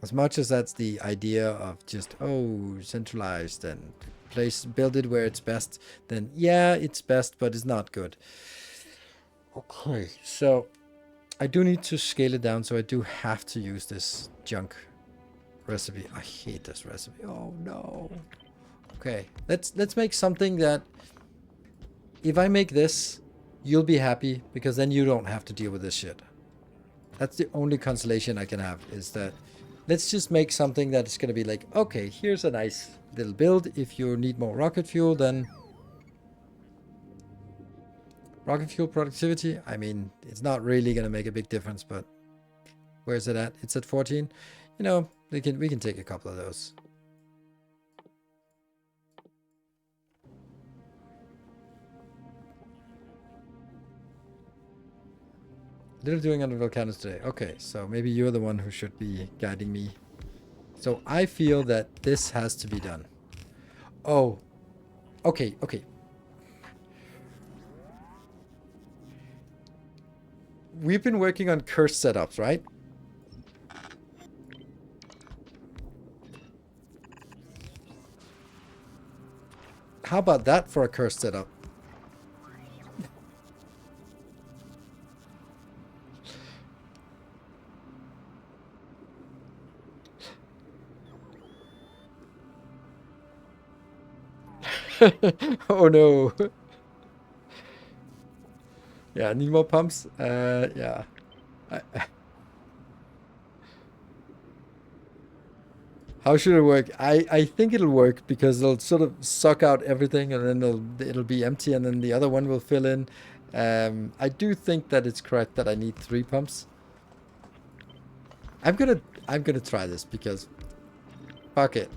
As much as that's the idea of just centralized and build it where it's best, then yeah, it's best, but it's not good. Okay, so I do need to scale it down, so I do have to use this junk recipe. I hate this recipe. Oh no. Okay, let's make something that if I make this, you'll be happy because then you don't have to deal with this shit. That's the only consolation I can have, is that let's just make something that's going to be like, okay, here's a nice little build. If you need more rocket fuel, then rocket fuel productivity. I mean, it's not really going to make a big difference, but where's it at? It's at 14. You know, we can take a couple of those. Little doing under volcanoes today. Okay, so maybe you're the one who should be guiding me. So I feel that this has to be done. Oh, okay. We've been working on curse setups, right? How about that for a curse setup? Oh no. Yeah, need more pumps? Yeah. How should it work? I think it'll work because it'll sort of suck out everything and then it'll be empty and then the other one will fill in. I do think that it's correct that I need 3 pumps. I'm gonna try this because fuck it.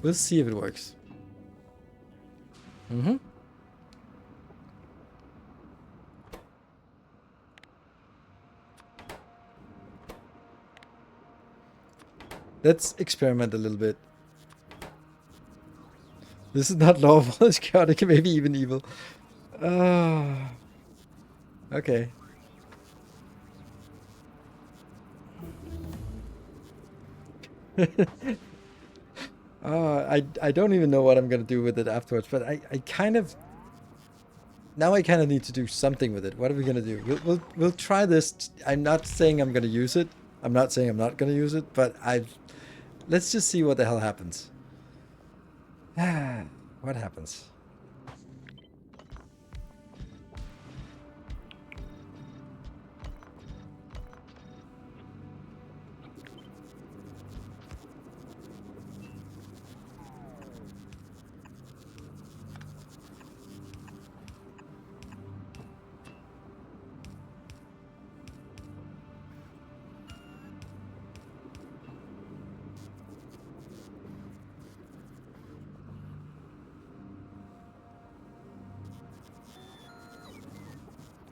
We'll see if it works. Mm-hmm. Let's experiment a little bit. This is not lawful, it's chaotic, maybe even evil. Okay. I don't even know what I'm gonna do with it afterwards, but I kind of now I kind of need to do something with it. What are we gonna do? We'll try this. I'm not saying I'm gonna use it. I'm not saying I'm not gonna use it, but let's just see what the hell happens. What happens?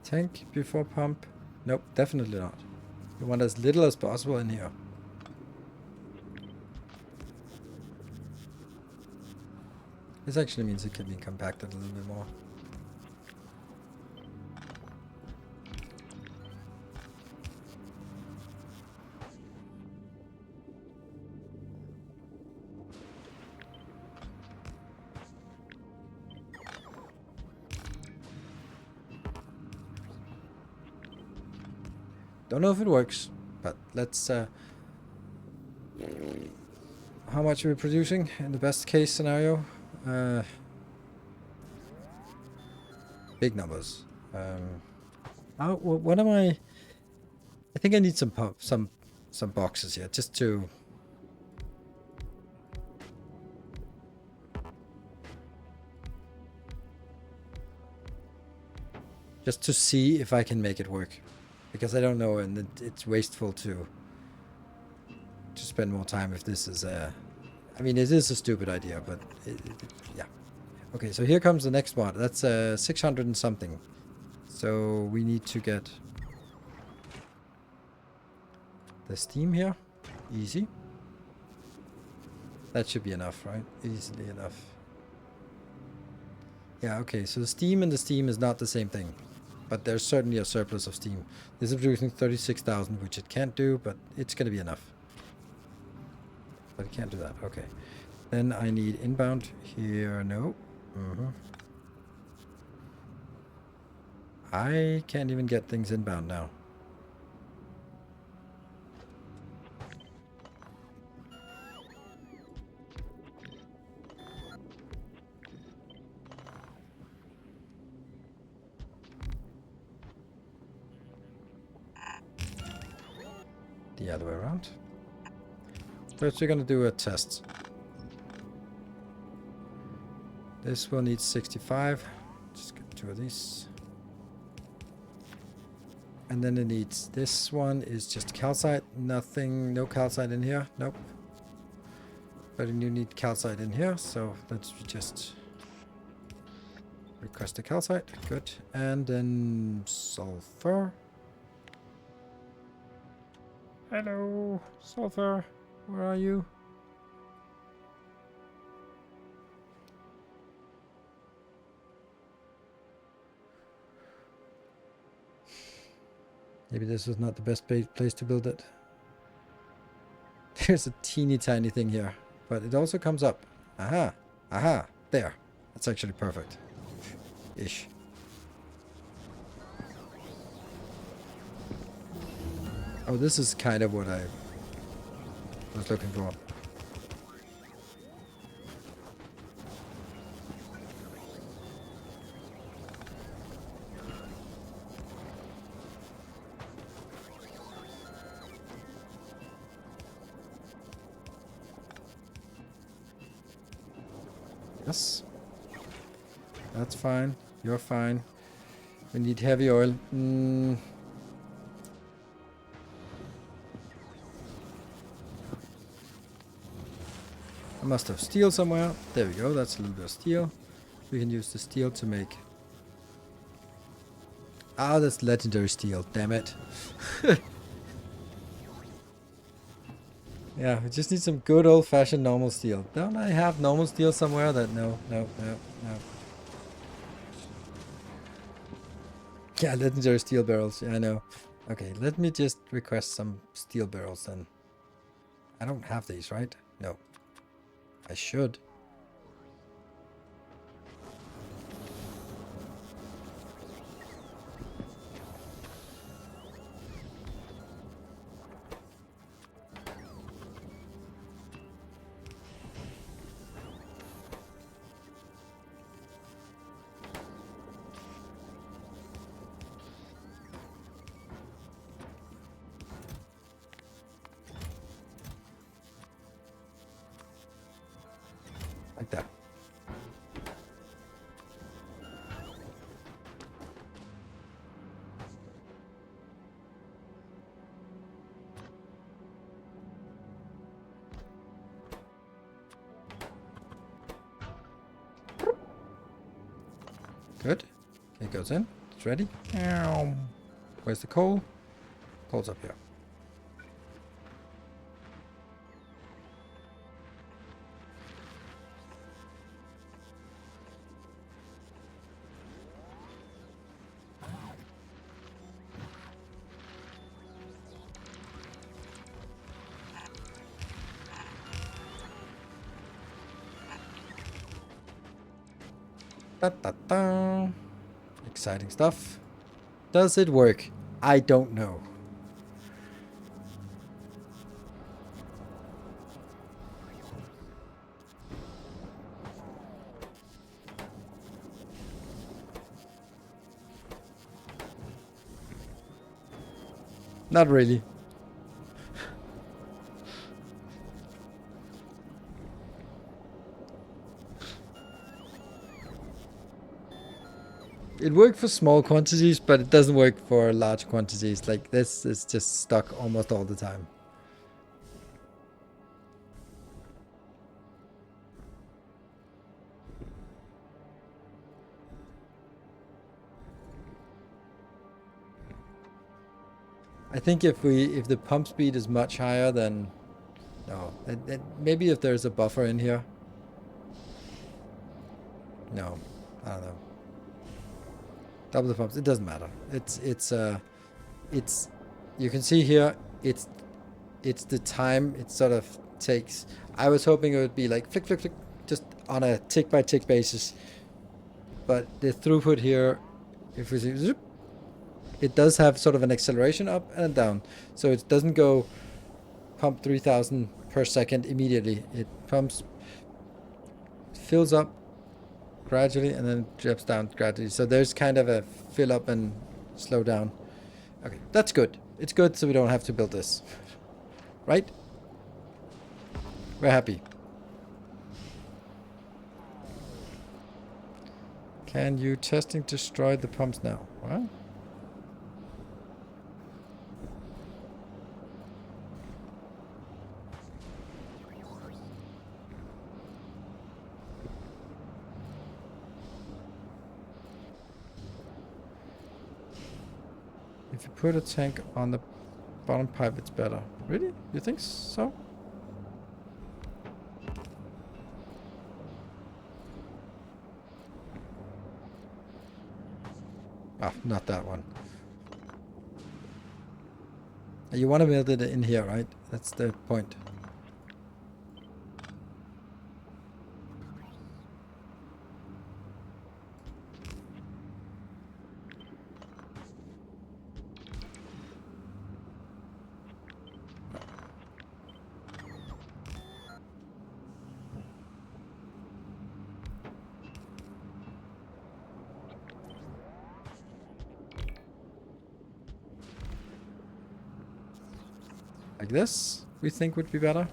Tank before pump? Nope, definitely not. We want as little as possible in here. This actually means it can be compacted a little bit more. Don't know if it works, but let's how much are we producing in the best case scenario? Big numbers. What am I think I need some boxes here just to see if I can make it work. Because I don't know, and it's wasteful to spend more time if this is a... I mean, it is a stupid idea, but yeah. Okay, so here comes the next one. That's 600 and something. So we need to get the steam here. Easy. That should be enough, right? Easily enough. Yeah, okay, so the steam and the steam is not the same thing. But there's certainly a surplus of steam. This is producing 36,000, which it can't do, but it's going to be enough. But it can't do that. Okay. Then I need inbound here. No. I can't even get things inbound now. The other way around. First we're gonna do a test. This will need 65. Just get 2 of these. And then it needs, this one is just calcite. Nothing, no calcite in here. Nope. But you need calcite in here, so let's just request the calcite. Good. And then sulfur. Hello, sulfur. Where are you? Maybe this is not the best place to build it. There's a teeny tiny thing here, but it also comes up. Aha, aha, there. That's actually perfect. Ish. Oh, this is kind of what I was looking for. Yes. That's fine. You're fine. We need heavy oil. I must have steel somewhere. There we go. That's a little bit of steel. We can use the steel to make... Ah, that's legendary steel. Damn it. Yeah, we just need some good old-fashioned normal steel. Don't I have normal steel somewhere? That no. Yeah, legendary steel barrels. Yeah, I know. Okay, let me just request some steel barrels then. I don't have these, right? No. I should. Like that. Good. Okay, it goes in. It's ready. Where's the coal? Coal's up here. Da, da, da. Exciting stuff. Does it work? I don't know. Not really. It worked for small quantities, but it doesn't work for large quantities. Like this is just stuck almost all the time. I think if the pump speed is much higher, then no. Maybe if there's a buffer in here. No, I don't know. Double the pumps. It doesn't matter. It's you can see here. It's the time it sort of takes. I was hoping it would be like flick, flick, flick, just on a tick by tick basis. But the throughput here, if we see, zoop, it does have sort of an acceleration up and down. So it doesn't go pump 3000 per second immediately. It pumps, fills up gradually, and then drops down gradually. So there's kind of a fill up and slow down. Okay, that's good. It's good so we don't have to build this. Right? We're happy. Can you testing destroy the pumps now? What? If you put a tank on the bottom pipe, it's better. Really? You think so? Ah, not that one. You want to build it in here, right? That's the point. Like this, we think would be better.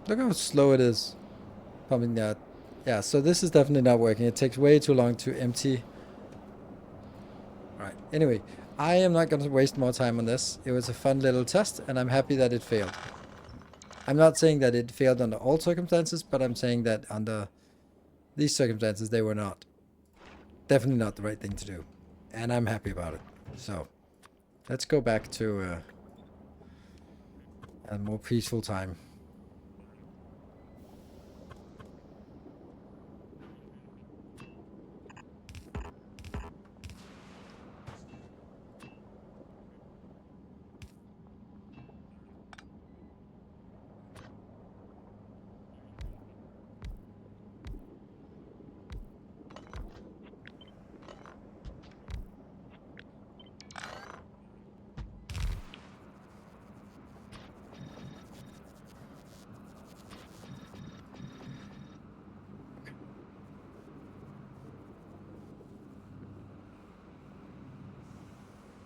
Look how slow it is pumping that. Yeah, so this is definitely not working. It takes way too long to empty. All right. Anyway, I am not going to waste more time on this. It was a fun little test, and I'm happy that it failed. I'm not saying that it failed under all circumstances, but I'm saying that under these circumstances, they were not. Definitely not the right thing to do. And I'm happy about it. So, let's go back to a more peaceful time.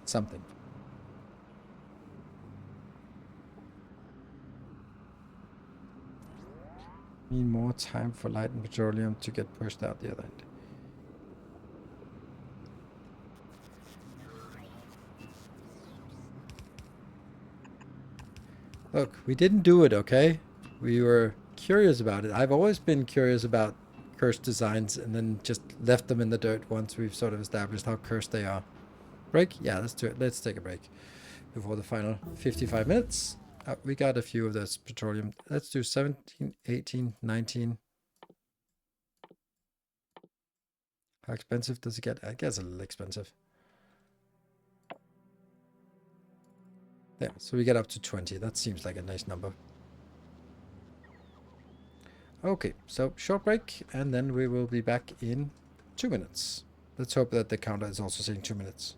Something. Need more time for light and petroleum to get pushed out the other end. Look, we didn't do it, okay? We were curious about it. I've always been curious about cursed designs and then just left them in the dirt once we've sort of established how cursed they are. Break? Yeah, let's do it. Let's take a break before the final 55 minutes. We got a few of those petroleum. Let's do 17, 18, 19. How expensive does it get? I guess a little expensive. Yeah, so we get up to 20. That seems like a nice number. Okay, so short break, and then we will be back in 2 minutes. Let's hope that the counter is also saying 2 minutes.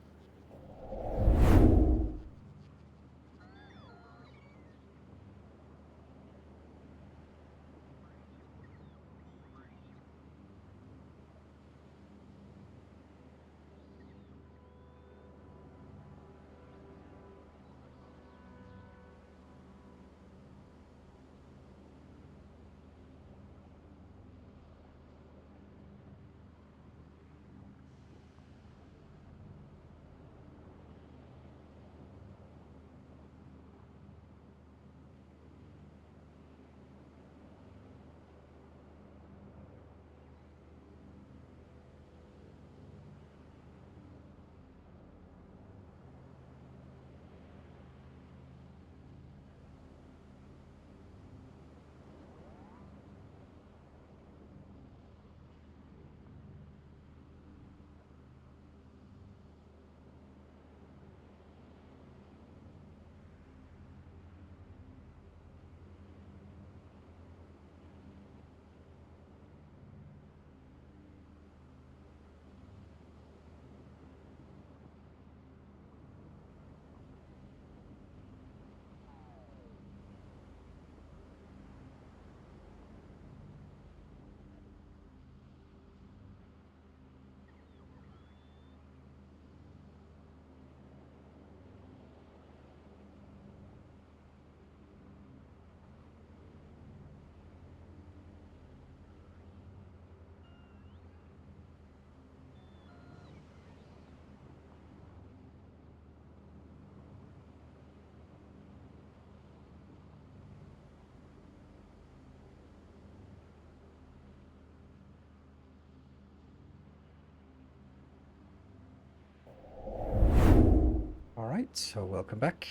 Alright, so welcome back.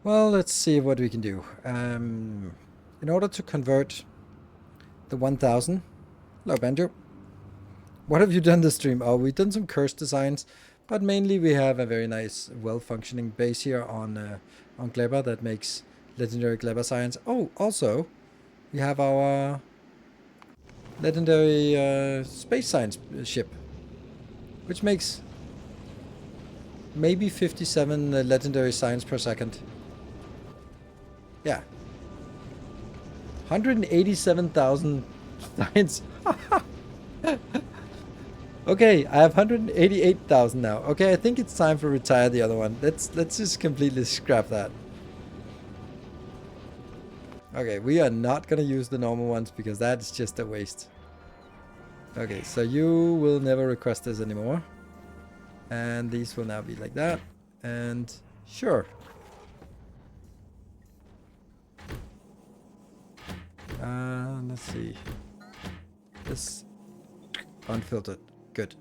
Well, let's see what we can do. In order to convert the 1000... Hello, Banjo. What have you done this stream? Oh, we've done some curse designs, but mainly we have a very nice, well-functioning base here on Gleba that makes legendary Gleba science. Oh, also, we have our legendary space science ship, which makes maybe 57 legendary science per second. Yeah. 187,000 science. Okay, I have 188,000 now. Okay, I think it's time for retire the other one. Let's just completely scrap that. Okay, we are not gonna use the normal ones because that's just a waste. Okay, so you will never request this anymore. And these will now be like that. And sure. Let's see. This unfiltered. Good.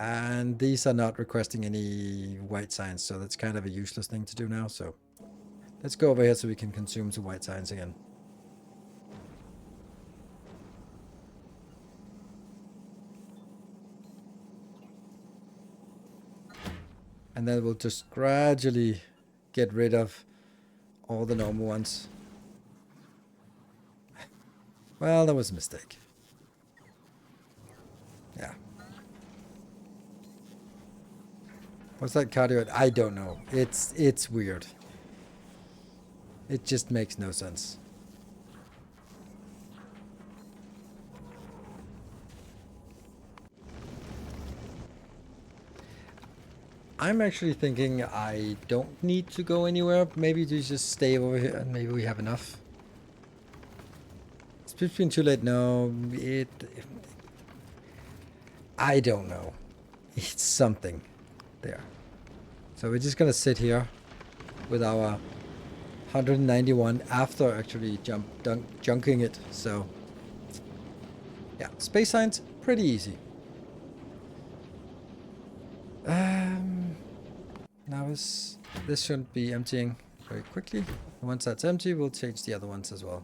And these are not requesting any white science, so that's kind of a useless thing to do now. So let's go over here so we can consume some white science again. And then we'll just gradually get rid of all the normal ones. Well, that was a mistake. Yeah. What's that cardio? I don't know. It's weird. It just makes no sense. I'm actually thinking I don't need to go anywhere. Maybe to just stay over here and maybe we have enough. It's between too late. No, I don't know. It's something there. So we're just gonna sit here with our 191 after actually junking it. So yeah, space science, pretty easy. Now this shouldn't be emptying very quickly. Once that's empty, we'll change the other ones as well.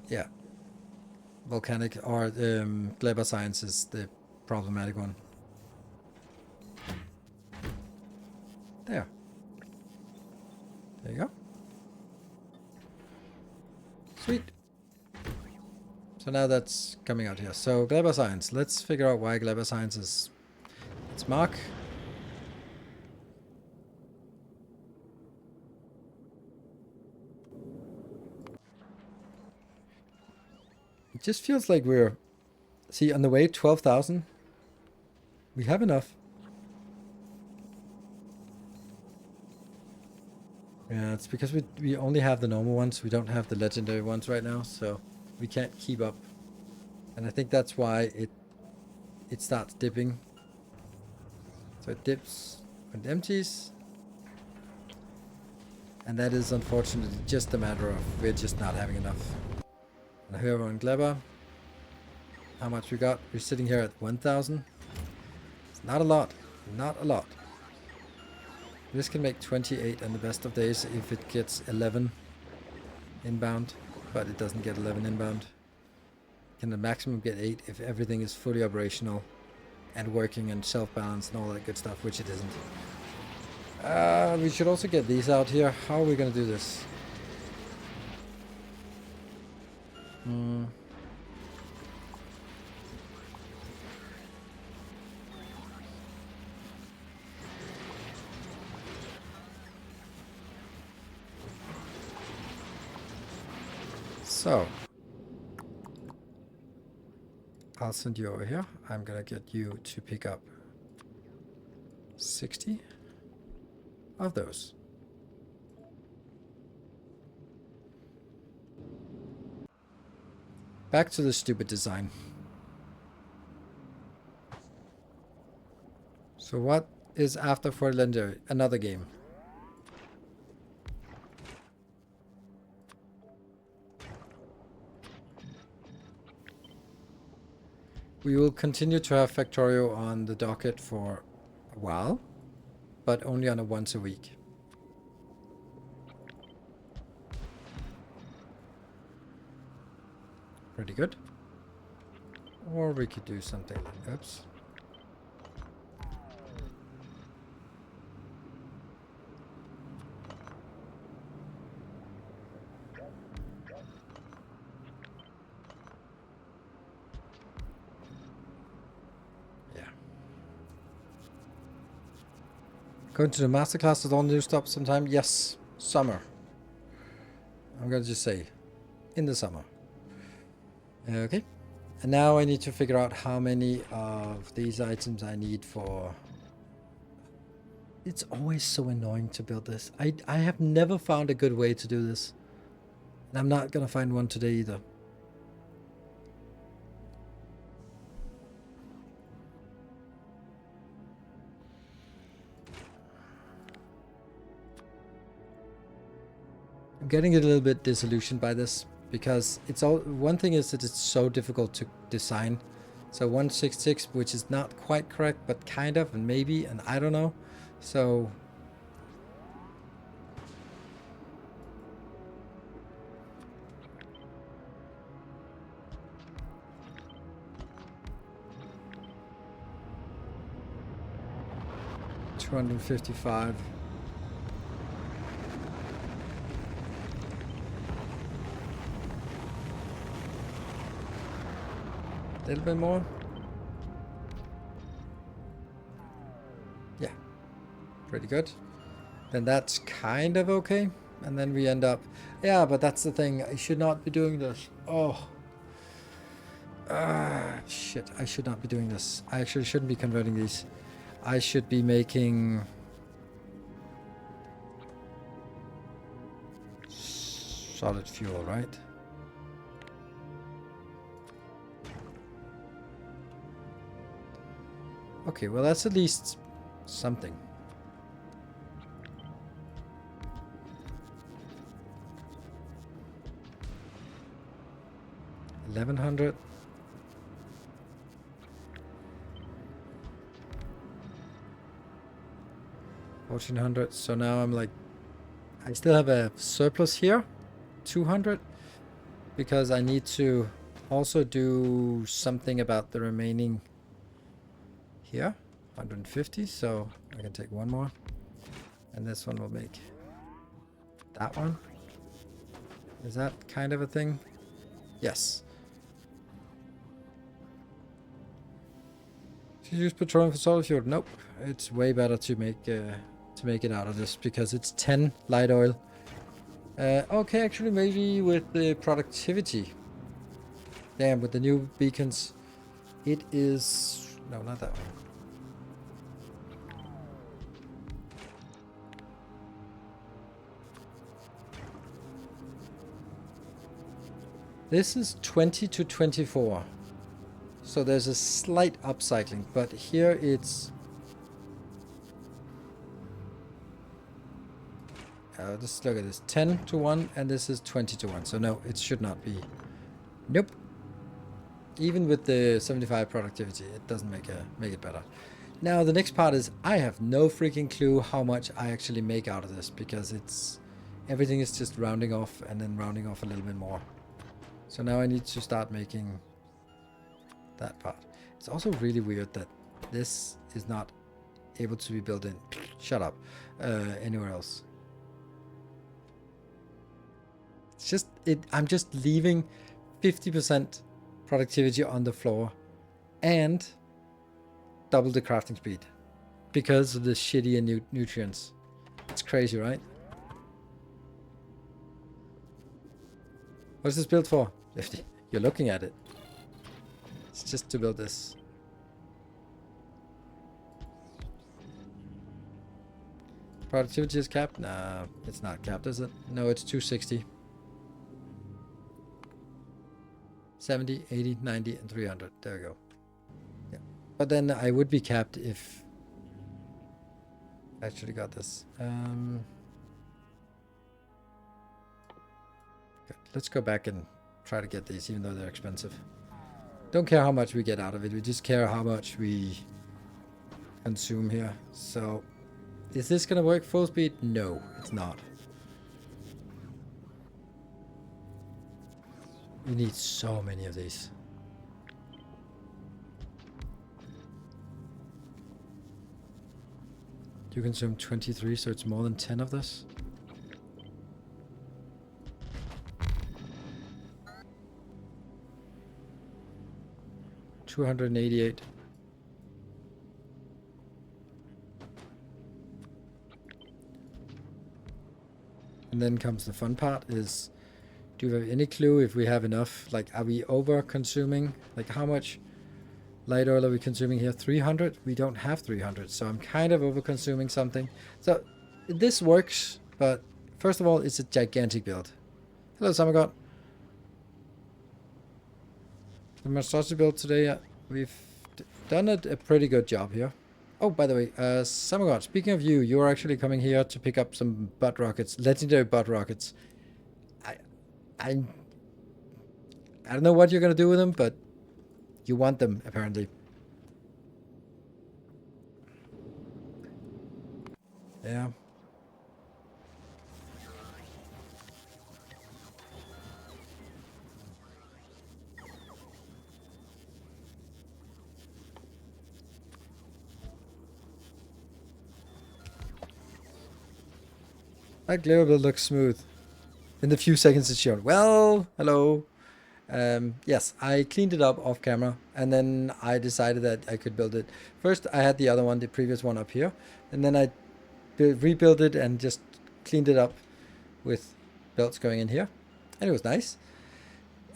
Yeah. Volcanic or Gleba science is the problematic one. There. There you go. Sweet. So now that's coming out here. So Gleba science. Let's figure out why Gleba science is its mark. It just feels like we're... See, on the way, 12,000. We have enough. Yeah, it's because we only have the normal ones. We don't have the legendary ones right now, so we can't keep up. And I think that's why it starts dipping. So it dips when it empties. And that is unfortunately just a matter of we're just not having enough. And here we're on Gleba. How much we got? We're sitting here at 1,000. It's not a lot. Not a lot. This can make 28 on the best of days if it gets 11 inbound. But it doesn't get 11 inbound. Can the maximum get 8 if everything is fully operational and working and self-balance and all that good stuff, which it isn't. We should also get these out here. How are we going to do this? So, I'll send you over here. I'm going to get you to pick up 60 of those. Back to the stupid design. So what is after for legendary? Another game. We will continue to have Factorio on the docket for a while, but only on a once a week. Pretty good. Or we could do something like, oops. Yeah. Going to the masterclass with all new stuff sometime? Yes. Summer. I'm gonna just say, in the summer. Okay. And now I need to figure out how many of these items I need for... It's always so annoying to build this. I have never found a good way to do this. And I'm not gonna find one today either. I'm getting a little bit disillusioned by this because it's all... One thing is that it's so difficult to design. So 166, which is not quite correct, but kind of, and maybe, and I don't know. So... $255. A little bit more. Yeah, pretty good. Then that's kind of okay. And then we end up... Yeah, but that's the thing. I should not be doing this. Oh. Shit. I should not be doing this. I actually shouldn't be converting these. I should be making... solid fuel, right? Okay, well that's at least something. $1,100. $1,400. So now I'm like, I still have a surplus here, 200, because I need to also do something about the remaining here, 150. So I can take one more, and this one will make that one. Is that kind of a thing? Yes. Should you use petroleum for solid fuel? Nope. It's way better to make it out of this because it's 10 light oil. Okay, actually maybe with the productivity. Damn, with the new beacons, it is... No, not that one. This is 20 to 24. So there's a slight upcycling, but here it's... just look at this, 10 to 1, and this is 20 to 1. So no, it should not be. Nope. Even with the 75 productivity, it doesn't make it better. Now the next part is I have no freaking clue how much I actually make out of this because it's... Everything is just rounding off and then rounding off a little bit more. So now I need to start making that part. It's also really weird that this is not able to be built in. Shut up. Anywhere else. It's just I'm just leaving 50% productivity on the floor and double the crafting speed because of the shitty nutrients. It's crazy, right? What's this built for? You're looking at it. It's just to build this. Productivity is capped? Nah, it's not capped, is it? No, it's 260. 70, 80, 90, and 300. There we go. Yeah. But then I would be capped if I actually got this. Good. Let's go back and try to get these, even though they're expensive. Don't care how much we get out of it. We just care how much we consume here. So, is this gonna work full speed? No, it's not. We need so many of these. You consume 23, so it's more than 10 of this. $288. And then comes the fun part is, do you have any clue if we have enough? Like, are we over consuming? Like, how much light oil are we consuming here? 300? We don't have 300, so I'm kind of over consuming something. So this works, but first of all, it's a gigantic build. Hello, Samagot. The monstrosity build today, we've done a pretty good job here. Oh, by the way, Samagot, speaking of you, you're actually coming here to pick up some butt rockets, legendary butt rockets. I don't know what you're gonna do with them, but you want them, apparently. Yeah. That glare build looks smooth. In the few seconds it's shown. Well, hello. Yes, I cleaned it up off camera, and then I decided that I could build it. First, I had the other one, the previous one up here, and then I rebuilt it and just cleaned it up with belts going in here, and it was nice.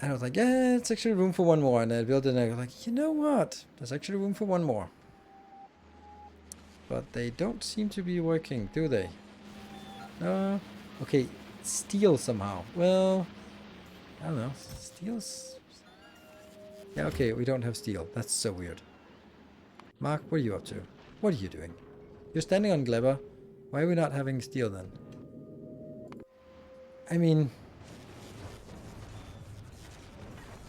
And I was like, yeah, it's actually room for one more, and I built it, and I was like, you know what? There's actually room for one more. But they don't seem to be working, do they? No. Okay, steel somehow. Well, I don't know. Steel's... Yeah, okay, we don't have steel. That's so weird. Mark, what are you up to? What are you doing? You're standing on Glebber. Why are we not having steel then? I mean...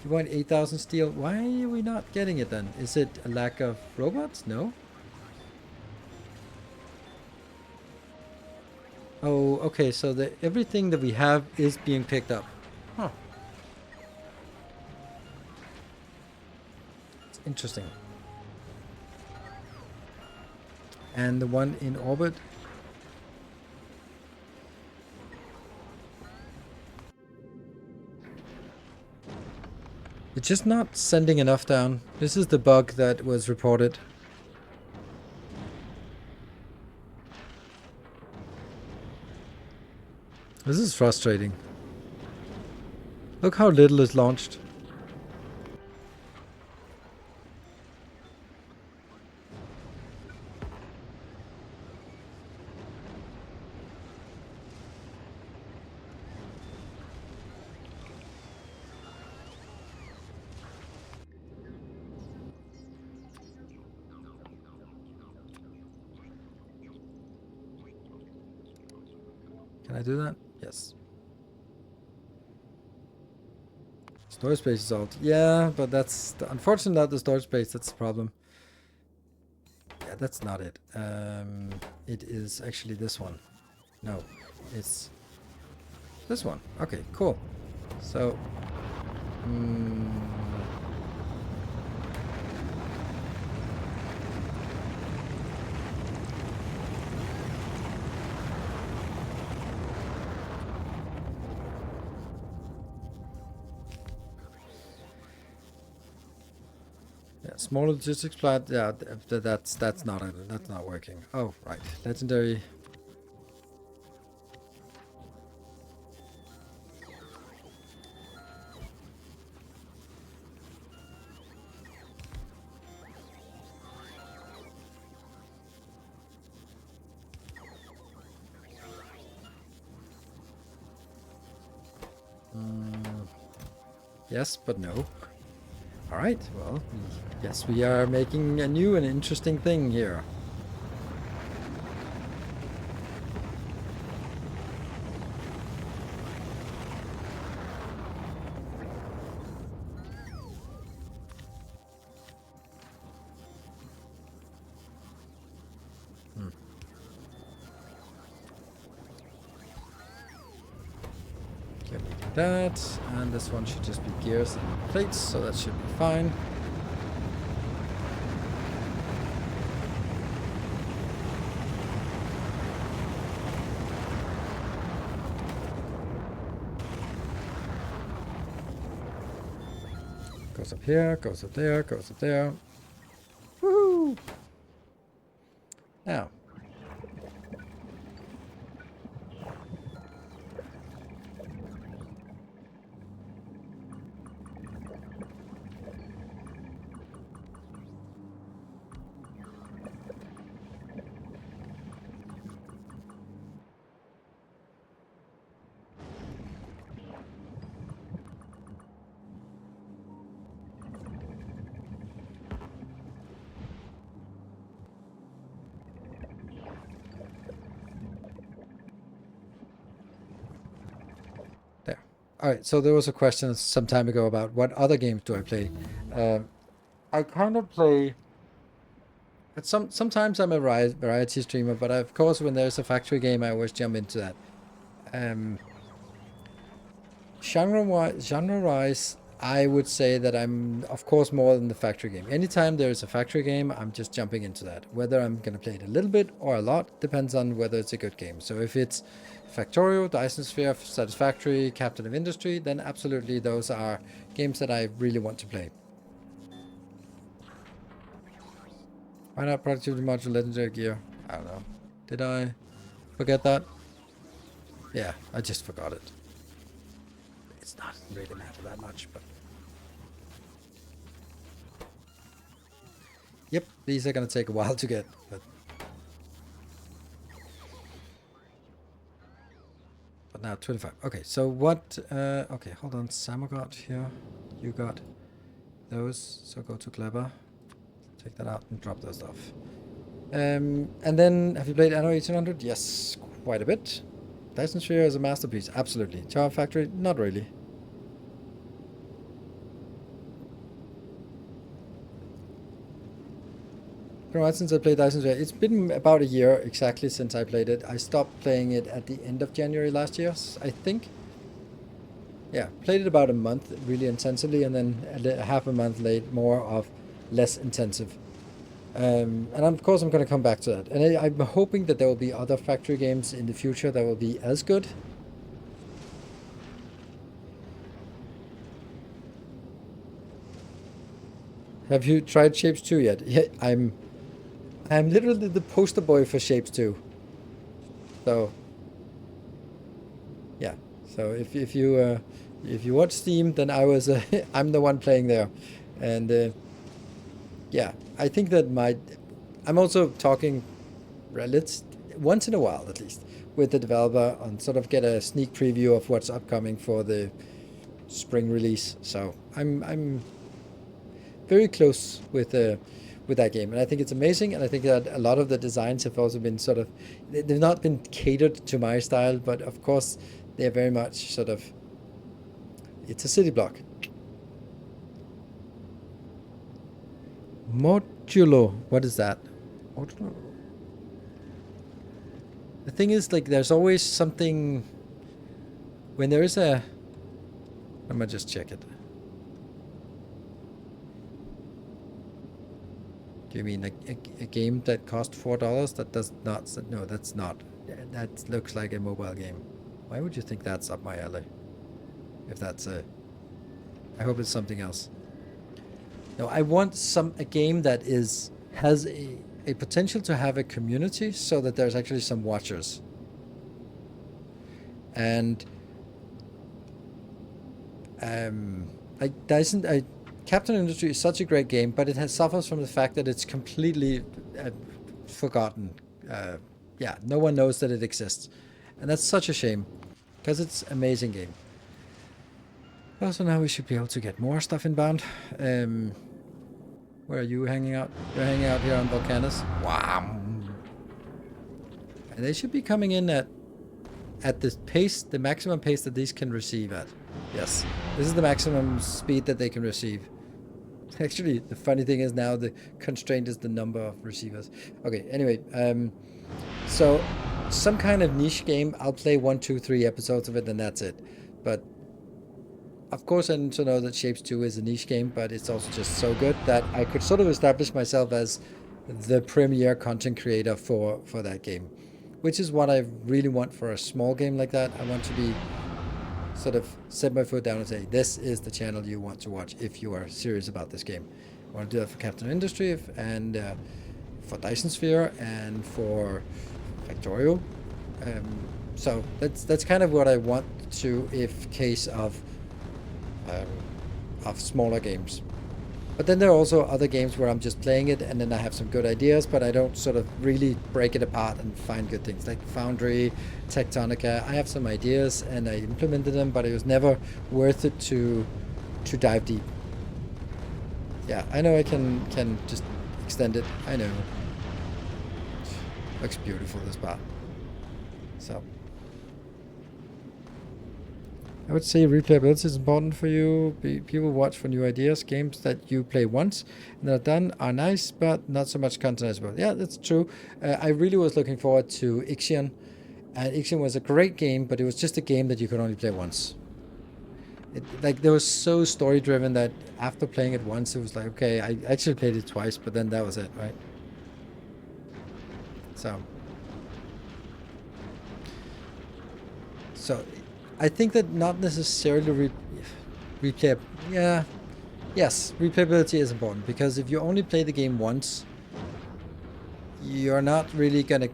You want 8,000 steel? Why are we not getting it then? Is it a lack of robots? No? Oh, okay, so everything that we have is being picked up. Huh. It's interesting. And the one in orbit? It's just not sending enough down. This is the bug that was reported. This is frustrating. Look how little is launched. Can I do that? Yes. Storage space is out. Yeah, but that's... unfortunately not the storage space, that's the problem. Yeah, that's not it. It is actually this one. No, it's this one. Okay, cool. So... small logistics plant, yeah, that's not it. That's not working. Oh, right. Legendary. Yes, but no. Alright, well, yes, we are making a new and interesting thing here. Can we do that? And this one should just be gears and plates, so that should be fine. Goes up here, goes up there, goes up there. Woohoo! Now. Alright, so there was a question some time ago about what other games do I play. I kind of play... Sometimes I'm a variety streamer, but of course when there's a factory game I always jump into that. Genre-wise, I would say that I'm of course more than the factory game. Anytime there's a factory game, I'm just jumping into that. Whether I'm going to play it a little bit or a lot depends on whether it's a good game. So if it's Factorio, Dyson Sphere, Satisfactory, Captain of Industry, then absolutely those are games that I really want to play. Why not productivity module legendary gear? I don't know. Did I forget that? Yeah, I just forgot it. It's not really matter that much, but... Yep, these are gonna take a while to get, but now 25. Okay, so what... okay, hold on. Sam got here. You got those. So go to Clever. Take that out and drop those off. And then, have you played Anno 1800? Yes, quite a bit. Dyson Sphere is a masterpiece. Absolutely. Charm Factory? Not really. Since I played Dyson Sphere, it's been about a year exactly since I played it. I stopped playing it at the end of January last year, I think. Yeah, played it about a month really intensively, and then half a month late, more of less intensive. And of course I'm going to come back to that. And I'm hoping that there will be other factory games in the future that will be as good. Have you tried Shapes 2 yet? Yeah, I'm literally the poster boy for Shapes 2. So yeah. So if you watch Steam, then I'm the one playing there. And yeah, I think that I'm also talking once in a while at least with the developer and sort of get a sneak preview of what's upcoming for the spring release. So I'm very close with that game, and I think it's amazing. And I think that a lot of the designs have also been sort of, they've not been catered to my style, but of course they're very much sort of, it's a city block. Modulo, what is that? Modulo. The thing is, like, there's always something when there is a. I'm gonna just check it. Do you mean a game that cost $4? That does not. No, that's not. That looks like a mobile game. Why would you think that's up my alley? If that's a. I hope it's something else. No, I want a game that has a potential to have a community, so that there's actually some watchers. And like Captain Industry is such a great game, but it suffers from the fact that it's completely forgotten. Yeah, no one knows that it exists, and that's such a shame, because it's an amazing game. Also, now we should be able to get more stuff inbound. Where are you hanging out? You're hanging out here on Volcanus. Wow. And they should be coming in at this pace, the maximum pace that these can receive at. Yes, this is the maximum speed that they can receive. Actually, the funny thing is now the constraint is the number of receivers. Okay, anyway, so some kind of niche game, I'll play 1, 2, 3 episodes of it and that's it. But of course, I also know that Shapes 2 is a niche game, but it's also just so good that I could sort of establish myself as the premier content creator for that game, which is what I really want for a small game like that. I want to be sort of set my foot down and say, this is the channel you want to watch if you are serious about this game. I want to do that for Captain Industry and for Dyson Sphere and for Factorio. So that's kind of what I want to, if case of smaller games. But then there are also other games where I'm just playing it and then I have some good ideas, but I don't sort of really break it apart and find good things. Like Foundry, Tectonica, I have some ideas and I implemented them, but it was never worth it to dive deep. Yeah, I know I can just extend it. I know. Looks beautiful, this part. So I would say replayability is important for you. People watch for new ideas. Games that you play once and are done are nice, but not so much content as well. Yeah, that's true. I really was looking forward to Ixion, and Ixion was a great game, but it was just a game that you could only play once. Like, there was so story driven that after playing it once, it was like, okay, I actually played it twice, but then that was it, right? So I think that not necessarily replay. Yeah, yes, replayability is important because if you only play the game once, you're not really gonna.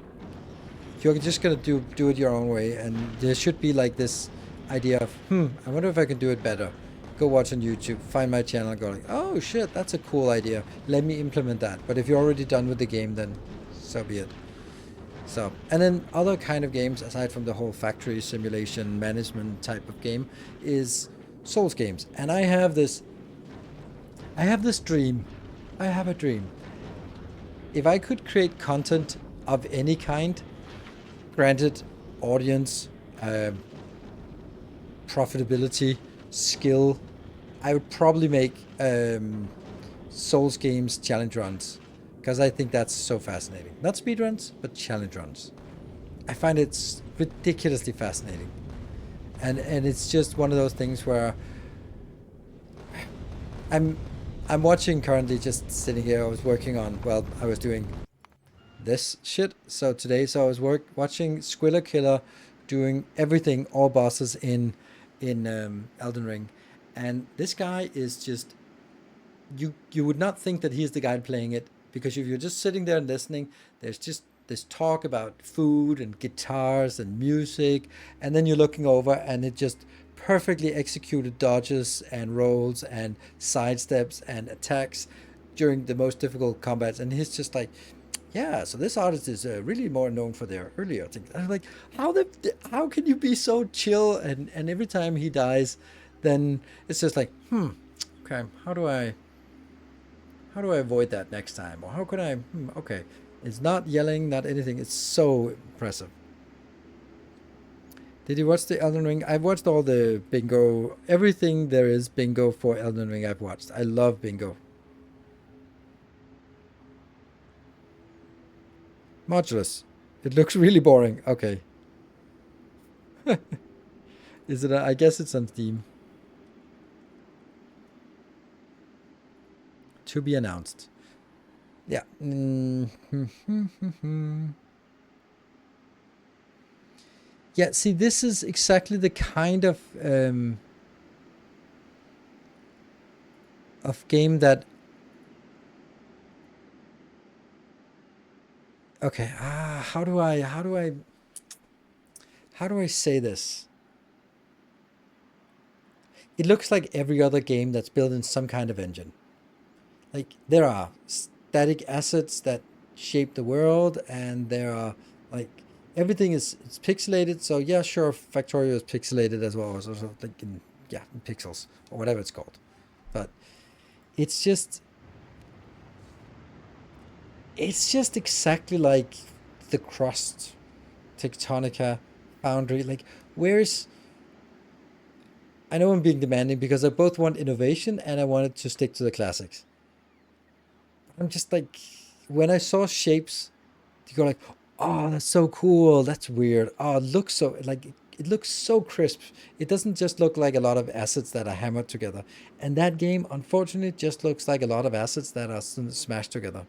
You're just gonna do it your own way, and there should be like this idea of, I wonder if I can do it better. Go watch on YouTube, find my channel, and go like, oh shit, that's a cool idea. Let me implement that. But if you're already done with the game, then so be it. So, and then other kind of games, aside from the whole factory simulation management type of game, is Souls games. And I have this dream. I have a dream. If I could create content of any kind, granted, audience, profitability, skill, I would probably make Souls games challenge runs. Because I think that's so fascinating. Not speedruns, but challenge runs. I find it's ridiculously fascinating. And it's just one of those things where I'm watching currently, just sitting here. I was working on, well, I was doing this shit. So today, I was watching Squilla Killer doing everything, all bosses in Elden Ring. And this guy is just, you would not think that he's the guy playing it. Because if you're just sitting there and listening, there's just this talk about food and guitars and music, and then you're looking over and it just perfectly executed dodges and rolls and sidesteps and attacks during the most difficult combats. And he's just like, yeah, so this artist is really more known for their earlier things. I'm like, how can you be so chill? And every time he dies, then it's just like, okay, how do I avoid that next time? Or how can I, okay. It's not yelling, not anything. It's so impressive. Did you watch the Elden Ring? I've watched all the bingo, everything there is bingo for Elden Ring I've watched. I love bingo. Modulus. It looks really boring. Okay. Is it? I guess it's on Steam. To be announced. Yeah. Yeah, see, this is exactly the kind of game that... Okay, how do I say this? It looks like every other game that's built in some kind of engine. Like, there are static assets that shape the world, and there are, like, everything is pixelated. So yeah, sure, Factorio is pixelated as well, so like in pixels or whatever it's called. But it's just exactly like the Crust, Tectonica, Foundry. Like, where's... I know I'm being demanding because I both want innovation and I wanted to stick to the classics. I'm just like, when I saw Shapes, you go like, oh, that's so cool. That's weird. Oh, it looks so, like, it looks so crisp. It doesn't just look like a lot of assets that are hammered together. And that game, unfortunately, just looks like a lot of assets that are smashed together.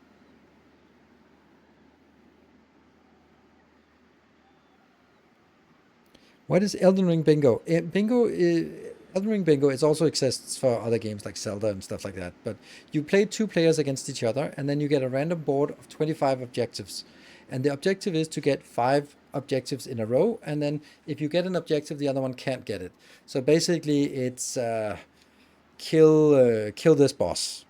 What is Elden Ring Bingo? Elden Ring Bingo is also exists for other games like Zelda and stuff like that. But you play two players against each other, and then you get a random board of 25 objectives. And the objective is to get 5 objectives in a row, and then if you get an objective, the other one can't get it. So basically, it's kill this boss,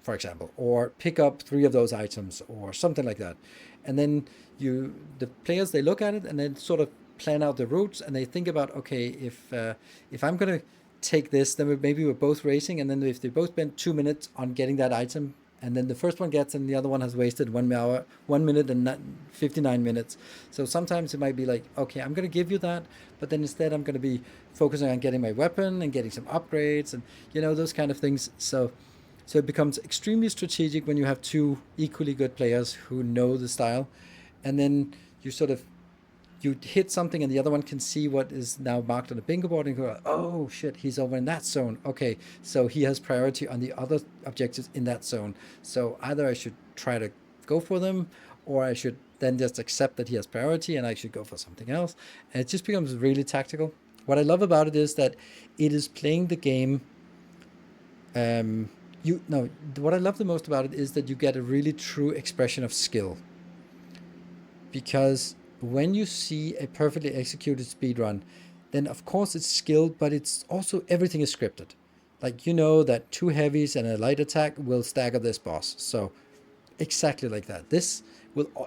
for example, or pick up 3 of those items, or something like that. And then the players, they look at it and then sort of plan out the routes, and they think about, okay, if I'm gonna take this, then maybe we're both racing, and then if they both spend 2 minutes on getting that item, and then the first one gets and the other one has wasted 1 hour, 1 minute and 59 minutes. So sometimes it might be like, okay, I'm going to give you that, but then instead I'm going to be focusing on getting my weapon and getting some upgrades and, those kind of things. So it becomes extremely strategic when you have two equally good players who know the style, and then you hit something and the other one can see what is now marked on the bingo board and go, oh shit, he's over in that zone. Okay, so he has priority on the other objectives in that zone. So either I should try to go for them, or I should then just accept that he has priority and I should go for something else. And it just becomes really tactical. What I love about it is that it is playing the game. What I love the most about it is that you get a really true expression of skill. Because when you see a perfectly executed speedrun, then of course it's skill, but it's also everything is scripted. Like, that 2 heavies and a light attack will stagger this boss. So exactly like that.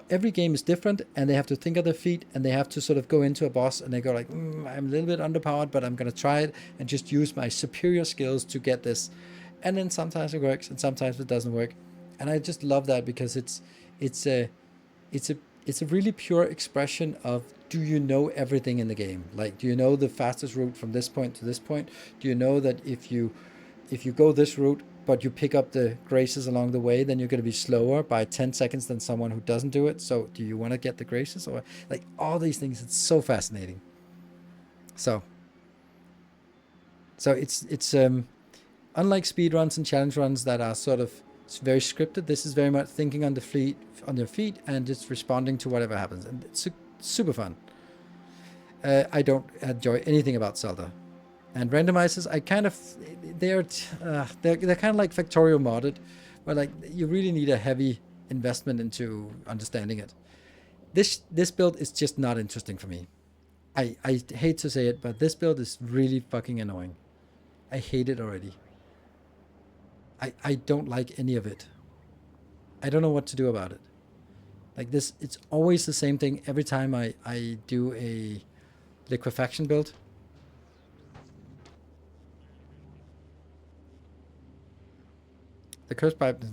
Every game is different, and they have to think of their feet, and they have to sort of go into a boss and they go like, I'm a little bit underpowered, but I'm going to try it and just use my superior skills to get this. And then sometimes it works and sometimes it doesn't work. And I just love that because it's a really pure expression of, do you know everything in the game? Like, do you know the fastest route from this point to this point? Do you know that if you go this route but you pick up the graces along the way, then you're going to be slower by 10 seconds than someone who doesn't do it? So do you want to get the graces? Or like all these things, it's so fascinating. So it's unlike speedruns and challenge runs that are sort of very scripted, this is very much thinking on your feet and just responding to whatever happens, and it's super fun. I don't enjoy anything about Zelda. And randomizers, they're kind of like Factorio modded, where like you really need a heavy investment into understanding it. This build is just not interesting for me. I hate to say it, but this build is really fucking annoying. I hate it already. I don't like any of it. I don't know what to do about it. Like this, it's always the same thing every time I do a liquefaction build. The curse pipe.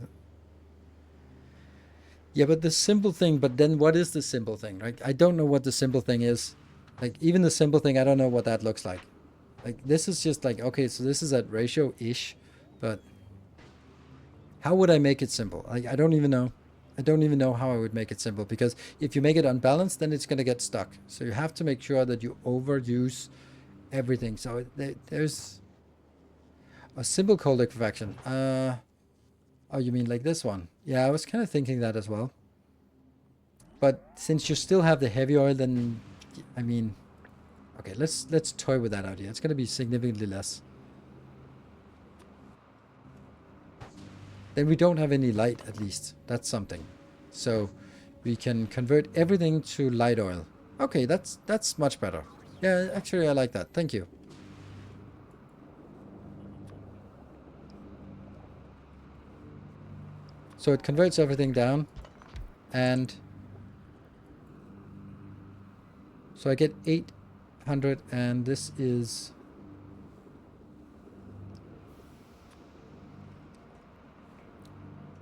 Yeah, but the simple thing, but then what is the simple thing? Right? I don't know what the simple thing is. Like, even the simple thing, I don't know what that looks like. Like, this is just like, okay, so this is at ratio-ish, but how would I make it simple? Like, I don't even know. I don't even know how I would make it simple, because if you make it unbalanced, then it's going to get stuck. So you have to make sure that you overuse everything. So there's a simple cold liquefaction. Oh, you mean like this one? Yeah, I was kind of thinking that as well. But since you still have the heavy oil, then, I mean, okay, let's toy with that idea. It's going to be significantly less. Then we don't have any light, at least. That's something. So we can convert everything to light oil. Okay, that's much better. Yeah, actually, I like that. Thank you. So it converts everything down, and so I get 800, and this is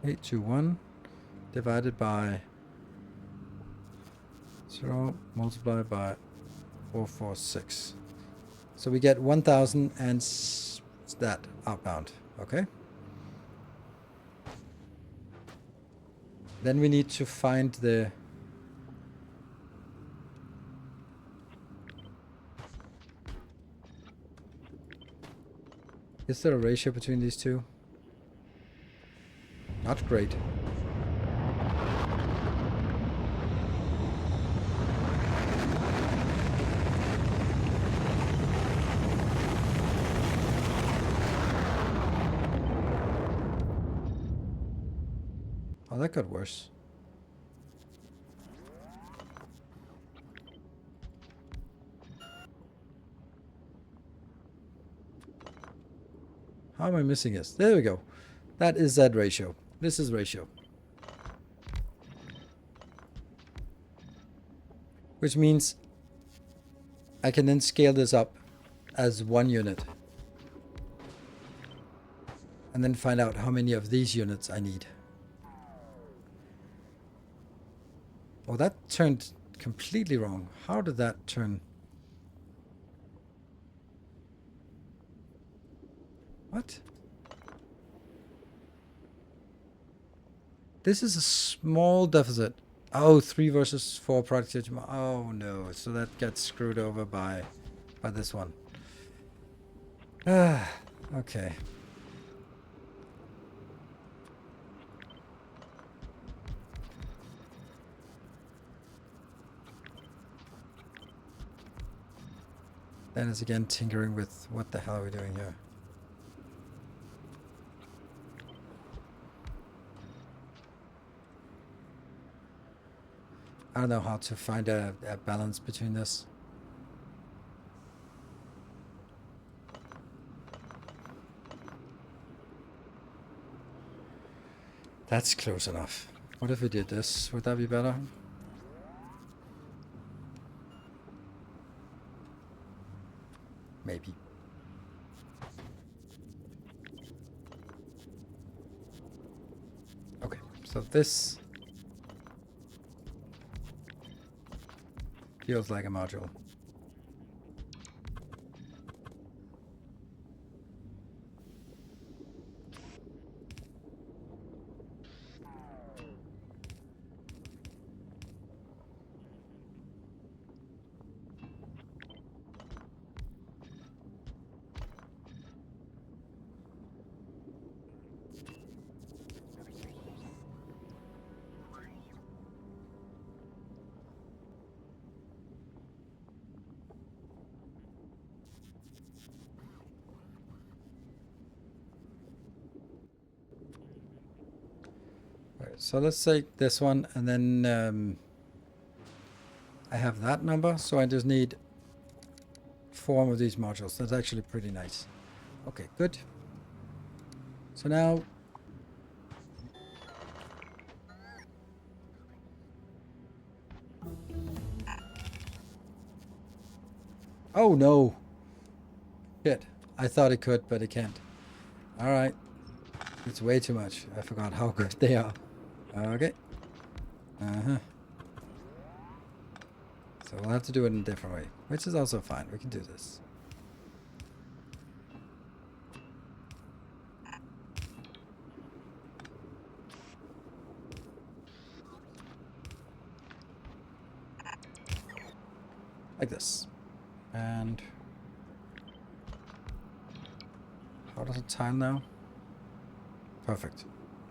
821 divided by 0 multiplied by 446. So we get 1000 and that outbound. Okay. Then we need to find the Is there a ratio between these two? Not great. Oh, that got worse. How am I missing this? There we go. That is that ratio. This is ratio. Which means I can then scale this up as 1 unit. And then find out how many of these units I need. Oh, that turned completely wrong. How did that turn? What? This is a small deficit. Oh, 3 versus 4 productivity. Oh no, so that gets screwed over by this one. Ah, okay. Then it's again tinkering with what the hell are we doing here? I don't know how to find a balance between this. That's close enough. What if we did this? Would that be better? Maybe. Okay, so this feels like a module. So let's take this one, and then I have that number, so I just need 4 of these modules. That's actually pretty nice. Okay, good. So now oh no! Shit. I thought it could, but it can't. Alright. It's way too much. I forgot how good they are. Okay. Uh-huh. So we'll have to do it in a different way, which is also fine. We can do this. Like this. And how does it tile now? Perfect.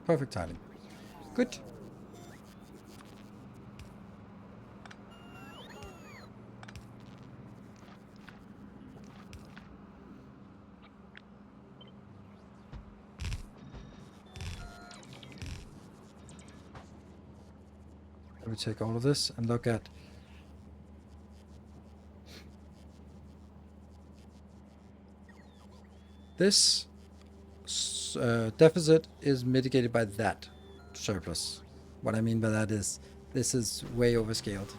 Perfect tiling. Good. Let me take all of this and look at this deficit is mitigated by that surplus. What I mean by that is this is way overscaled.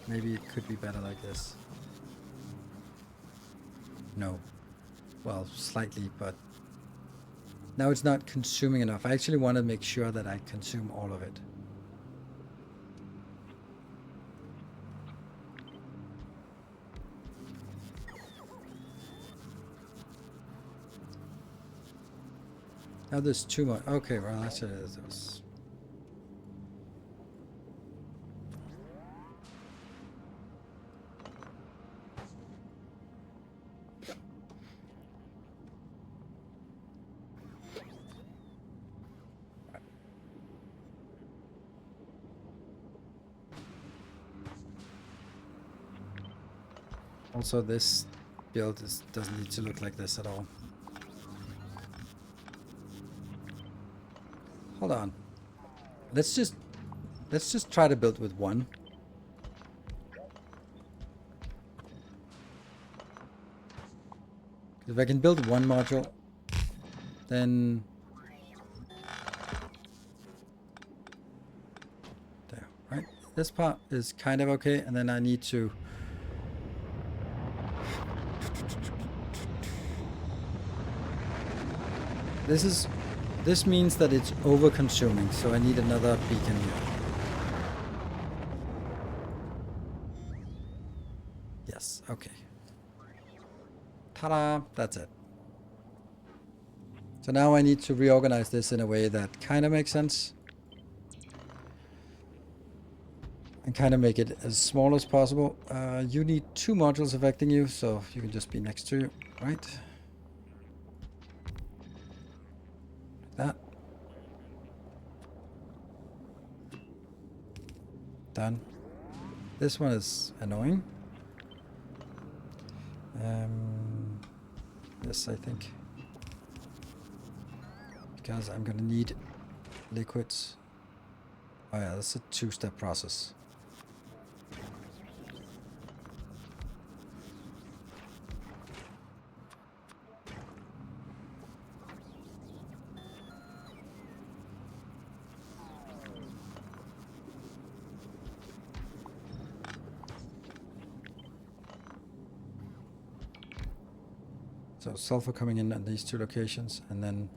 Maybe it could be better like this. No. Well, slightly, but now it's not consuming enough. I actually want to make sure that I consume all of it. Now there's too much. Okay, well, that's it. Is. Also, this build doesn't need to look like this at all. Hold on. Let's just try to build with one. If I can build one module, then there, right? This part is kind of okay, and then I need to this means that it's over consuming, so I need another beacon here. Yes, okay. Ta-da! That's it. So now I need to reorganize this in a way that kind of makes sense. And kind of make it as small as possible. You need 2 modules affecting you, so you can just be next to you, right? Like that. Done. This one is annoying. Yes, I think. Because I'm gonna need liquids. Oh yeah, that's a 2-step process. So sulfur coming in at these 2 locations, and then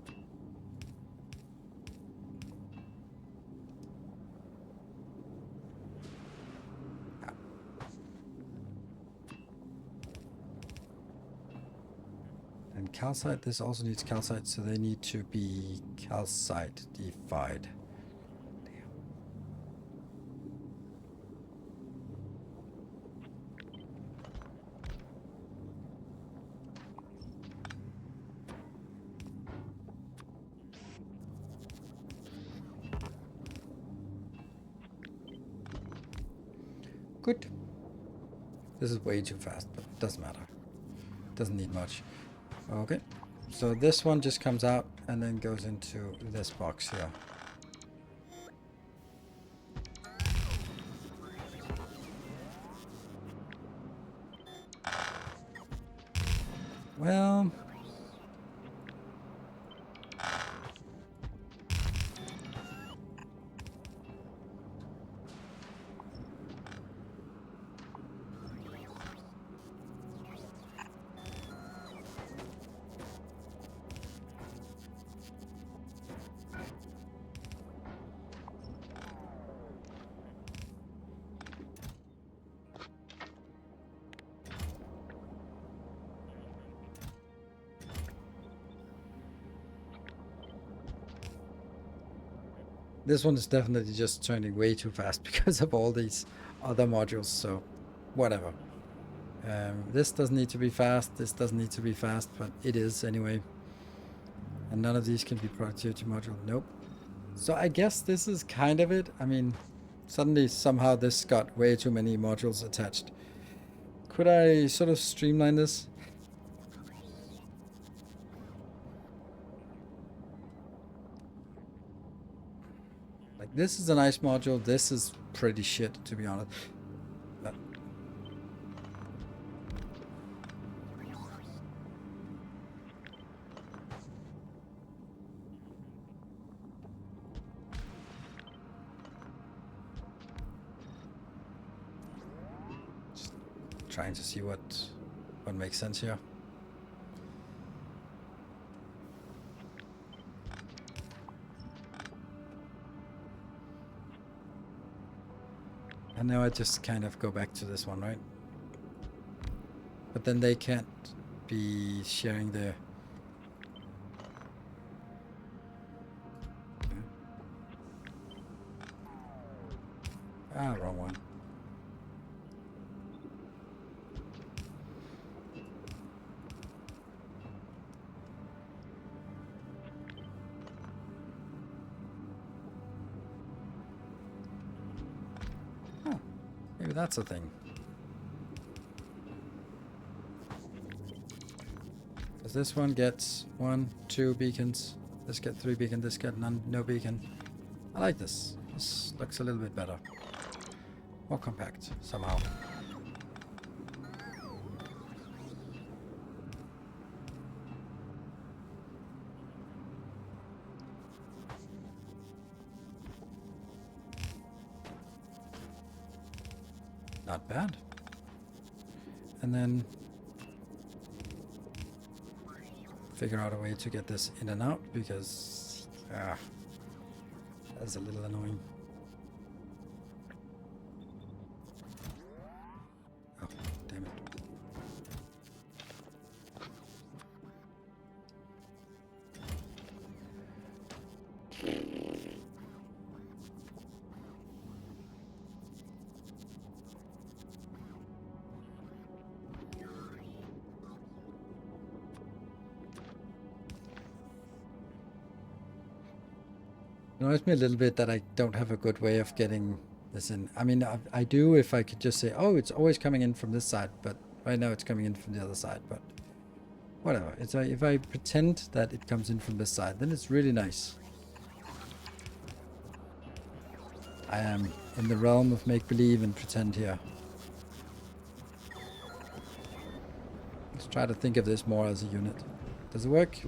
and calcite. This also needs calcite, so they need to be calcite-ified. Good. This is way too fast, but it doesn't matter. Doesn't need much. Okay. So this one just comes out and then goes into this box here. Well, this one is definitely just turning way too fast because of all these other modules, so whatever. This doesn't need to be fast, this doesn't need to be fast, but it is anyway. And none of these can be productivity module, nope. So I guess this is kind of it. I mean, suddenly somehow this got way too many modules attached. Could I sort of streamline this? Like, this is a nice module, this is pretty shit, to be honest. Just trying to see what makes sense here. And now I just kind of go back to this one, right? But then they can't be sharing their... Ah, wrong one. Oh, maybe that's a thing. Does this one get 1, 2 beacons? This get 3 beacon, this get none, no beacon. I like this. This looks a little bit better. More compact, somehow. Not bad. And then figure out a way to get this in and out because that's a little annoying. Oh, damn it. It annoys me a little bit that I don't have a good way of getting this in. I mean, I do if I could just say, oh, it's always coming in from this side, but right now it's coming in from the other side, but whatever. It's if I pretend that it comes in from this side, then it's really nice. I am in the realm of make-believe and pretend here. Let's try to think of this more as a unit. Does it work?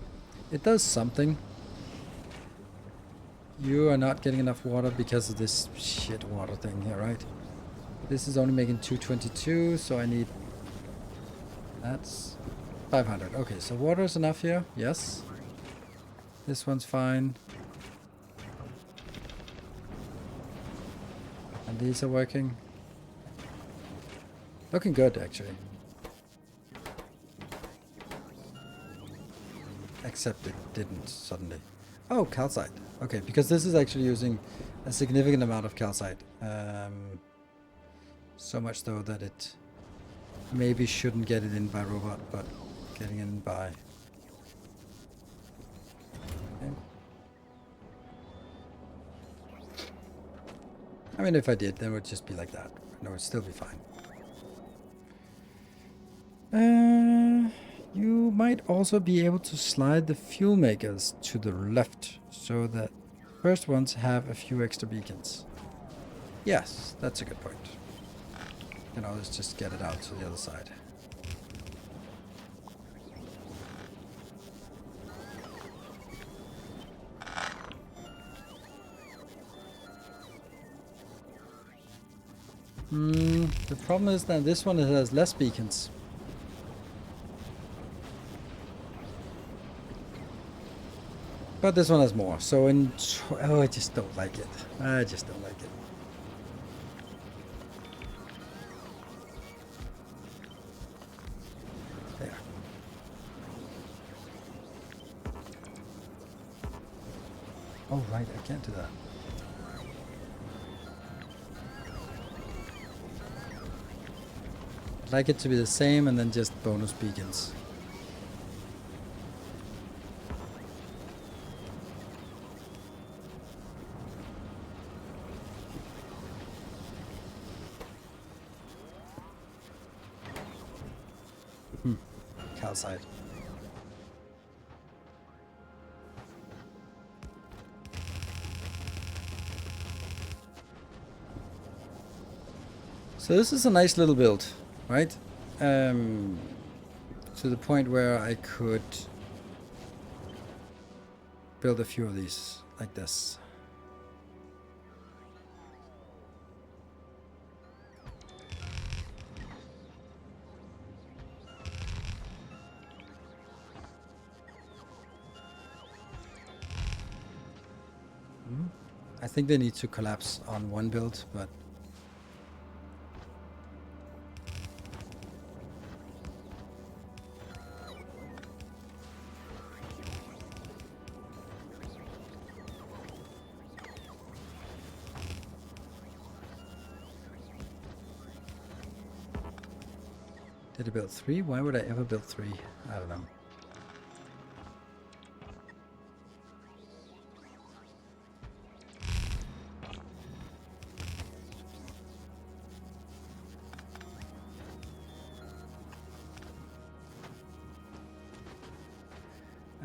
It does something. You are not getting enough water because of this shit water thing here, right? This is only making 222, so I need... That's 500. Okay, so water is enough here. Yes. This one's fine. And these are working. Looking good, actually. Except it didn't suddenly. Oh, calcite. Okay, because this is actually using a significant amount of calcite. So much though that it maybe shouldn't get it in by robot, but getting in by... Okay. I mean, if I did, then it would just be like that. No, it would still be fine. You might also be able to slide the fuel makers to the left so that first ones have a few extra beacons. Yes, that's a good point. You know, let's just get it out to the other side. The problem is that this one has less beacons. But this one has more, so in... Oh, I just don't like it. I just don't like it. There. Oh, right, I can't do that. I'd like it to be the same and then just bonus beacons. Calcite. So this is a nice little build, right? To the point where I could build a few of these like this. I think they need to collapse on one build, but did I build 3? Why would I ever build 3? I don't know.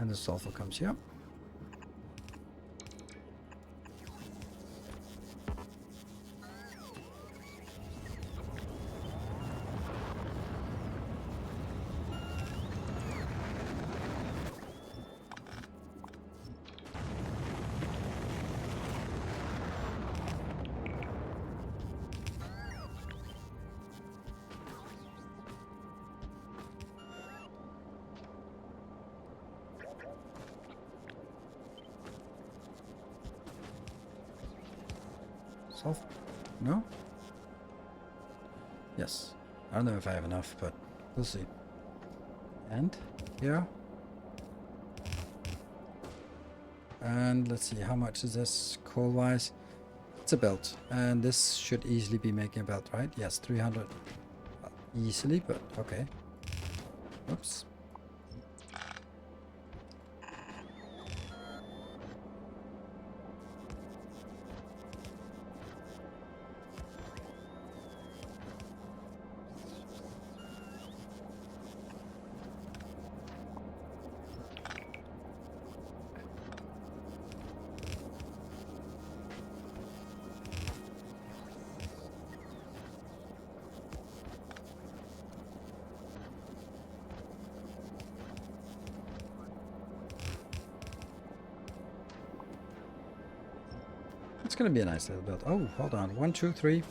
And the sulfur comes here. Sulfur? No? Yes. I don't know if I have enough, but we'll see. And here. And let's see, how much is this coal-wise? It's a belt, and this should easily be making a belt, right? Yes, 300. Easily, but okay. Oops. It's gonna be a nice little build. Oh, hold on. 1, 2, 3.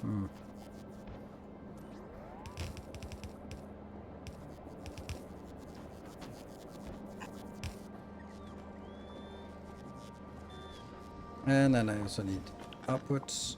And then I also need outputs.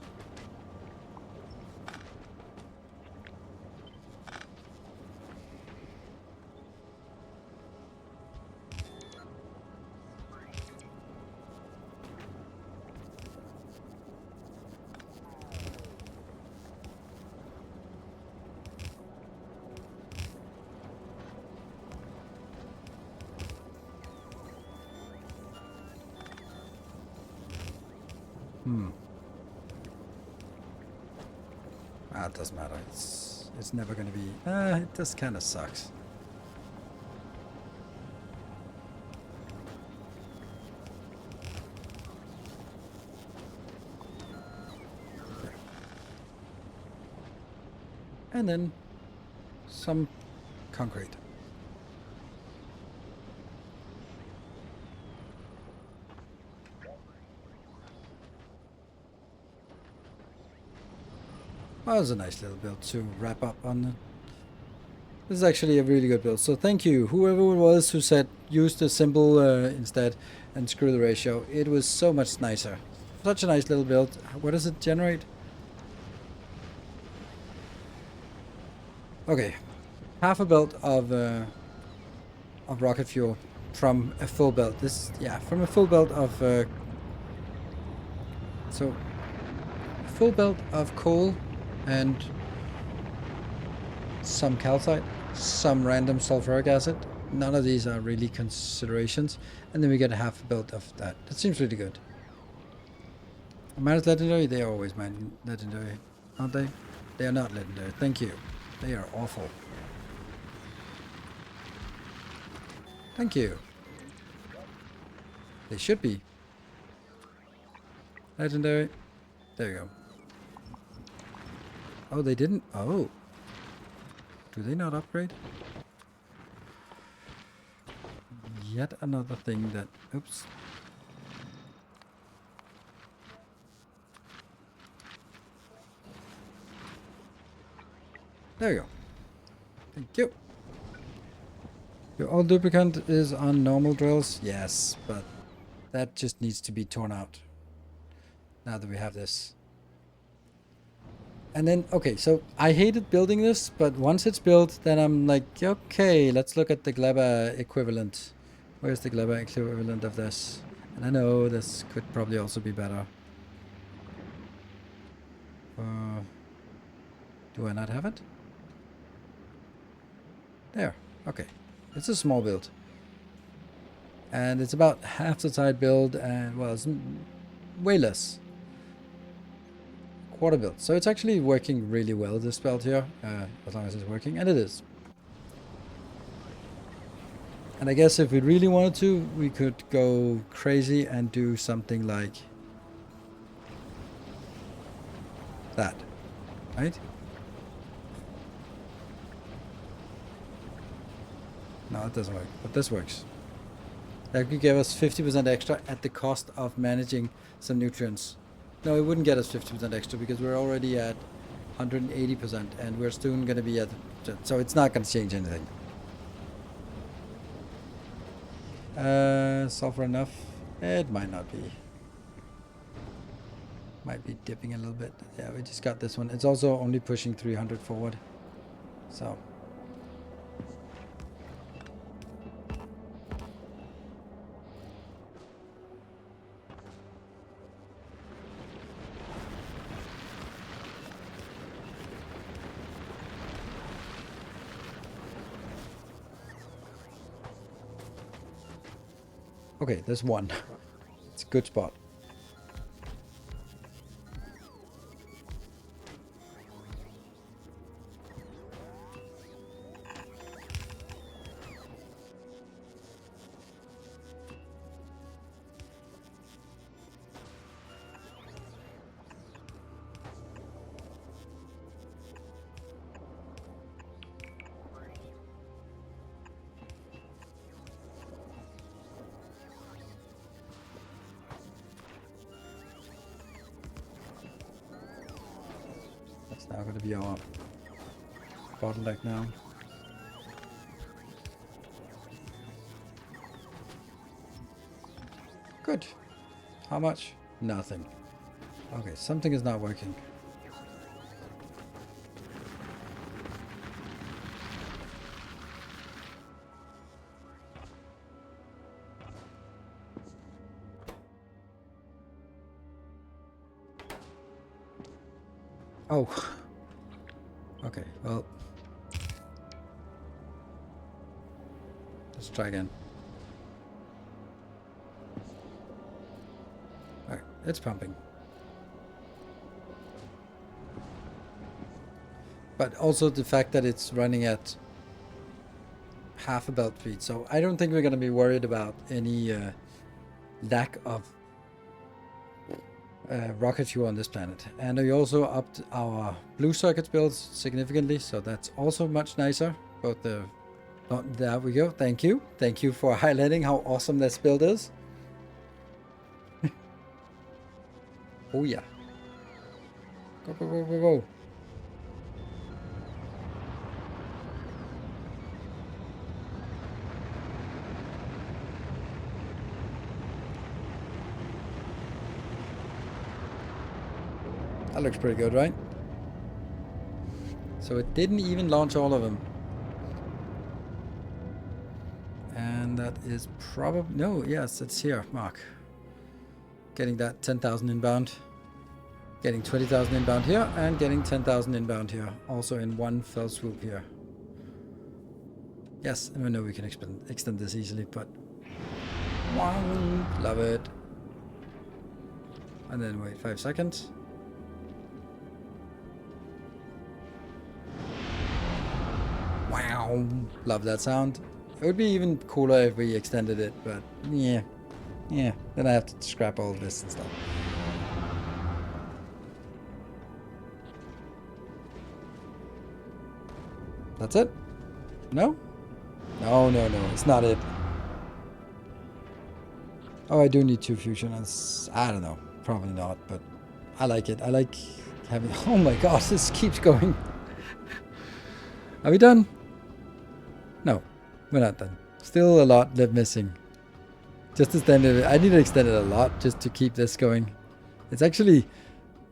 Ah, it doesn't matter. It's never gonna be. It just kind of sucks. Okay. And then some concrete. Well, that was a nice little build to wrap up on. This is actually a really good build. So thank you, whoever it was who said use the symbol instead and screw the ratio. It was so much nicer. Such a nice little build. What does it generate? Okay, half a belt of rocket fuel from a full belt. This, yeah, from a full belt of so full belt of coal and some calcite, some random sulfuric acid. None of these are really considerations. And then we get a half a belt of that. That seems really good. Minus legendary, they are always legendary, aren't they? They are not legendary. Thank you. They are awful. Thank you. They should be. Legendary. There you go. Oh, they didn't? Oh. Do they not upgrade? Yet another thing that... Oops. There you go. Thank you. Your old lubricant is on normal drills? Yes, but that just needs to be torn out. Now that we have this. And then, okay, so I hated building this, but once it's built, then I'm like, okay, let's look at the Gleba equivalent. Where's the Gleba equivalent of this? And I know this could probably also be better. Do I not have it? There, okay. It's a small build. And it's about half the side build, and, well, it's way less. Quarter build. So it's actually working really well, this build here, as long as it's working, and it is. And I guess if we really wanted to, we could go crazy and do something like that, right? No, it doesn't work, but this works. That could give us 50% extra at the cost of managing some nutrients. No, it wouldn't get us 50% extra because we're already at 180% and we're soon going to be at... So it's not going to change anything. Sulfur enough? It might not be. Might be dipping a little bit. Yeah, we just got this one. It's also only pushing 300 forward. So... Okay, there's one. It's a good spot. That's now going to be our bottleneck now. Good. How much? Nothing. Okay, something is not working. Oh. Okay, well. Let's try again. Alright, it's pumping. But also the fact that it's running at half a belt speed. So I don't think we're going to be worried about any lack of rocket fuel on this planet. And we also upped our blue circuits builds significantly, so that's also much nicer. Both the... Oh, there we go. Thank you. Thank you for highlighting how awesome this build is. Oh yeah. Go, go, go, go, go. That looks pretty good, right? So it didn't even launch all of them. And that is probably... No, yes, it's here, Mark. Getting that 10,000 inbound. Getting 20,000 inbound here, and getting 10,000 inbound here. Also in one fell swoop here. Yes, and we know we can extend this easily, but... Wow, love it. And then wait 5 seconds. Wow, love that sound. It would be even cooler if we extended it, but yeah. Yeah, then I have to scrap all this and stuff. That's it? No? No, no, no, it's not it. Oh, I do need 2 fusion. I don't know, probably not, but I like it. I like having... Oh my gosh, this keeps going. Are we done? No, we're not done. Still a lot left missing. Just to extend it, I need to extend it a lot just to keep this going. It's actually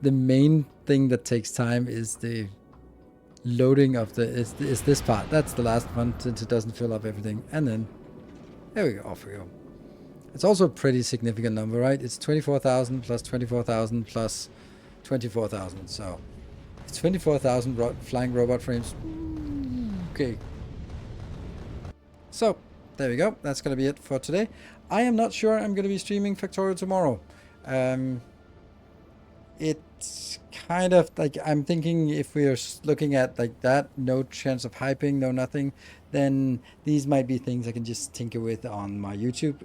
the main thing that takes time is the loading of the is this part. That's the last one since it doesn't fill up everything. And then there we go, off we go. It's also a pretty significant number, right? It's 24,000 plus 24,000 plus 24,000. So it's 24,000 flying robot frames. Okay. So there we go. That's going to be it for today. I am not sure I'm going to be streaming Factorio tomorrow. it's kind of like I'm thinking if we're looking at like that, no chance of hyping, no nothing, then these might be things I can just tinker with on my YouTube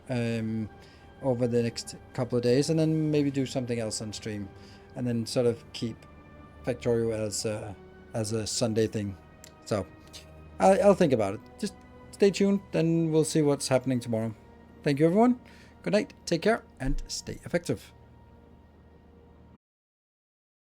over the next couple of days, and then maybe do something else on stream, and then sort of keep Factorio as a Sunday thing. So I'll think about it. Just stay tuned, then we'll see what's happening tomorrow. Thank you, everyone. Good night, take care, and stay effective.